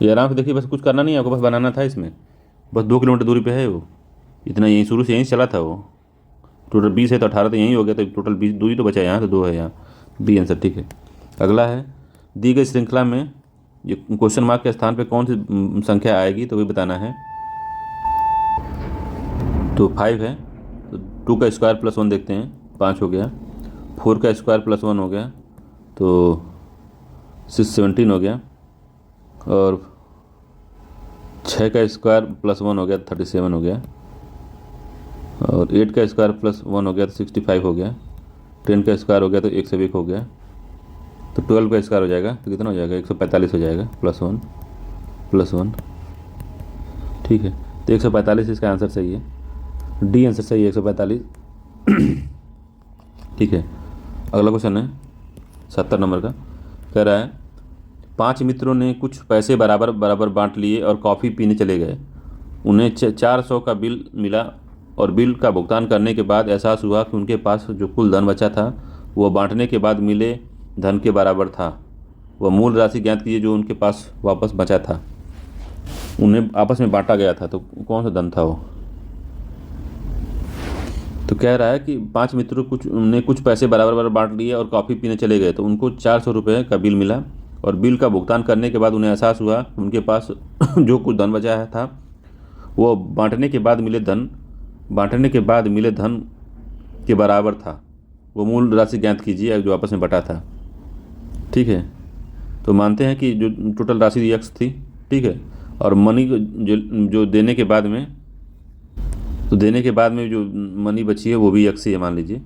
ये आराम से देखिए, बस कुछ करना नहीं है आपको, बस बनाना था इसमें, बस 2 किलोमीटर दूरी पे है वो, इतना यहीं शुरू से यहीं चला था वो। टोटल 20 है तो 18 तो यहीं हो गया, तो टोटल 20 दूरी तो बचा यहाँ, तो 2 है यहाँ, बी आंसर। ठीक है, अगला है, दी गई श्रृंखला में ये क्वेश्चन मार्क के स्थान पे कौन सी संख्या आएगी, तो वही बताना है। तो 5 है, तो 2 का स्क्वायर प्लस 1 देखते हैं, 5 हो गया। 4 का स्क्वायर प्लस 1 हो गया, तो 17 हो गया। और 6 का स्क्वायर प्लस 1 हो गया, 37 हो गया। और 8 का स्क्वायर प्लस 1 हो गया, तो 65 हो गया। 10 का स्क्वायर हो गया, तो 101 हो गया। तो 12 का स्क्वायर हो जाएगा, तो कितना हो जाएगा, 145 हो जाएगा, प्लस वन। ठीक है, तो 145 इसका आंसर सही है, डी आंसर सही है, 145। ठीक है, अगला क्वेश्चन है 70 नंबर का, कह रहा है 5 मित्रों ने कुछ पैसे बराबर बराबर बांट लिए और कॉफ़ी पीने चले गए। उन्हें 400 का बिल मिला, और बिल का भुगतान करने के बाद एहसास हुआ कि उनके पास जो कुल धन बचा था वह बांटने के बाद मिले धन के बराबर था। वह मूल राशि ज्ञात कीजिए जो उनके पास वापस बचा था। उन्हें आपस में बांटा गया था, तो कौन सा धन था वो। तो कह रहा है कि 5 मित्रों ने कुछ पैसे बराबर बराबर बांट लिए और कॉफ़ी पीने चले गए, तो उनको 400 रुपये का बिल मिला, और बिल का भुगतान करने के बाद उन्हें एहसास हुआ उनके पास जो कुछ धन बचा था वो बांटने के बाद मिले धन के बराबर था। वो मूल राशि ज्ञात कीजिए जो आपस में बटा था। ठीक है, तो मानते हैं कि जो टोटल राशि x थी, ठीक है, और मनी जो देने के बाद में जो मनी बची है वो भी x ही है, मान लीजिए।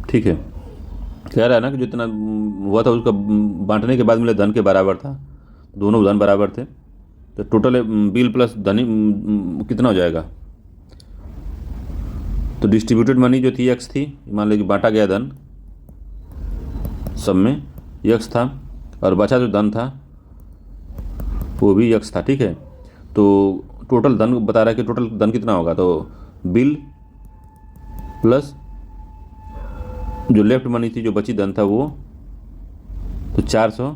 ठीक है, कह रहा है ना कि जितना हुआ था उसका बांटने के बाद मिले धन के बराबर था, दोनों धन बराबर थे, तो टोटल बिल प्लस धन कितना हो जाएगा। तो डिस्ट्रीब्यूटेड मनी जो थी x थी, मान लीजिए बांटा गया धन सब में x था, और बचा जो धन था वो भी x था। ठीक है, तो टोटल धन बता रहा है कि टोटल धन कितना होगा, तो बिल प्लस जो लेफ्ट मनी थी, जो बची धन था वो, तो 400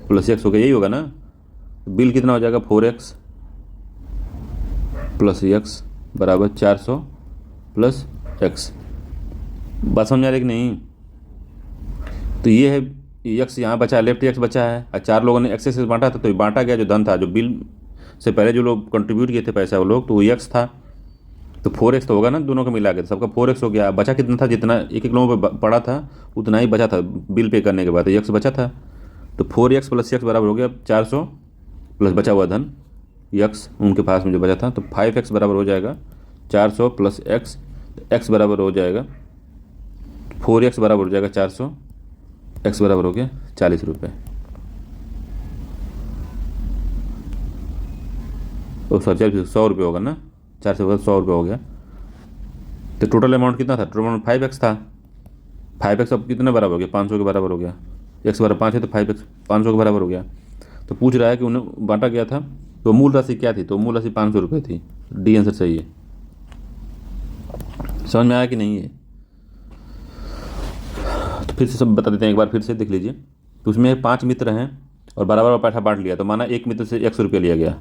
प्लस x हो गया, यही होगा ना। बिल कितना हो जाएगा, 4x प्लस x बराबर 400 प्लस x। बात समझ आ रही कि नहीं। तो ये है x यहाँ बचा है, लेफ्ट x बचा है, और 4 लोगों ने x से बांटा था, तो ये बांटा गया जो धन था, जो बिल से पहले जो लोग कंट्रीब्यूट किए थे पैसा वो लोग, तो वो x था, तो 4x तो होगा ना दोनों का मिला के, सबका 4x हो गया। बचा कितना था, जितना एक लोगों पे पड़ा था उतना ही बचा था बिल पे करने के बाद, तो x बचा था, तो 4x प्लस x बराबर हो गया 400 प्लस बचा हुआ धन x उनके पास में जो बचा था, तो 5x बराबर हो जाएगा 400 प्लस x बराबर हो जाएगा 4x बराबर हो जाएगा 400, x बराबर हो गया 40 रुपये। और 100 रुपये होगा ना, 400 100 रुपये हो गया, तो टोटल अमाउंट कितना था? टोटल अमाउंट 5x था। 5x अब कितने बराबर हो गया? 500 के बराबर हो गया। x बराबर 5 है तो 5x 500 के बराबर हो गया। तो पूछ रहा है कि उन्हें बांटा गया था तो मूल राशि क्या थी? तो मूल राशि 500 रुपये थी। डी आंसर सही है। समझ में आया कि नहीं है? तो फिर से सब बता देते हैं, एक बार फिर से देख लीजिए। तो उसमें 5 मित्र हैं और बराबर पैसा बांट लिया। तो माना एक मित्र से 100 रुपये लिया गया,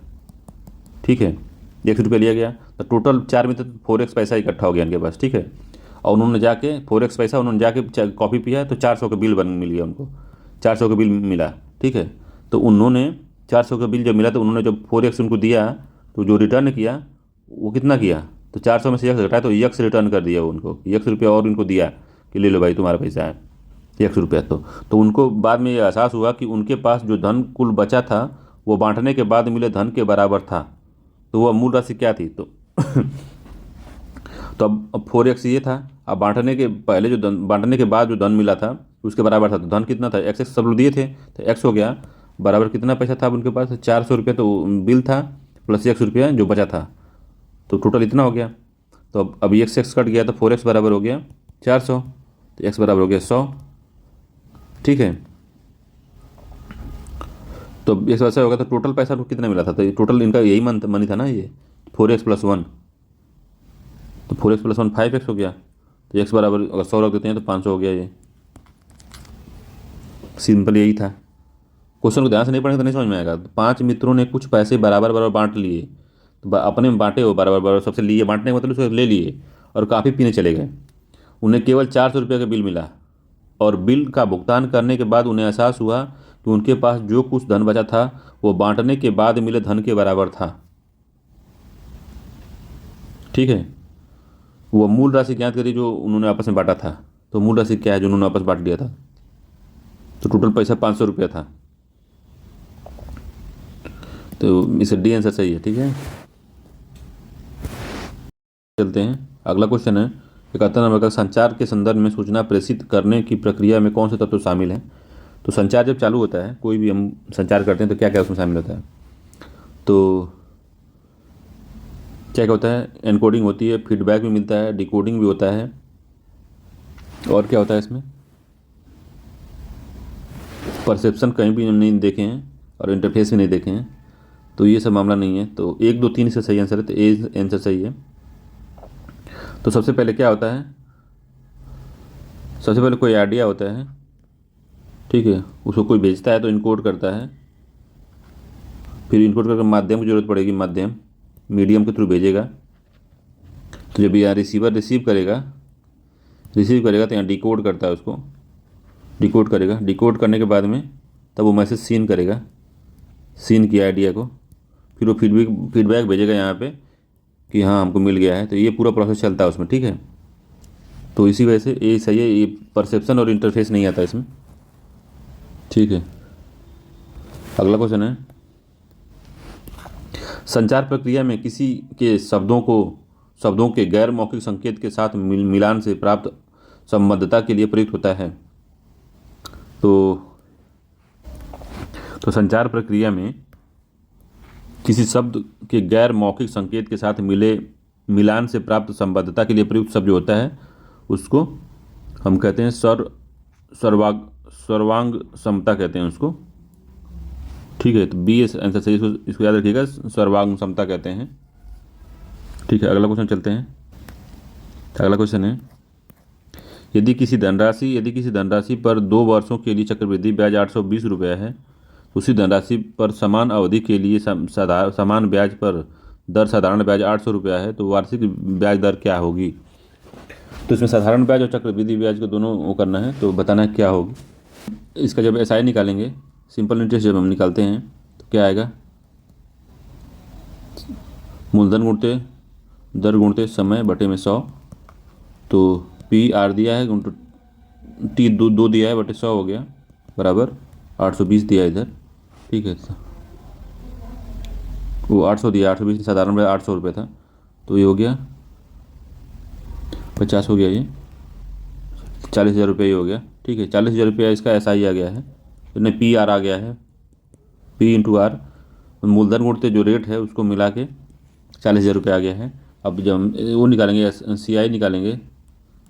ठीक है, 100 रुपये लिया गया। तो टोटल 4 मित्र 4x पैसा इकट्ठा हो गया इनके पास, ठीक है। और उन्होंने जाके 4x पैसा उन्होंने जाके कॉफ़ी पिया तो 400 का बिल मिल गया उनको, 400 का बिल मिला, ठीक है। तो उन्होंने 400 का बिल जब मिला तो उन्होंने जब 4x उनको दिया तो जो रिटर्न किया वो कितना किया? तो 400 में से x घटाया तो x रिटर्न कर दिया उनको, x रुपया और उनको दिया कि ले लो भाई तुम्हारा पैसा है 100 रुपया। तो उनको बाद में ये एहसास हुआ कि उनके पास जो धन कुल बचा था वो बांटने के बाद मिले धन के बराबर था। तो वह मूल राशि क्या थी? तो तो अब 4x ये था। अब बांटने के पहले जो धन, बांटने के बाद जो धन मिला था उसके बराबर था। तो धन कितना था? x सब लोग दिए थे तो x हो गया बराबर कितना पैसा था अब उनके पास? 400 रुपये तो बिल था प्लस 100 रुपया जो बचा था, तो टोटल इतना हो गया। तो अब x कट गया तो 4x बराबर हो गया 400, तो x बराबर हो गया 100, ठीक है। तो x वैसा होगा तो टोटल पैसा को कितना मिला था? तो टोटल इनका यही मनी था ना, ये 4x + 1, तो 4x + 1 5x हो गया। तो x बराबर अगर 100 रख देते हैं तो 500 हो गया। ये सिंपल यही था। क्वेश्चन को ध्यान से नहीं पढ़ेंगे तो नहीं समझ में आएगा। तो 5 मित्रों ने कुछ पैसे बराबर बराबर बांट लिए, तो अपने में बांटे हो बराबर बराबर, सबसे लिए, बांटने का मतलब उसको ले लिए और काफ़ी पीने चले गए। उन्हें केवल 400 रुपये का बिल मिला और बिल का भुगतान करने के बाद उन्हें एहसास हुआ कि उनके पास जो कुछ धन बचा था वो बांटने के बाद मिले धन के बराबर था, ठीक है। वो मूल राशि ज्ञात करी जो उन्होंने आपस में बांटा था। तो मूल राशि क्या है जो उन्होंने आपस बांट लिया था? तो टोटल पैसा 500 रुपया था। तो इसे डी आंसर सही है, ठीक है। चलते हैं, अगला क्वेश्चन है 71 नंबर का। संचार के संदर्भ में सूचना प्रेषित करने की प्रक्रिया में कौन से तत्व शामिल हैं? तो संचार जब चालू होता है, कोई भी हम संचार करते हैं तो क्या क्या उसमें शामिल होता है? तो क्या क्या होता है? एनकोडिंग होती है, फीडबैक भी मिलता है, डिकोडिंग भी होता है, और क्या होता है इसमें? परसेप्शन कहीं भी नहीं देखे हैं और इंटरफेस भी नहीं देखे हैं, तो ये सब मामला नहीं है। तो 1 2 3 इसका सही आंसर है, तो ए आंसर सही है। तो सबसे पहले क्या होता है? सबसे पहले कोई आइडिया होता है, ठीक है, उसको कोई भेजता है तो इनकोड करता है, फिर इनकोड करके माध्यम की जरूरत पड़ेगी, माध्यम मीडियम के थ्रू भेजेगा। तो जब यहाँ रिसीवर रिसीव करेगा तो यहाँ डिकोड करता है, उसको डिकोड करेगा। डिकोड करने के बाद में तब वो मैसेज सीन करेगा, सीन किया आइडिया को, फिर वो फीडबैक भेजेगा यहाँ पे कि हाँ हमको मिल गया है। तो ये पूरा प्रोसेस चलता है उसमें, ठीक है। तो इसी वजह से ये सही है, ये परसेप्शन और इंटरफेस नहीं आता इसमें, ठीक है। अगला क्वेश्चन है, संचार प्रक्रिया में किसी के शब्दों के गैर मौखिक संकेत के साथ मिलान से प्राप्त संबद्धता के लिए प्रयुक्त होता है। तो संचार प्रक्रिया में किसी शब्द के गैर मौखिक संकेत के साथ मिलान से प्राप्त संबद्धता के लिए प्रयुक्त शब्द जो होता है उसको हम कहते हैं सर्वांग समता कहते हैं उसको, ठीक है। तो बी आंसर सही, इसको याद रखिएगा, सर्वांग समता कहते हैं, ठीक है। अगला क्वेश्चन चलते हैं। अगला क्वेश्चन है, यदि किसी धनराशि पर 2 वर्षों के लिए चक्रवृद्धि ब्याज 820 रुपये है, उसी धनराशि पर समान अवधि के लिए समान ब्याज पर दर साधारण ब्याज 800 रुपया है, तो वार्षिक ब्याज दर क्या होगी? तो इसमें साधारण ब्याज और चक्रवृद्धि ब्याज को दोनों वो करना है, तो बताना है क्या होगी। इसका जब SI निकालेंगे, सिंपल इंटरेस्ट जब हम निकालते हैं तो क्या आएगा? मूलधन गुणते दर गुणते समय बटे में 100, तो PR दिया है T 2 दिया है बटे 100 हो गया, बराबर 820 दिया इधर, ठीक है। वो 800 दिया, 820 साधारण ब्याज 800 रुपये था, तो ये हो गया 50 हो गया, ये 40,000 रुपये ही हो गया, ठीक है। 40,000 रुपया इसका SI आ गया है, तो नहीं PR आ गया है, P × R, मूलधन गुणते जो रेट है उसको मिला के 40,000 रुपये आ गया है। अब जब हम वो निकालेंगे, CI निकालेंगे,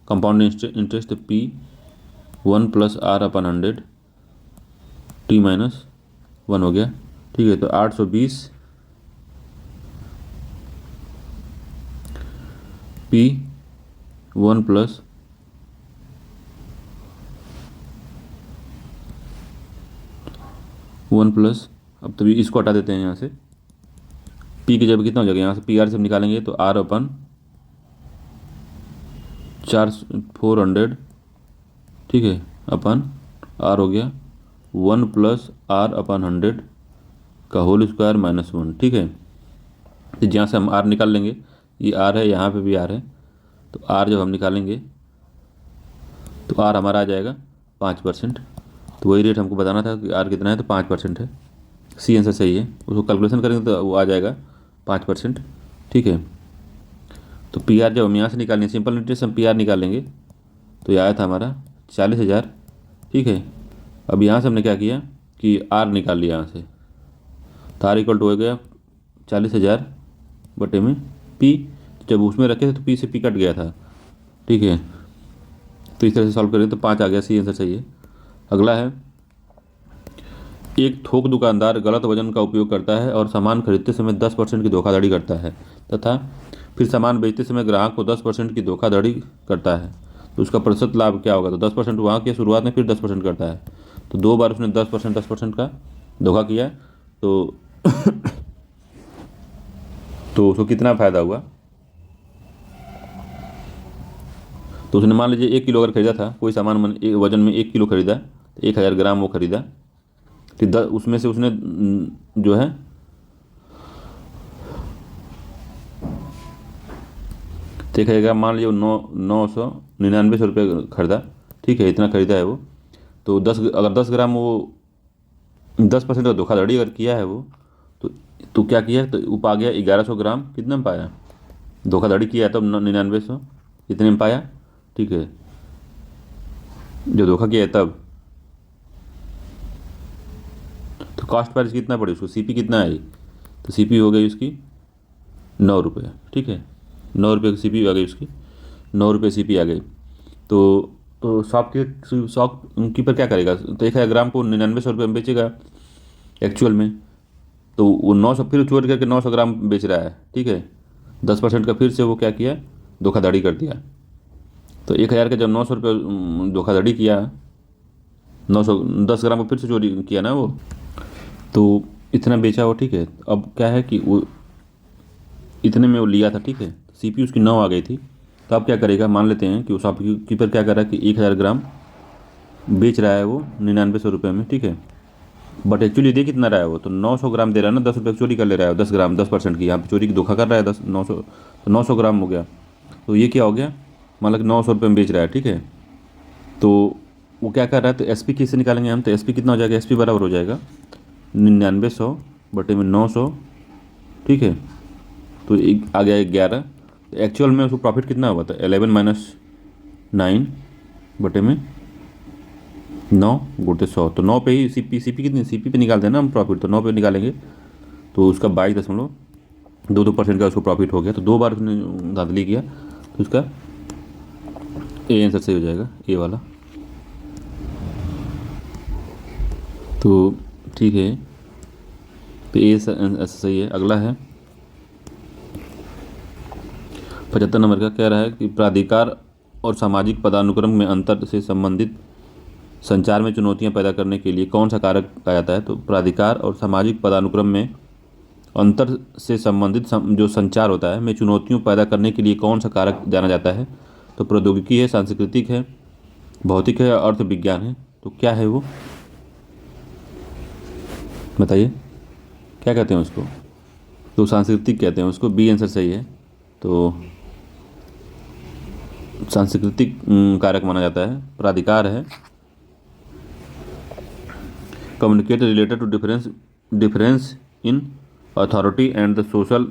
कंपाउंड इंटरेस्ट, तो P1 + R/100 T-1 हो गया। ठीक है, तो 820 P1 + अब तभी इसको हटा देते हैं यहाँ से। P की जगह कितना हो जाएगा, यहाँ से PR से हम निकालेंगे तो R/400, ठीक है, अपन R हो गया 1 + R/100 का होल स्क्वायर -1। ठीक है, तो जहाँ से हम R निकाल लेंगे, ये R है, यहाँ पे भी R है, तो R जब हम निकालेंगे तो R हमारा आ जाएगा 5%। तो वही रेट हमको बताना था कि R कितना है, तो 5% है। सी आंसर सही है। उसको कैलकुलेशन करेंगे तो वो आ जाएगा 5%। ठीक है, तो PR जब हम यहाँ से निकालेंगे, सिंपल इंटरेस्ट हम PR निकालेंगे तो ये आया था हमारा 40,000। ठीक है, अब यहाँ से हमने क्या किया कि R निकाल लिया यहाँ से, तो R = हो गया 40,000 बटे में P। जब उसमें रखे थे तो P से P कट गया था। ठीक है, तो इस तरह से सॉल्व करें तो 5 आ गया, सी आंसर सही है। अगला है, एक थोक दुकानदार गलत वजन का उपयोग करता है और सामान खरीदते समय 10% की धोखाधड़ी करता है तथा फिर सामान बेचते समय ग्राहक को 10% की धोखाधड़ी करता है, तो उसका प्रतिशत लाभ क्या होगा। तो 10% वहाँ की शुरुआत में, फिर 10% करता है, तो 2 बार उसने 10% का धोखा किया, तो तो उसको कितना फ़ायदा हुआ। तो उसने मान लीजिए 1 किलो अगर खरीदा था कोई सामान, वजन में 1 किलो खरीदा, तो 1000 ग्राम वो खरीदा, फिर उसमें से उसने जो है तो 1000 ग्राम मान लीजिए 999 रुपये खरीदा। ठीक है, इतना खरीदा है वो, तो अगर 10 ग्राम वो 10% का धोखाधड़ी अगर किया है वो, तो क्या किया, तो वो पा गया 1100 ग्राम। कितने में पाया, धोखाधड़ी किया है तब 9900 इतने में पाया। ठीक है, जो धोखा किया है तब, तो कॉस्ट प्राइस कितना पड़ी उसको, CP कितना आई, तो CP हो गई उसकी 9 रुपये। ठीक है, 9 रुपये की CP आ गई उसकी, 9 रुपये CP आ गई। तो शॉपकीपर क्या करेगा, तो 1000 ग्राम को 9900 रुपये में बेचेगा एक्चुअल में, तो वो 900 फिर चोरी करके 900 ग्राम बेच रहा है। ठीक है, 10% का फिर से वो क्या किया, धोखाधड़ी कर दिया। तो 1000 का जब 900 रुपये धोखाधड़ी किया, 10 ग्राम को फिर से चोरी किया ना वो, तो इतना बेचा वो। ठीक है, अब क्या है कि वो इतने में वो लिया था। ठीक है, CP उसकी 9 आ गई थी, तो अब क्या करेगा, मान लेते हैं कि वो शॉपकीपर क्या कर रहा है कि 1000 ग्राम बेच रहा है वो 9900 रुपये में। ठीक है, बट एक्चुअली दे कितना रहा है वो, तो 900 ग्राम दे रहा है ना, 10 रुपये चोरी कर ले रहा है 10 ग्राम, 10% की, यहाँ पे चोरी की धोखा कर रहा है 900, तो 900 ग्राम हो गया। तो ये क्या हो गया, मतलब 900 रुपये में बेच रहा है। ठीक है, तो वो क्या कर रहा है, तो SP किससे निकालेंगे हम, तो SP कितना हो जाएगा, SP बराबर हो जाएगा 9900 बटे में 900। ठीक है, तो आ गया 11। तो एक्चुअल में उसको प्रॉफिट कितना हुआ था, 11 - 9 बटे में 9 × 100, तो 9 पे ही CP कितनी, CP पे निकालते हैं ना हम प्रॉफिट, तो 9 पे निकालेंगे, तो उसका 22.22% का उसको प्रॉफिट हो गया। तो 2 बार उसने धांधली किया, तो उसका A आंसर सही हो जाएगा, A वाला। तो ठीक है, तो A आंसर सही है। अगला है 75 नंबर का, कह रहा है कि प्राधिकार और सामाजिक पदानुक्रम में अंतर से संबंधित संचार में चुनौतियां पैदा करने के लिए कौन सा कारक पाया जाता है। तो प्राधिकार और सामाजिक पदानुक्रम में अंतर से संबंधित जो संचार होता है में चुनौतियों पैदा करने के लिए कौन सा कारक जाना जाता है। तो प्रौद्योगिकी है, सांस्कृतिक है, भौतिक है, अर्थ विज्ञान है। तो क्या है वो, बताइए क्या कहते हैं उसको, तो सांस्कृतिक कहते हैं उसको, B आंसर सही है। तो सांस्कृतिक कारक माना जाता है। प्राधिकार है, communicate related to difference in authority and the social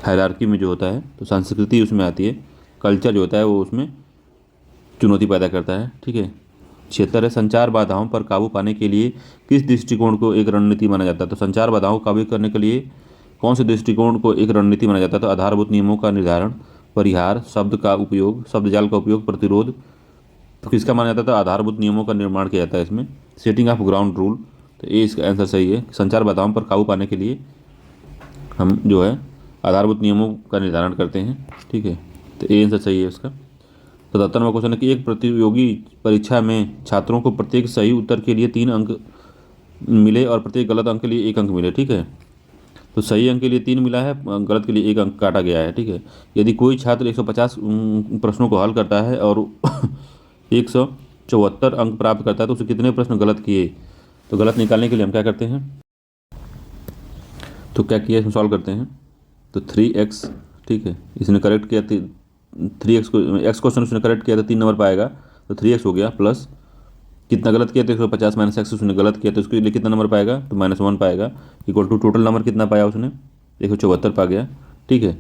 hierarchy में जो होता है, तो संस्कृति उसमें आती है। कल्चर जो होता है वो उसमें चुनौती पैदा करता है। ठीक है, क्षेत्र है, संचार बाधाओं पर काबू पाने के लिए किस दृष्टिकोण को एक रणनीति माना जाता है। तो संचार बाधाओं को काबू करने के लिए कौन से दृष्टिकोण को एक रणनीति माना जाता है? तो आधारभूत नियमों का निर्धारण, परिहार, शब्द का उपयोग, शब्द जाल का उपयोग, प्रतिरोध। तो किसका माना जाता है? तो आधारभूत नियमों का निर्माण किया जाता है इसमें। सेटिंग ऑफ ग्राउंड रूल, तो ये इसका आंसर सही है। संचार बाधाओं पर काबू पाने के लिए हम जो है आधारभूत नियमों का निर्धारण करते हैं, ठीक है। तो ये आंसर सही है इसका। 77वां क्वेश्चन है कि एक प्रतियोगी परीक्षा में छात्रों को प्रत्येक सही उत्तर के लिए 3 अंक मिले और प्रत्येक गलत अंक के लिए 1 अंक मिले, ठीक है। तो सही अंक के लिए 3 मिला है, गलत के लिए 1 अंक काटा गया है, ठीक है। यदि कोई छात्र 150 प्रश्नों को हल करता है और 174 अंक प्राप्त करता है तो उसे कितने प्रश्न गलत किए? तो गलत निकालने के लिए हम क्या करते हैं? तो क्या किया, इसमें सॉल्व करते हैं। तो 3x, ठीक है, इसने करेक्ट किया 3x को, x क्वेश्चन उसने करेक्ट किया तो 3 नंबर पाएगा, तो 3x हो गया। प्लस कितना गलत किया तो 150 माइनस एक्स उसने गलत किया तो उसके लिए कितना नंबर पाएगा? तो -1 पाएगा। इक्वल टू टोटल नंबर कितना पाया उसने? 174 पा गया, ठीक है।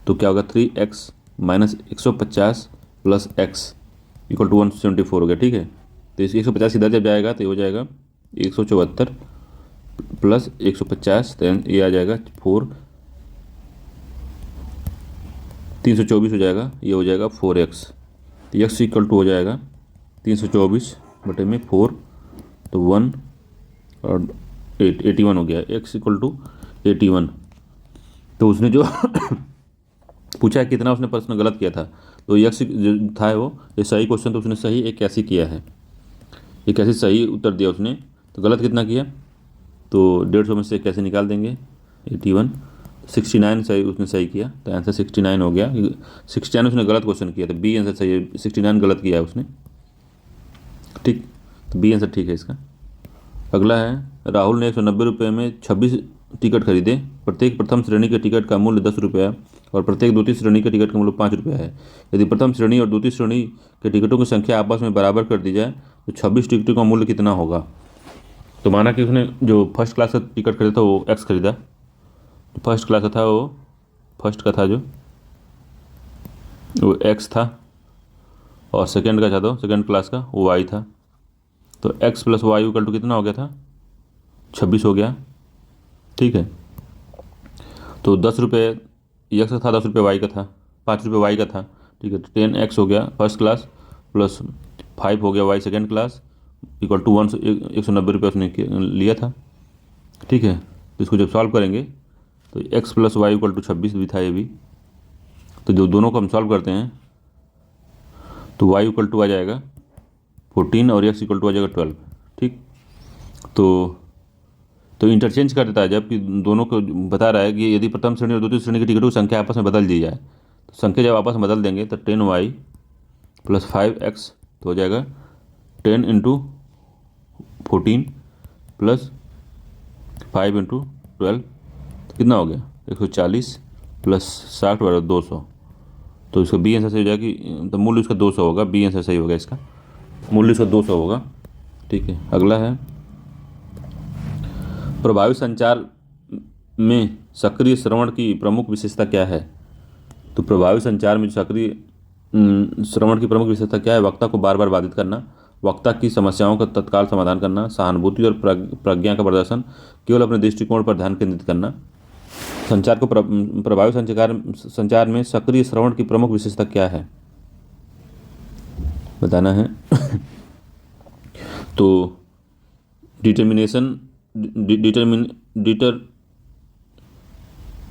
तो क्या होगा? 3x minus 150 plus x equal to 174 हो गया, ठीक है। तो इस 150 इधर जब जाएगा तो ये हो जाएगा 174 प्लस 150, तो ये आ जाएगा 4, 324 हो जाएगा, ये हो जाएगा 4x। तो x इक्वल टू हो जाएगा 324 बटे में 4, तो 1 और 81 हो गया। x equal to 81। तो उसने जो पूछा है कितना उसने प्रश्न गलत किया था, तो x जो था वो ये सही क्वेश्चन, तो उसने सही 81 किया है। 81 सही उत्तर दिया उसने। तो गलत कितना किया? तो 150 में से 81 निकाल देंगे, 81। 69 सही उसने सही किया, तो आंसर 69 हो गया। 69 उसने गलत क्वेश्चन किया, तो बी आंसर सही है। 69 गलत किया है उसने, ठीक। तो बी आंसर ठीक है इसका। अगला है, राहुल ने 190 रुपये में 26 टिकट खरीदे। प्रत्येक प्रथम श्रेणी के टिकट का मूल्य 10 रुपया और प्रत्येक द्वितीय श्रेणी के टिकट का मूल्य 5 रुपया है। यदि प्रथम श्रेणी और द्वितीय श्रेणी के टिकटों की संख्या आपस में बराबर कर दी जाए तो 26 टिकटों का मूल्य कितना होगा? तो माना कि उसने जो फर्स्ट क्लास का टिकट खरीदा था वो एक्स खरीदा, तो फर्स्ट क्लास का था वो, फर्स्ट का था जो वो एक्स था, और सेकेंड का था तो सेकेंड क्लास का वो वाई था। तो x plus y equal to कितना हो गया था? 26 हो गया, ठीक है। तो 10 रुपये एक्स का था, 10 रुपये वाई का था, 5 रुपये वाई का था, ठीक है। 10x हो गया फर्स्ट क्लास प्लस 5 हो गया y second class equal to 190 रुपये उसने लिया था, ठीक है। तो इसको जब सॉल्व करेंगे तो x plus y equal to 26 भी था ये भी। तो जो दोनों को हम सॉल्व करते हैं तो y इक्वल टू आ जाएगा 14 और x इक्वल टू आ जाएगा 12, ठीक। तो इंटरचेंज कर देता है, जबकि दोनों को बता रहा है कि यदि प्रथम श्रेणी और द्वितीय श्रेणी की टिकटों की संख्या आपस में बदल दी जाए, तो संख्या जब आपस में बदल देंगे तो 10y प्लस 5x तो हो जाएगा 10 इंटू 14 प्लस 5 इंटू 12, तो कितना हो गया? 140 प्लस 60 बराबर 200। तो इसका बी आंसर सही हो जाएगा कि तो मूल्य उसका 200 होगा। बी आंसर सही होगा, इसका मूल्य उसका 200 होगा, ठीक है। अगला है, प्रभावी संचार में सक्रिय श्रवण की प्रमुख विशेषता क्या है? तो प्रभावी संचार में सक्रिय श्रवण की प्रमुख विशेषता क्या है? वक्ता को बार बार बाधित करना, वक्ता की समस्याओं का तत्काल समाधान करना, सहानुभूति और प्रज्ञा का प्रदर्शन, केवल अपने दृष्टिकोण पर ध्यान केंद्रित करना। संचार को प्रभावी संचार में सक्रिय श्रवण की प्रमुख विशेषता क्या है, बताना है। तो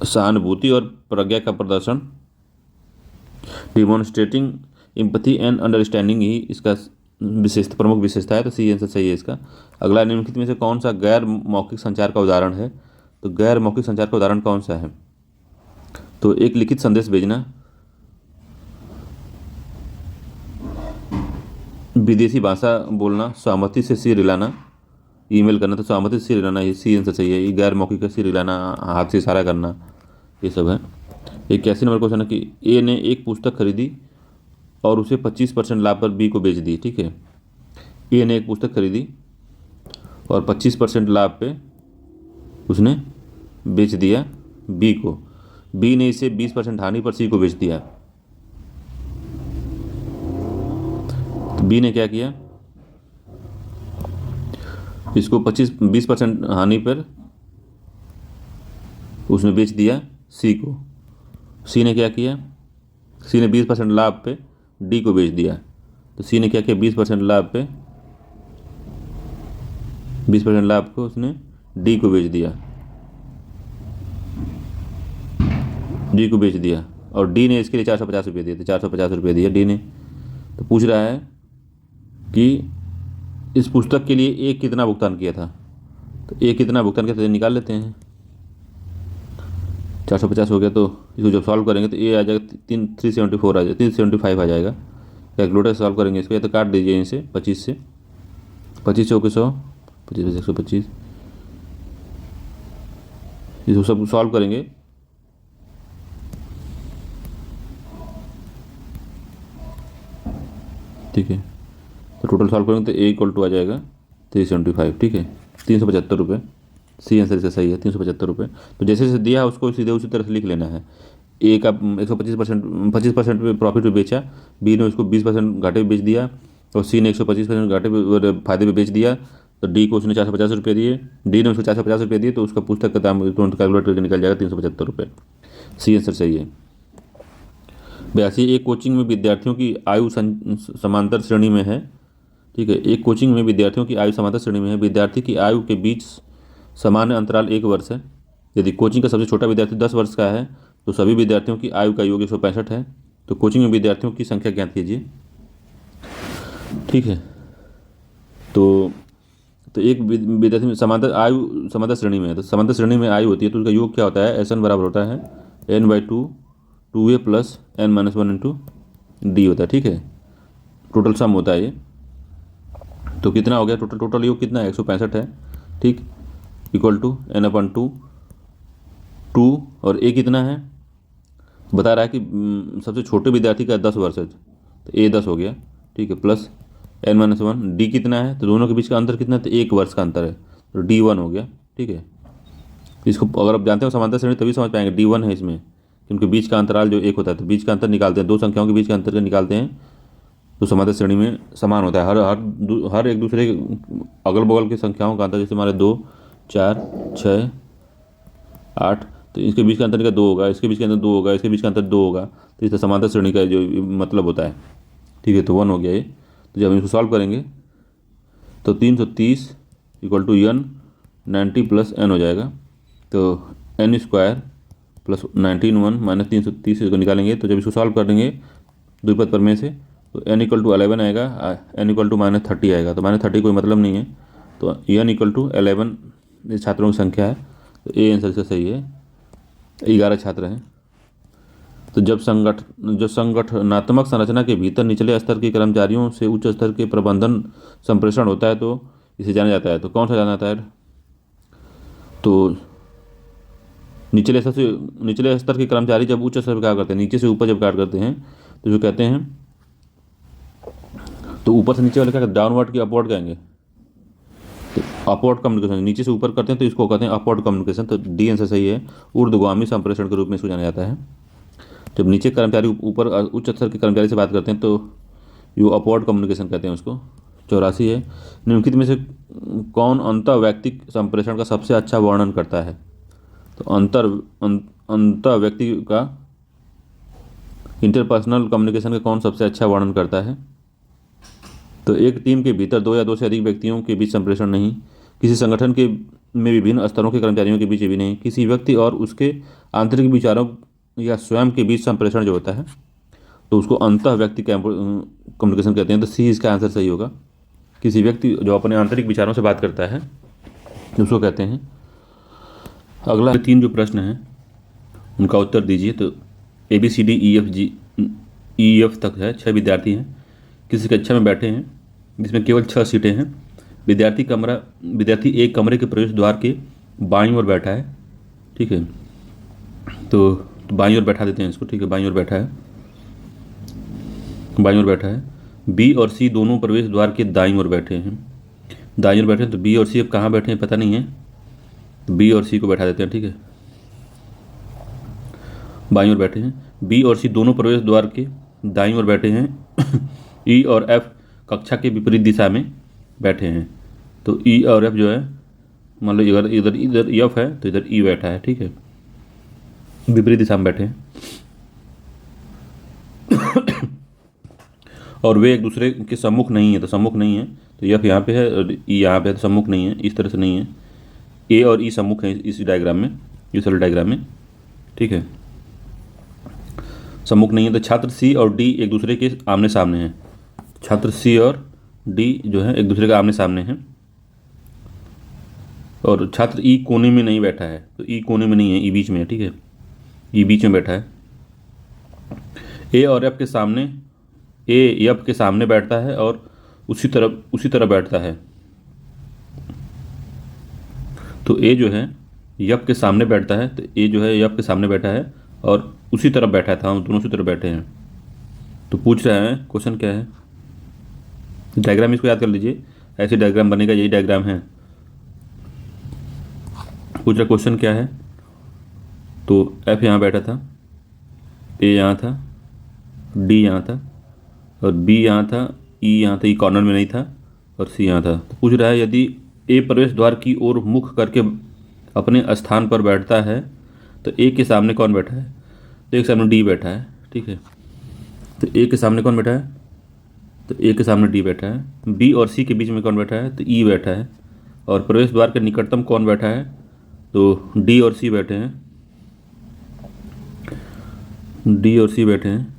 सहानुभूति और प्रज्ञा का प्रदर्शन, डिमॉन्स्ट्रेटिंग एम्पैथी एंड अंडरस्टैंडिंग ही इसका प्रमुख विशेषता है। तो सी आंसर सही है इसका। अगला, निम्नलिखित में से कौन सा गैर मौखिक संचार का उदाहरण है? तो गैर मौखिक संचार का उदाहरण कौन सा है? तो एक लिखित संदेश भेजना, विदेशी भाषा बोलना, सहमति से सिर हिलाना, ईमेल करना। तो सहमति से सिर हिलाना, ये सी आंसर सही है। ये गैर मौखिक का सिर हिलाना, हाथ से इशारा करना, ये सब है। 81 नंबर क्वेश्चन है कि ए ने एक पुस्तक खरीदी और उसे 25% लाभ पर बी को बेच दी, ठीक है। ए ने एक पुस्तक खरीदी और 25% लाभ पे उसने बेच दिया बी को। बी ने इसे 20% हानि पर सी को बेच दिया। तो बी ने क्या किया? इसको 20% हानि पर तो उसने बेच दिया सी को। सी ने क्या किया, सी ने 20% लाभ पे डी को बेच दिया। तो सी ने क्या किया, 20% लाभ पे 20% लाभ को उसने डी को बेच दिया, डी को बेच दिया। और डी ने इसके लिए 450 रुपये दिए थे, 450 रुपये दिए डी ने। तो पूछ रहा है कि इस पुस्तक के लिए ए कितना भुगतान किया था। तो ए कितना भुगतान किया था निकाल लेते हैं। 450 हो गया, तो इसको जब सॉल्व करेंगे तो ए आ जाएगा 374 आ जाएगा, 375 आ जाएगा। कैलकुलेटर सॉल्व करेंगे इसको, या तो काट दीजिए इसे 25 से, 25 से 100, 25 से 125, इसको सब सॉल्व करेंगे। ठीक है, तो टोटल सॉल्व करेंगे तो ए इक्वल टू आ जाएगा 375। ठीक है, 375 रुपये। सी आंसर इसका सही है, 375 रुपये। तो जैसे जैसे दिया है उसको सीधे उसी तरह से लिख लेना है। ए का 125% पे प्रॉफिट पे बेचा, बी ने उसको 20% घाटे पे बेच दिया, और सी ने 125% घाटे पे फायदे पे बेच दिया। तो डी को उसने 450 रुपये दिए, डी ने उसको 450 रुपये दिए, तो उसका पुस्तक का दाम तुरंत कैलकुलेट करके निकल जाएगा 375 रुपये। सी आंसर सही है। 82, एक कोचिंग में विद्यार्थियों की आयु समांतर श्रेणी में है। ठीक है, एक कोचिंग में विद्यार्थियों की आयु समांतर श्रेणी में है। विद्यार्थी की आयु के बीच सामान्य अंतराल 1 वर्ष है। यदि कोचिंग का सबसे छोटा विद्यार्थी 10 वर्ष का है तो सभी विद्यार्थियों की आयु का योग 165 है। तो कोचिंग में विद्यार्थियों की संख्या ज्ञात कीजिए। ठीक है, तो एक विद्यार्थी में समांतर श्रेणी में है। तो समांतर श्रेणी में आयु होती है तो उसका योग क्या होता है, एस एन बराबर होता है n/2 2a plus n-1 into D होता है। ठीक है, टोटल सम होता है ये। तो कितना हो गया, टोटल योग कितना है, 165 है। ठीक, इक्वल टू n/2 2, और ए कितना है बता रहा है कि सबसे छोटे विद्यार्थी का 10 वर्ष है, तो ए 10 हो गया। ठीक है, प्लस n-1, डी कितना है, तो दोनों के बीच का अंतर कितना है, तो 1 वर्ष का अंतर है, तो डी 1 हो गया। ठीक है, इसको अगर आप जानते हो समांतर श्रेणी तभी समझ पाएंगे, डी 1 है इसमें, क्योंकि बीच का अंतराल जो 1 होता है, तो बीच का अंतर निकालते हैं, दो संख्याओं के बीच का अंतर निकालते हैं तो समांतर श्रेणी में समान होता है। हर एक दूसरे के अगल बगल की संख्याओं का अंतर, जैसे हमारे 2 4 6 8, तो इसके बीच का अंतर का 2 होगा, इसके बीच का अंतर 2 होगा, इसके बीच का अंतर 2 होगा, तो इसका समांतर श्रेणी का जो मतलब होता है। ठीक है, तो 1 हो गया ये। तो जब हम इसको सॉल्व करेंगे तो 330 equal to n 90 plus n हो जाएगा। तो n स्क्वायर प्लस 19 माइनस 330 इसको निकालेंगे। तो जब इसको सॉल्व करेंगे द्विपद प्रमेय से तो n इक्वल टू 11 आएगा, n इक्वल टू -30 आएगा। तो -30 कोई मतलब नहीं है, तो n इक्वल टू 11 छात्रों की संख्या है, तो ए आंसर से सही है। 11 छात्र हैं। तो जब संगठनात्मक संरचना के भीतर निचले स्तर के कर्मचारियों से उच्च स्तर के प्रबंधन संप्रेषण होता है तो इसे जाना जाता है। तो कौन सा जाना जाता है, तो निचले स्तर के कर्मचारी जब उच्च स्तर पर कार्य करते हैं, नीचे से ऊपर जब कार्य करते हैं तो जो कहते हैं, तो ऊपर से नीचे वाले क्या डाउनवर्ड की अपवर्ड कहेंगे, तो अपवर्ड कम्युनिकेशन, नीचे से ऊपर करते हैं तो इसको कहते हैं अपवर्ड कम्युनिकेशन। तो डी आंसर सही है, ऊर्ध्वगामी संप्रेषण के रूप में इसको जाना जाता है। जब नीचे कर्मचारी ऊपर उच्च स्तर के कर्मचारी से बात करते हैं तो यो अपवर्ड कम्युनिकेशन कहते हैं उसको। 84 है, निम्नलिखित में से कौन अंतर व्यक्तिक संप्रेषण का सबसे अच्छा वर्णन करता है। तो अंतर व्यक्ति का इंटरपर्सनल कम्युनिकेशन का कौन सबसे अच्छा वर्णन करता है। तो एक टीम के भीतर 2 या 2 से अधिक व्यक्तियों के बीच संप्रेषण नहीं, किसी संगठन के में विभिन्न स्तरों के कर्मचारियों के बीच भी नहीं, किसी व्यक्ति और उसके आंतरिक विचारों या स्वयं के बीच संप्रेषण जो होता है तो उसको अंतः व्यक्ति कम्युनिकेशन कहते हैं। तो सी इसका आंसर सही होगा, किसी व्यक्ति जो अपने आंतरिक विचारों से बात करता है उसको कहते हैं। अगला 3 जो प्रश्न हैं उनका उत्तर दीजिए। तो ABCDEF तक है, 6 विद्यार्थी हैं, किसी कक्षा में बैठे हैं जिसमें केवल 6 सीटें हैं। विद्यार्थी एक कमरे के प्रवेश द्वार के बाईं ओर बैठा है। ठीक है, तो बाईं ओर बैठा देते हैं इसको। ठीक है, बाईं ओर बैठा है। बी और सी दोनों प्रवेश द्वार के दाईं ओर बैठे हैं। तो बी और सी अब कहाँ बैठे हैं पता नहीं है, तो बी और सी को बैठा देते हैं। ठीक है, बाईं ओर बैठे हैं। बी और सी दोनों प्रवेश द्वार के दाईं ओर बैठे हैं। ई और एफ कक्षा के विपरीत दिशा में बैठे हैं। तो ई और एफ जो है, मान लो इधर एफ है तो इधर ई बैठा है। ठीक है, विपरीत दिशा में बैठे हैं और वे एक दूसरे के सम्मुख नहीं है, तो सम्मुख नहीं है तो यफ यहाँ पे है और ई यहाँ पे है, तो सम्मुख नहीं है, इस तरह से नहीं है। ए और ई सम्मुख है इस डायग्राम में, इस वाले डायग्राम में, ठीक है, सम्मुख नहीं है। तो छात्र सी और डी एक दूसरे के आमने सामने हैं, छात्र सी और डी जो है एक दूसरे के आमने सामने हैं। और छात्र ई कोने में नहीं बैठा है, तो ई कोने में नहीं है, ई बीच में है, ठीक है, ई बीच में बैठा है। ए और एफ के सामने, ए एफ के सामने बैठता है और उसी तरफ बैठता है। तो ए जो है यफ के सामने बैठता है, तो ए जो है यफ के सामने बैठा है और उसी तरफ बैठा था, हम दोनों उसी तरफ बैठे हैं। तो पूछ रहे हैं क्वेश्चन क्या है, डायग्राम इसको याद कर लीजिए, ऐसे डायग्राम बनेगा, यही डायग्राम है। पूछ रहा क्वेश्चन क्या है, तो एफ यहाँ बैठा था, ए यहाँ था, डी यहाँ था और बी यहाँ था, ई यहाँ था, ई कॉर्नर में नहीं था और सी यहाँ था। तो पूछ रहा है यदि ए प्रवेश द्वार की ओर मुख करके अपने स्थान पर बैठता है तो ए के सामने कौन बैठा है, तो ए के सामने डी बैठा है, ठीक है। तो ए के सामने कौन बैठा है, तो ए के सामने डी बैठा है। बी और सी के बीच में कौन बैठा है, तो ई बैठा है। और प्रवेश द्वार के निकटतम कौन बैठा है, तो डी और सी बैठे हैं, डी और सी बैठे हैं,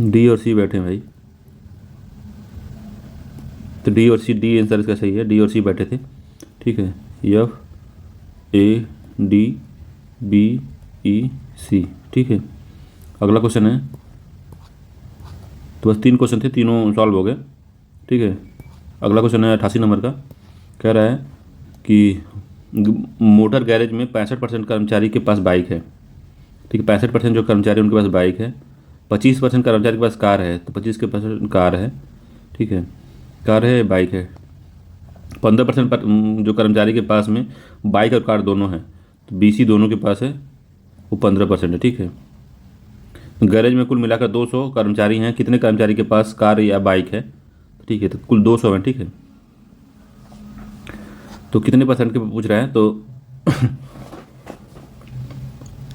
डी और सी बैठे हैं भाई। तो डी और सी, डी आंसर इसका सही है, डी और सी बैठे थे, ठीक है। F A D B E C, ठीक है। अगला क्वेश्चन है, तो बस 3 क्वेश्चन थे, तीनों सॉल्व हो गए, ठीक है। अगला क्वेश्चन है 88 नंबर का, कह रहा है कि मोटर गैरेज में 65% कर्मचारी के पास बाइक है, ठीक है। 65% जो कर्मचारी उनके पास बाइक है, 25% कर्मचारी के पास कार है, तो 25% कार है, ठीक है, कार है, बाइक है। 15% जो कर्मचारी के पास में बाइक और कार दोनों हैं, तो बीसी दोनों के पास है, वो 15% है, ठीक है। गैरेज में कुल मिलाकर 200 कर्मचारी हैं, कितने कर्मचारी के पास कार या बाइक है, ठीक है, तो कुल 200 हैं, ठीक है। तो कितने परसेंट के पूछ रहा है, तो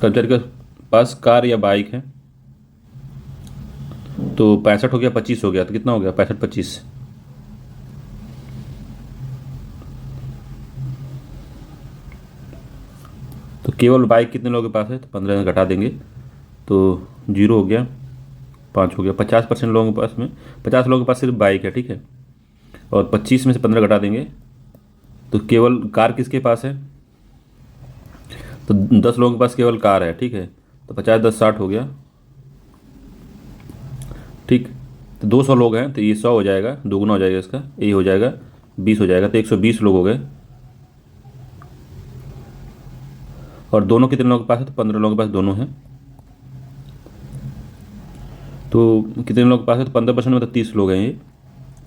कर्मचारी के पास कार या बाइक है, तो 65 हो गया, 25 हो गया, तो कितना हो गया, 65 25, तो केवल बाइक कितने लोगों के पास है, तो 15 घटा देंगे तो 0 हो गया, 5 हो गया। 50% लोगों के पास में, 50 लोगों के पास सिर्फ बाइक है, ठीक है, और 25 में से 15 घटा देंगे तो केवल कार किसके पास है, तो 10 लोगों के पास केवल कार है, ठीक है। तो 50 10 60 हो गया, ठीक। तो 200 लोग हैं, तो ये 100 हो जाएगा, दोगुना हो जाएगा इसका, ये हो जाएगा 20 हो जाएगा, तो 120 लोग हो गए। और दोनों कितने लोगों के पास है, तो 15 लोगों के पास दोनों हैं। तो कितने लोगों के पास है, तो 15% मतलब 30 लोग हैं ये,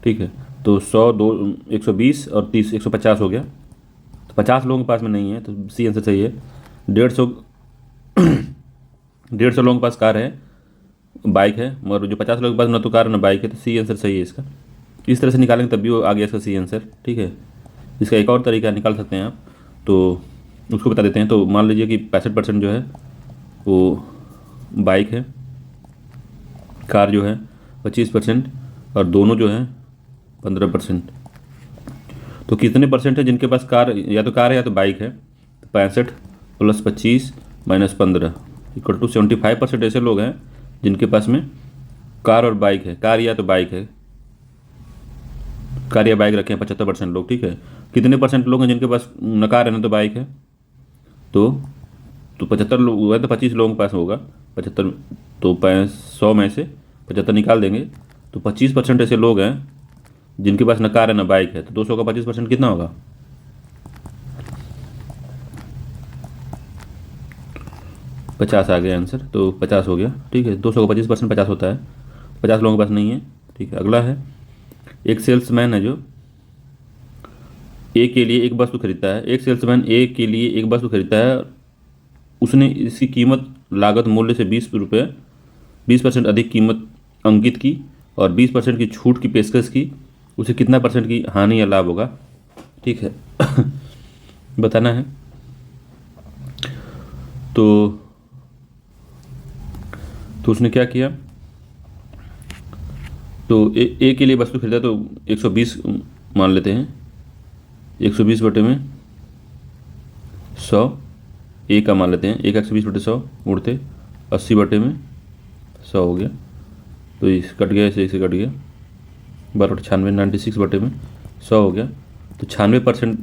ठीक है। तो 100 2 120 और 30 150 हो गया। तो 50 लोगों के पास में नहीं है, तो सी आंसर सही है। 150 लोगों के पास कार है, बाइक है, मगर जो 50 लोगों के पास ना तो कार ना बाइक है, तो सी आंसर सही है इसका। इस तरह से निकालेंगे तब भी वो आ गया इसका सी आंसर, ठीक है। इसका एक और तरीका निकाल सकते हैं आप, तो उसको बता देते हैं। तो मान लीजिए कि 65% जो है वो बाइक है, कार जो है 25% और दोनों जो है 15%। तो कितने परसेंट है जिनके पास कार, या तो कार है या तो बाइक है, तो 65 + 25 - 15 = 75% ऐसे लोग हैं जिनके पास में कार और बाइक है, कार या तो बाइक है, कार या बाइक रखे हैं 75% लोग, ठीक है। कितने परसेंट लोग हैं जिनके पास न कार है न तो बाइक है, तो 75 लोग हुआ, तो 25 लोगों के पास होगा 75, तो 100 में से 75 निकाल देंगे, तो 25% ऐसे लोग हैं जिनके पास न कार है न बाइक है, तो 200 का 25% कितना होगा, 50 आ गया आंसर, तो 50 हो गया, ठीक है। 200 का 25% 50 होता है, 50 लोगों के पास नहीं है, ठीक है। अगला है, एक सेल्समैन है जो ए के लिए एक वस्तु खरीदता है, एक सेल्समैन ए के लिए एक वस्तु खरीदता है, उसने इसकी कीमत लागत मूल्य से 20% अधिक कीमत अंकित की और 20% की छूट की पेशकश की, उसे कितना % की हानि या लाभ होगा, ठीक है। बताना है। तो उसने क्या किया, तो ए के लिए वस्तु खरीदा तो 120 मान लेते हैं, 120 बटे में 100, ए का मान लेते हैं, 120 बटे 100 उड़ते 80 बटे में 100 हो गया, तो इस कट गया, इसे कट गया, 12/96 96 बटे में 100 हो गया, तो 96%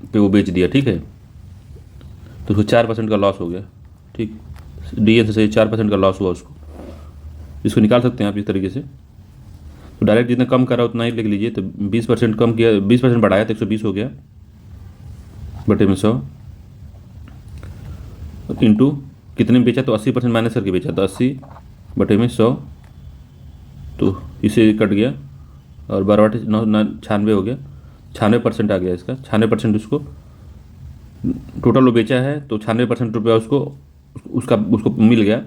पे वो बेच दिया, ठीक है। तो उसको 4% का लॉस हो गया, ठीक, डी से सही 4% का लॉस हुआ उसको। इसको निकाल सकते हैं आप इस तरीके से। तो डायरेक्ट जितना कम करा उतना ही लिख लीजिए। तो 20% कम किया, 20% बढ़ाया तो 120 हो गया बटे में 100 इंटू कितने में बेचा, तो 80% माइनस करके बेचा, तो 80 बटे में 100, तो इसे कट गया और 12/96 हो गया, 96% आ गया इसका, 96% उसको टोटल वो बेचा है, तो 96% रुपया उसको मिल गया,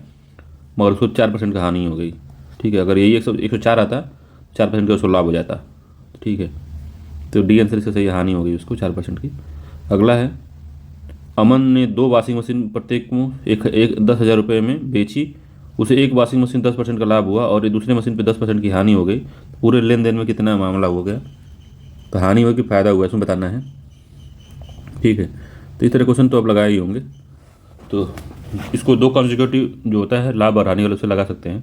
मगर उसको 4% का हानि हो गई, ठीक है। अगर यही 104 आता, 4% का उसको लाभ हो जाता, ठीक है। तो डी आंसर इसका सही, हानि हो गई उसको 4% की। अगला है, अमन ने 2 वॉशिंग मशीन प्रत्येक को एक 10,000 रुपये में बेची, उसे एक वॉशिंग मशीन 10% का लाभ हुआ और ये दूसरे मशीन पे 10% की हानि हो गई, पूरे लेन देन में कितना मामला हो गया, तो हानि हो कि फ़ायदा हुआ, इसमें बताना है, ठीक है। तो इस तरह क्वेश्चन तो आप लगाए ही होंगे। तो इसको 2 कॉन्जिक्यूटिव जो होता है लाभ और हानि वाले से लगा सकते हैं।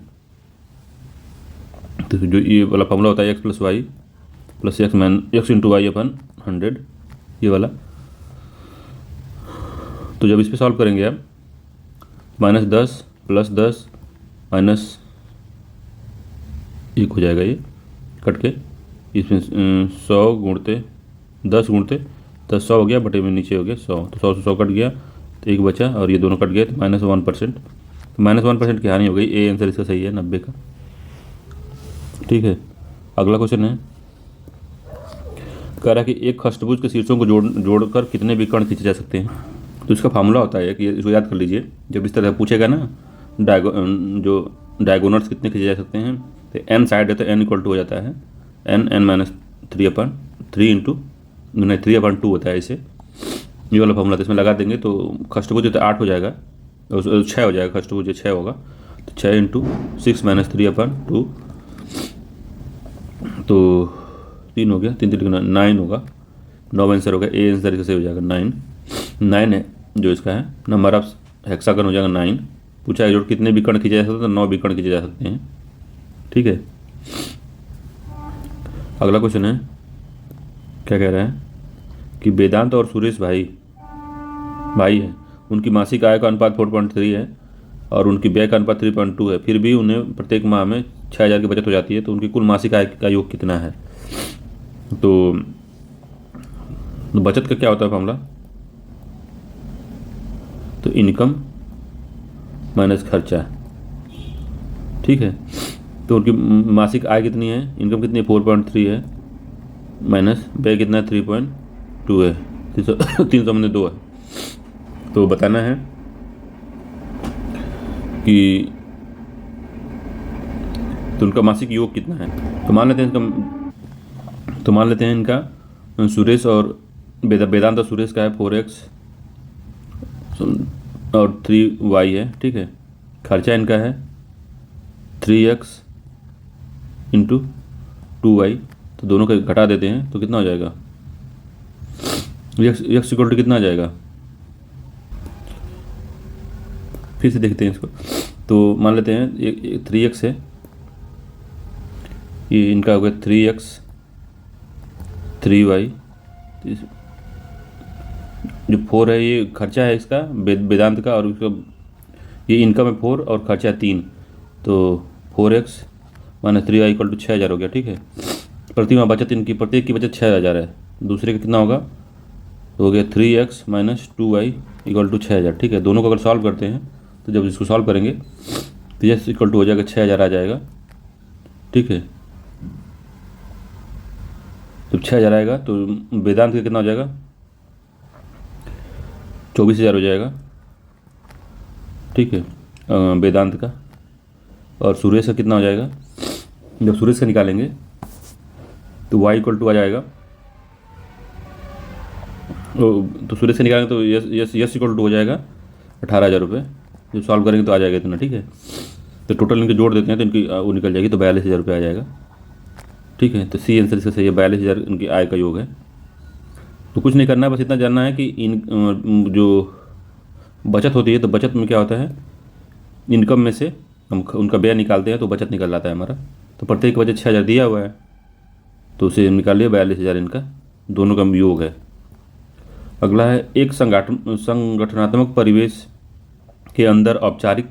तो जो ये वाला फॉर्मूला होता है X plus Y plus X into Y upon 100, ये वाला। तो जब इस पर सॉल्व करेंगे आप, -10 + 10 माइनस 1 हो जाएगा, ये कट के इसमें 100 गुणते 10 गुणते 10 100 हो गया, बटे में नीचे हो गया 100, तो 100 से 100 कट गया, तो 1 बचा और ये दोनों कट गए, तो -1%, तो -1% की हानि हो गई। ए आंसर इसका सही है 90 का, ठीक है। अगला क्वेश्चन है, कह रहा है कि एक अष्टभुज के शीर्षों को जोड़कर कितने विकर्ण खींचे जा सकते हैं। तो इसका फार्मूला होता है कि इसको याद कर लीजिए, जब इस तरह पूछेगा ना जो डायगोनल्स कितने खींचे जा सकते हैं, तो n साइड है तो n इक्वल टू हो जाता है n - 3/2 होता है इसे, ये वाला फॉर्मूला। तो इसमें लगा देंगे तो अष्टभुज तो 8 हो जाएगा, 6 हो जाएगा, अष्टभुज 6 होगा, तो 6 × 6 - 3/2, तो 3 हो गया, 3 3 9 होगा, 9 आंसर होगा। ए आंसर इससे हो जाएगा 9 है जो इसका है। नंबर ऑफ हेक्सागन हो जाएगा 9। पूछा है जोड़ कितने विकर्ण खींचे जा सकते हैं, तो 9 विकर्ण खींचे जा सकते हैं, ठीक है। अगला क्वेश्चन है, क्या कह रहा है कि वेदांत और सुरेश भाई है, उनकी मासिक आय का अनुपात 4.3 है और उनकी व्यय का अनुपात 3.2 है, फिर भी उन्हें प्रत्येक माह में 6,000 की बचत हो जाती है, तो उनकी कुल मासिक आय का योग कितना है। तो बचत का क्या होता है फॉर्मूला, तो इनकम माइनस खर्चा, ठीक है। तो उनकी मासिक आय कितनी है, इनकम कितनी है 4.3 है, माइनस व्यय कितना है 3.2 है, 300 में 2 है। तो बताना है कि तो उनका मासिक योग कितना है। तो मान लेते हैं इनका सुरेश और वेदांत और सुरेश का है 4x और 3y है, ठीक है। खर्चा इनका है 3x × 2y, तो दोनों का घटा देते हैं तो कितना हो जाएगा, x इक्वल टू कितना आ जाएगा, फिर से देखते हैं इसको। तो मान लेते हैं 3x है, ये इनका हो गया 3x 3y, जो 4 है ये खर्चा है इसका वेदांत का, और उसका ये इनकम है 4 और खर्चा है 3, तो 4x - 3y = 6,000 हो गया, ठीक है। प्रतिमाह बचत इनकी प्रत्येक की बचत 6,000 है, दूसरे का कितना होगा, तो हो गया 3x - 2y = 6,000, ठीक है। दोनों को अगर सॉल्व करते हैं तो जब इसको सॉल्व करेंगे तो x = हो जाएगा 6,000 आ जाएगा, ठीक है। जब 6,000 आएगा तो वेदांत का कितना हो जाएगा, 24,000 हो जाएगा, ठीक है, वेदांत का। और सुरेश का कितना हो जाएगा, जब सुरेश का निकालेंगे तो y = आ जाएगा तो सूर्य से निकालेंगे तो yes yes yes equal to हो जाएगा 18,000 रुपये। जब सॉल्व करेंगे तो आ जाएगा इतना, ठीक है। तो टोटल इनके जोड़ देते हैं तो इनकी वो निकल जाएगी, तो 42,000 रुपये आ जाएगा, ठीक है। तो सी आंसर इसका सही है, 42,000 इनकी आय का योग है। तो कुछ नहीं करना है, बस इतना जानना है कि इन जो बचत होती है तो बचत में क्या होता है, इनकम में से हम उनका व्यय निकालते हैं तो बचत निकल आता है हमारा। तो प्रत्येक बचत 6,000 दिया हुआ है तो उसे निकाल लिया, 42,000 इनका दोनों का योग है। अगला है, एक संगठनात्मक परिवेश के अंदर औपचारिक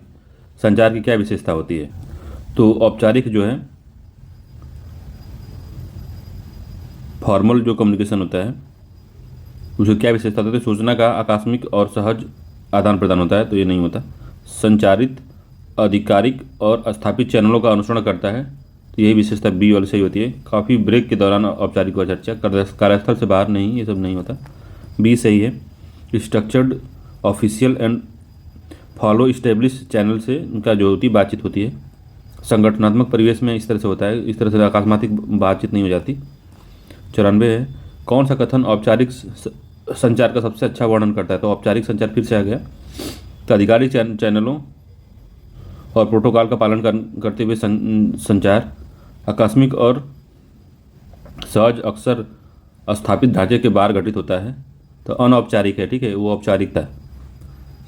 संचार की क्या विशेषता होती है। तो औपचारिक जो है फॉर्मल जो कम्युनिकेशन होता है उसकी क्या विशेषता होती है, सूचना का आकस्मिक और सहज आदान प्रदान होता है, तो ये नहीं होता। संचारित आधिकारिक और स्थापित चैनलों का अनुसरण करता है, तो यही विशेषता बी वाली सही होती है। काफ़ी ब्रेक के दौरान औपचारिक व चर्चा, कार्यस्थल से बाहर नहीं, ये सब नहीं होता, बी सही है। Structured official and follow establish channel से उनका जो होती बातचीत होती है। संगठनात्मक परिवेश में इस तरह से होता है, इस तरह से अकस्मात बातचीत नहीं हो जाती। 94 है, कौन सा कथन औपचारिक संचार का सबसे अच्छा वर्णन करता है। तो औपचारिक संचार फिर से आ गया, तो आधिकारिक चैनलों और प्रोटोकॉल का पालन करते हुए संचार, आकस्मिक और सहज अक्सर स्थापित ढांचे के बाहर घटित होता है। तो अनौपचारिक है, ठीक है, वो औपचारिकता,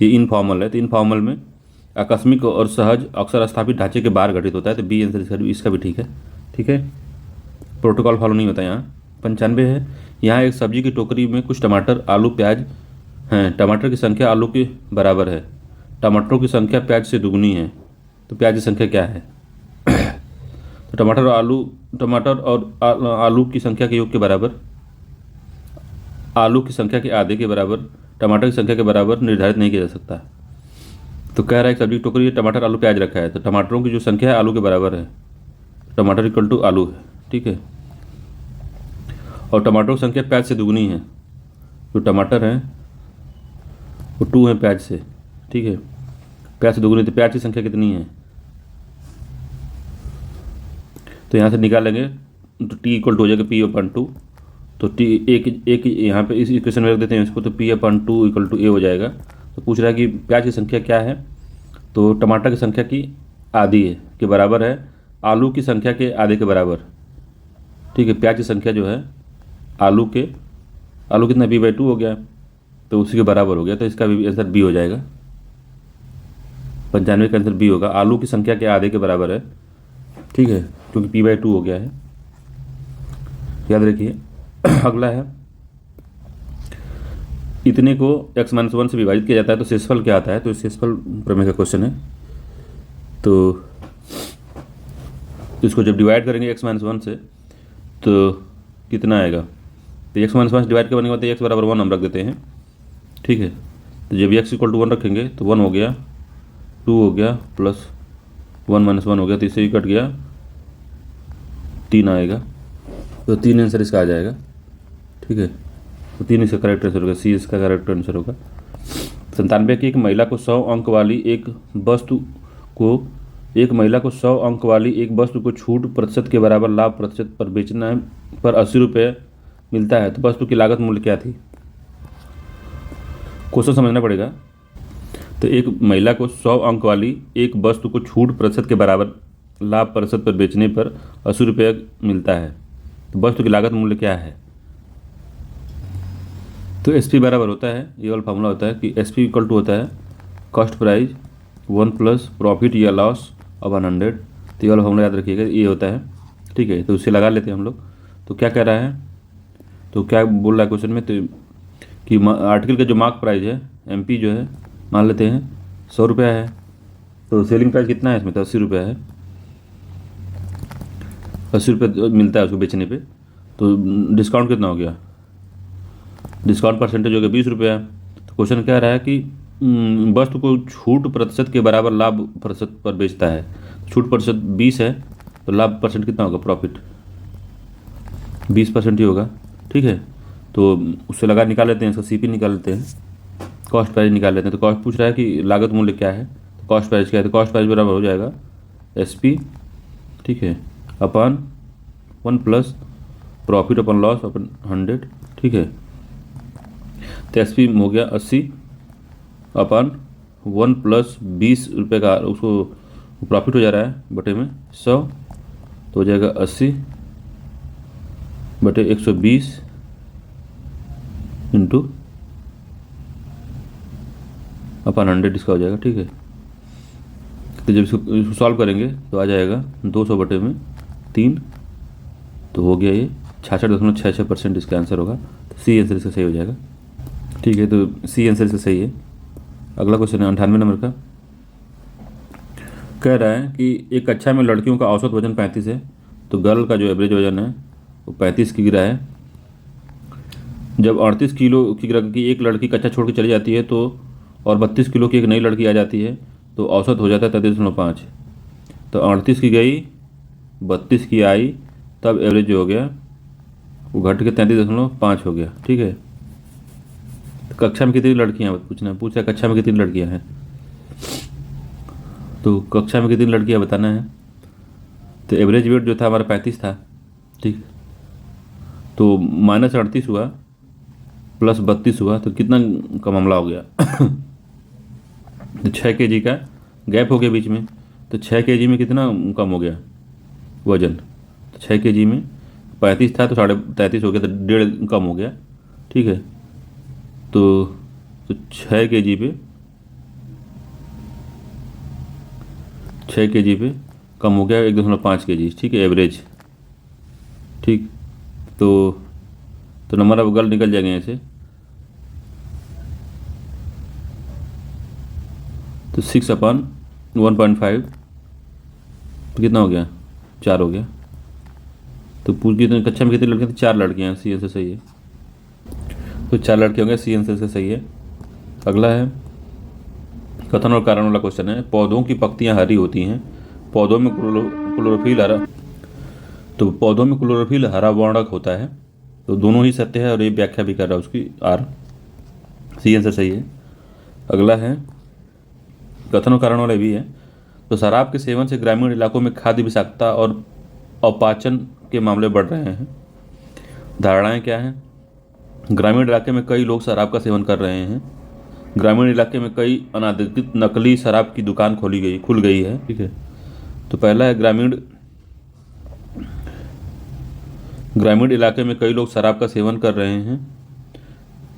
ये इनफॉर्मल है। तो इनफॉर्मल में आकस्मिक और सहज अक्सर स्थापित ढांचे के बाहर घटित होता है, तो बी आंसर इसका भी ठीक है, ठीक है। प्रोटोकॉल फॉलो नहीं होता यहाँ। 95 है, यहाँ एक सब्जी की टोकरी में कुछ टमाटर आलू प्याज हैं, टमाटर की संख्या आलू के बराबर है, टमाटरों की संख्या प्याज से दुगनी है, तो प्याज की संख्या क्या है। तो टमाटर और आलू की संख्या के योग के बराबर, आलू की संख्या के आधे के बराबर, टमाटर की संख्या के बराबर निर्धारित नहीं किया जा सकता। तो कह रहा है एक सब्जी की टोकरी में टमाटर आलू प्याज रखा है, तो टमाटरों की जो संख्या है आलू के बराबर है, टमाटर इक्वल टू आलू है, ठीक है। और टमाटरों की संख्या प्याज से दुगनी है, जो टमाटर हैं वो 2 है प्याज से, ठीक है, प्याज से दुगनी, तो प्याज की संख्या कितनी है, तो यहाँ से निकालेंगे तो टी इक्वल टू हो जाएगा P/2। तो टी एक यहाँ पे इस इक्वेशन में रख देते हैं इसको, तो P/2 इक्वल टू ए हो जाएगा। तो पूछ रहा है कि प्याज की संख्या क्या है, तो टमाटर की संख्या की आधी है के बराबर है, आलू की संख्या के आधे के बराबर, ठीक है। प्याज की संख्या जो है आलू कितना B/2 हो गया, तो उसी के बराबर हो गया, तो इसका भी आंसर बी हो जाएगा। 95 का आंसर बी होगा, आलू की संख्या के आधे के बराबर है, ठीक है, क्योंकि P/2 हो गया है, याद रखिए। अगला है, इतने को x-1 से विभाजित किया जाता है तो शेषफल क्या आता है। तो शेषफल प्रमेय का क्वेश्चन है, तो इसको जब डिवाइड करेंगे x-1 से तो कितना आएगा, तो x-1 डिवाइड करने के बाद x बराबर 1 हम रख देते हैं, ठीक है। तो जब x इक्वल टू 1 रखेंगे तो 1 हो गया, 2 हो गया, प्लस 1 - 1 हो गया, तो इससे ही कट गया, 3 आएगा, तो 3 आंसर इसका आ जाएगा, ठीक है। तो 3 इसका करेक्ट आंसर होगा, सी इसका करेक्ट आंसर होगा। 97 की, एक महिला को 100 अंक वाली एक वस्तु को छूट प्रतिशत के बराबर लाभ प्रतिशत पर बेचना पर 80 रुपये मिलता है, तो वस्तु की लागत मूल्य क्या थी। क्वेश्चन समझना पड़ेगा। तो एक महिला को 100 अंक वाली एक वस्तु को छूट प्रतिशत के बराबर लाभ प्रतिशत पर बेचने पर 80 रुपये मिलता है, तो वस्तु की लागत मूल्य क्या है। तो SP बराबर होता है, ये वाला फॉर्मूला होता है कि SP इक्वल टू होता है कॉस्ट प्राइस 1 प्लस प्रॉफिट या लॉस ऑफ 100। तो ये वाला फॉर्मूला याद रखिएगा, ये होता है, ठीक है। तो उससे लगा लेते हैं हम लोग। तो क्या कह रहा है, तो क्या बोल रहा है क्वेश्चन में, तो कि आर्टिकल का जो मार्क प्राइस है MP जो है, मान लेते हैं 100 रुपया है, तो सेलिंग प्राइस कितना है इसमें, तो 80 रुपया है, 80 रुपये मिलता है उसको बेचने पे। तो डिस्काउंट कितना हो गया, डिस्काउंट परसेंटेज हो गया 20 रुपया। तो क्वेश्चन कह रहा है कि वस्तु को छूट प्रतिशत के बराबर लाभ प्रतिशत पर बेचता है, छूट प्रतिशत 20 है, तो लाभ परसेंट कितना होगा, प्रॉफिट 20% ही होगा, ठीक है। तो उससे लगा निकाल लेते हैं, इसका CP निकाल लेते हैं, कॉस्ट प्राइस निकाल लेते हैं। तो कॉस्ट पूछ रहा है कि लागत मूल्य क्या है, तो कॉस्ट प्राइस क्या है, तो कॉस्ट प्राइस बराबर हो जाएगा SP, ठीक है, अपन 1 प्लस प्रॉफिट अपन लॉस अपन 100, ठीक है। तो एसपी हो गया 80 अपन 1 + 20 रुपये का उसको प्रॉफिट हो जा रहा है बटे में 100, तो हो जाएगा 80 बटे 120 इंटू अपन 100 इसका हो जाएगा। ठीक है, तो जब इसको सॉल्व करेंगे तो आ जाएगा 200 बटे में 3, तो हो गया ये 66.66% इसका आंसर होगा। तो सी आंसर इसका सही हो जाएगा। ठीक है, तो सी आंसर इसका सही है। अगला क्वेश्चन है 98 नंबर का। कह रहा है कि एक कक्षा में लड़कियों का औसत वजन 35 है, तो गर्ल का जो एवरेज वजन है वो 35 की गिरा है। जब 38 किलो की एक लड़की कक्षा छोड़ के चली जाती है तो और 32 किलो की एक नई लड़की आ जाती है, तो औसत हो जाता है 33.5। तो 38 की गई, 32 की आई, तब एवरेज जो हो गया वो घट के 33.5 हो गया। ठीक है, तो कक्षा में कितनी लड़कियाँ पूछा कक्षा में कितनी लड़कियाँ हैं, तो कक्षा में कितनी लड़कियाँ बताना है। तो एवरेज वेट जो था हमारा 35 था। ठीक, तो -38 हुआ प्लस 32 हुआ, तो कितना का मामला हो गया तो 6 kg का गैप हो गया बीच में। तो 6 kg में कितना कम हो गया वजन, तो 6 kg में 35 था तो 33.5 हो गया, तो 1.5 कम हो गया। ठीक है, तो 6 kg पे कम हो गया 1.5 kg। ठीक है, एवरेज। ठीक, तो नंबर ऑफ गर्ल निकल जाएंगे ऐसे। तो 6/1.5 तो कितना हो गया 4 हो गया। तो पूरी कक्षा में कितनी लड़कियाँ थी, 4 लड़कियाँ। सी आंसर सही है। तो 4 लड़के होंगे, सी आंसर से सही है। अगला है कथन और कारण वाला क्वेश्चन है। पौधों की पत्तियां हरी होती हैं, पौधों में क्लोरोफिल हरा, तो पौधों में क्लोरोफिल हरा वर्णक होता है। तो दोनों ही सत्य है और ये व्याख्या भी कर रहा है उसकी आर। सी आंसर सही है। अगला है कथन और कारण वाला भी है। तो शराब के सेवन से ग्रामीण इलाकों में खाद्य विषाक्तता और अपाचन के मामले बढ़ रहे हैं। धारणाएं क्या हैं। ग्रामीण इलाके में कई लोग शराब का सेवन कर रहे हैं। ग्रामीण इलाके में कई अनाधिकृत नकली शराब की दुकान खुल गई है। ठीक है, तो पहला है ग्रामीण इलाके में कई लोग शराब का सेवन कर रहे हैं।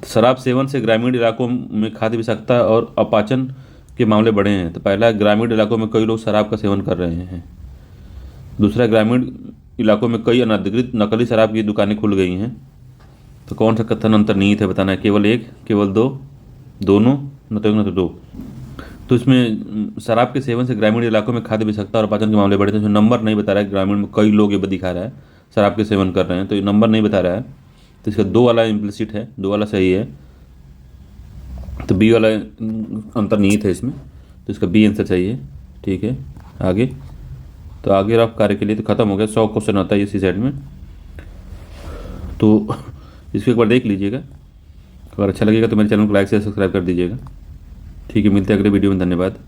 शराब सेवन से ग्रामीण इलाकों में खाद्य विषाक्तता और अपाचन के मामले बढ़े हैं। तो पहला है ग्रामीण इलाकों में कई लोग शराब का सेवन कर रहे हैं। दूसरा, ग्रामीण इलाकों में कई अनाधिकृत नकली शराब की दुकानें खुल गई हैं। तो कौन सा कथन अंतर्निहित है बताना है। केवल एक, केवल दो, दोनों, न तो एक न तो दो। तो इसमें शराब के सेवन से ग्रामीण इलाकों में खाद्य विषाक्तता और पाचन के मामले बढ़े थे। इसमें नंबर नहीं बता रहा है, ग्रामीण में कई लोग ये दिखा रहा है शराब के सेवन कर रहे हैं, तो ये नंबर नहीं बता रहा है। तो इसका 2 वाला इम्प्लिसिट है, 2 वाला सही है। तो बी वाला अंतर्निहित है इसमें, तो इसका बी आंसर सही है। ठीक है, आगे। तो आगे रफ कार्य के लिए तो खत्म हो गया। 100 क्वेश्चन आता है इसी साइड में, तो इसको एक बार देख लीजिएगा। अगर अच्छा लगेगा तो मेरे चैनल को लाइक से सब्सक्राइब कर दीजिएगा। ठीक है, मिलते हैं अगले वीडियो में। धन्यवाद।